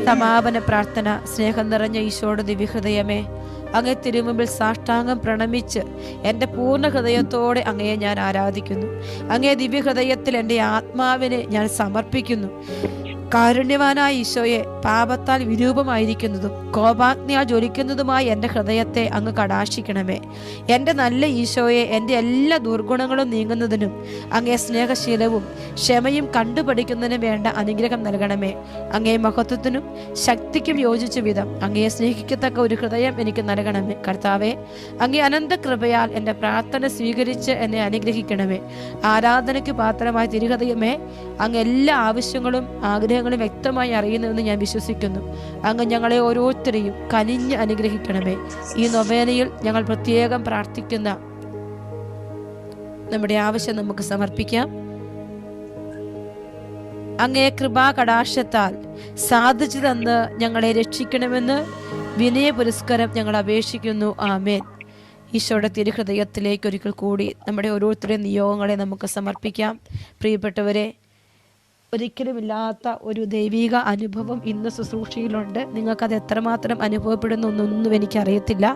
സമാപന പ്രാർത്ഥന. സ്നേഹം നിറഞ്ഞ ഈശോയുടെ ദിവ്യഹൃദയമേ, അങ്ങേ തിരുമുമ്പിൽ സാഷ്ടാംഗം പ്രണമിച്ച് എൻ്റെ പൂർണ്ണ ഹൃദയത്തോടെ അങ്ങയെ ഞാൻ ആരാധിക്കുന്നു. അങ്ങേ ദിവ്യഹൃദയത്തിൽ എൻ്റെ ആത്മാവിനെ ഞാൻ സമർപ്പിക്കുന്നു. കാരുണ്യവാനായ ഈശോയെ, പാപത്താൽ വിരൂപമായിരിക്കുന്നതും കോപാഗ്നിയാൽ ജ്വലിക്കുന്നതുമായ എൻ്റെ ഹൃദയത്തെ അങ്ങ് കടാക്ഷിക്കണമേ. എൻ്റെ നല്ല ഈശോയെ, എൻ്റെ എല്ലാ ദുർഗുണങ്ങളും നീങ്ങുന്നതിനും അങ്ങേ സ്നേഹശീലവും ക്ഷമയും കണ്ടുപഠിക്കുന്നതിനും വേണ്ട അനുഗ്രഹം നൽകണമേ. അങ്ങേ മഹത്വത്തിനും ശക്തിക്കും യോജിച്ച വിധം അങ്ങയെ സ്നേഹിക്കത്തക്ക ഒരു ഹൃദയം എനിക്ക് നൽകണമേ. കർത്താവെ, അങ്ങേ അനന്ത കൃപയാൽ എൻ്റെ പ്രാർത്ഥന സ്വീകരിച്ച് എന്നെ അനുഗ്രഹിക്കണമേ. ആരാധനയ്ക്ക് പാത്രമായ തിരുഹൃദയമേ, അങ്ങ് എല്ലാ ആവശ്യങ്ങളും ആഗ്രഹങ്ങളും വ്യക്തമായി അറിയുന്നുവെന്ന് ഞാൻ വിശ്വസിക്കുന്നു. അങ്ങ് ഞങ്ങളെ ഓരോരുത്തരെയും കനിഞ്ഞ് അനുഗ്രഹിക്കണമേ. ഈ നൊവേനയിൽ ഞങ്ങൾ പ്രത്യേകം പ്രാർത്ഥിക്കുന്ന നമ്മുടെ ആവശ്യം നമുക്ക് സമർപ്പിക്കാം. അങ്ങേ കൃപാ കടാക്ഷത്താൽ സാധിച്ചു തന്ന് ഞങ്ങളെ രക്ഷിക്കണമെന്ന് വിനയ പുരസ്കാരം ഞങ്ങൾ അപേക്ഷിക്കുന്നു. ആമേൻ. ഈശോയുടെ തിരുഹൃദയത്തിലേക്ക് ഒരിക്കൽ കൂടി നമ്മുടെ ഓരോരുത്തരുടെയും നിയോഗങ്ങളെ നമുക്ക് സമർപ്പിക്കാം. പ്രിയപ്പെട്ടവരെ, ഒരിക്കലുമില്ലാത്ത ഒരു ദൈവിക അനുഭവം ഇന്ന് ശുശ്രൂഷയിലുണ്ട്. നിങ്ങൾക്കത് എത്രമാത്രം അനുഭവപ്പെടുന്നൊന്നും എനിക്കറിയത്തില്ല.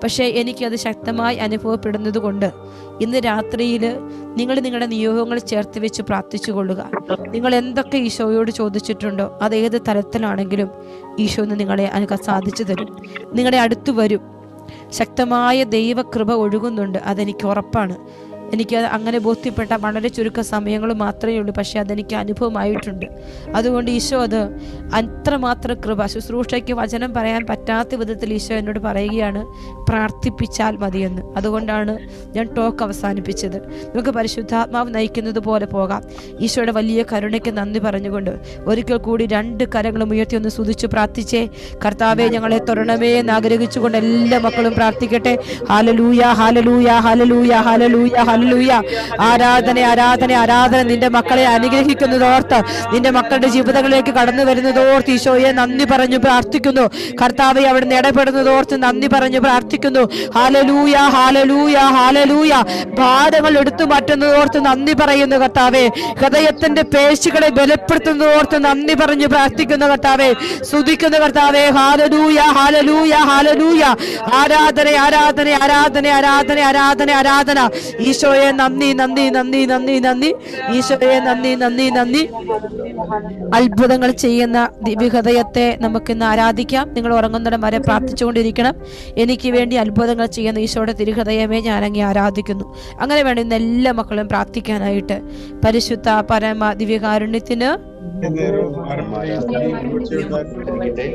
പക്ഷേ എനിക്കത് ശക്തമായി അനുഭവപ്പെടുന്നത് കൊണ്ട് ഇന്ന് രാത്രിയിൽ നിങ്ങൾ നിങ്ങളുടെ നിയോഗങ്ങൾ ചേർത്ത് വെച്ച് പ്രാർത്ഥിച്ചു കൊള്ളുക. നിങ്ങൾ എന്തൊക്കെ ഈശോയോട് ചോദിച്ചിട്ടുണ്ടോ അതേത് തലത്തിലാണെങ്കിലും ഈശോ ഇന്ന് നിങ്ങളെ സാധിച്ചു തരും. നിങ്ങളുടെ അടുത്ത് വരും. ശക്തമായ ദൈവകൃപ ഒഴുകുന്നുണ്ട്, അതെനിക്ക് ഉറപ്പാണ്. എനിക്ക് അങ്ങനെ ബോധ്യപ്പെട്ട വളരെ ചുരുക്ക സമയങ്ങൾ മാത്രമേ ഉള്ളൂ, പക്ഷേ അതെനിക്ക് അനുഭവമായിട്ടുണ്ട്. അതുകൊണ്ട് ഈശോ അത് അത്രമാത്രം കൃപ, ശുശ്രൂഷയ്ക്ക് വചനം പറയാൻ പറ്റാത്ത വിധത്തിൽ ഈശോ എന്നോട് പറയുകയാണ്, പ്രാർത്ഥിപ്പിച്ചാൽ മതിയെന്ന്. അതുകൊണ്ടാണ് ഞാൻ ടോക്ക് അവസാനിപ്പിച്ചത്. നമുക്ക് പരിശുദ്ധാത്മാവ് നയിക്കുന്നത് പോലെ പോകാം. ഈശോയുടെ വലിയ കരുണയ്ക്ക് നന്ദി പറഞ്ഞുകൊണ്ട് ഒരിക്കൽ കൂടി 2 കരങ്ങളും ഉയർത്തി ഒന്ന് സ്തുതിച്ച് പ്രാർത്ഥിച്ചേ. കർത്താവെ, ഞങ്ങളെ തൊടണമേ എന്ന് ആഗ്രഹിച്ചുകൊണ്ട് എല്ലാ മക്കളും പ്രാർത്ഥിക്കട്ടെ. Hallelujah, hallelujah, hallelujah, hallelujah, hallelujah. ആരാധന, ആരാധന, ആരാധന. നിന്റെ മക്കളെ അനുഗ്രഹിക്കുന്നതോർത്ത്, നിന്റെ മക്കളുടെ ജീവിതങ്ങളിലേക്ക് കടന്നു വരുന്നതോർത്ത് ഈശോയെ നന്ദി പറഞ്ഞു പ്രാർത്ഥിക്കുന്നു. കർത്താവെ, അവിടുന്ന് ഇടപെടുന്നതോർത്ത് നന്ദി പറഞ്ഞു പ്രാർത്ഥിക്കുന്നു. Hallelujah, hallelujah, hallelujah. ഭാരങ്ങൾ എടുത്തു മാറ്റുന്നതോർത്ത് നന്ദി പറയുന്നു കർത്താവെ. ഹൃദയത്തിന്റെ പേശികളെ ബലപ്പെടുത്തുന്നതോർത്ത് നന്ദി പറഞ്ഞു പ്രാർത്ഥിക്കുന്നു കർത്താവെ. സ്തുതിക്കുന്നു കർത്താവെ. Hallelujah, hallelujah, hallelujah. ആരാധന, ആരാധന, ആരാധന, ആരാധന, ആരാധന, ആരാധന. ഈശോയെ നന്ദി, നന്ദി, നന്ദി, നന്ദി, നന്ദി. ഈശോയെ നന്ദി, നന്ദി, നന്ദി. അത്ഭുതങ്ങൾ ചെയ്യുന്ന ദിവ്യഹൃദയത്തെ നമുക്കിന്ന് ആരാധിക്കാം. നിങ്ങൾ ഉറങ്ങുന്നിടം വരെ പ്രാർത്ഥിച്ചുകൊണ്ടിരിക്കണം. എനിക്ക് വേണ്ടി അത്ഭുതങ്ങൾ ചെയ്യുന്ന ഈശോയുടെ തിരുഹൃദയമേ ഞാൻ അങ്ങേ ആരാധിക്കുന്നു. അങ്ങനെ വേണം ഇന്ന് എല്ലാ മക്കളും പ്രാർത്ഥിക്കാനായിട്ട്. പരിശുദ്ധ പരമ ദിവ്യകാരുണ്യത്തിന്,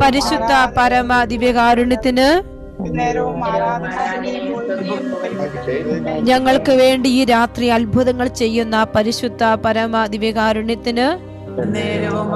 പരിശുദ്ധ പരമ ദിവ്യകാരുണ്യത്തിന് ഞങ്ങൾക്ക് വേണ്ടി ഈ രാത്രി അത്ഭുതങ്ങൾ ചെയ്യുന്ന പരിശുദ്ധ പരമ ദിവ്യകാരുണ്യത്തിന് നേരവും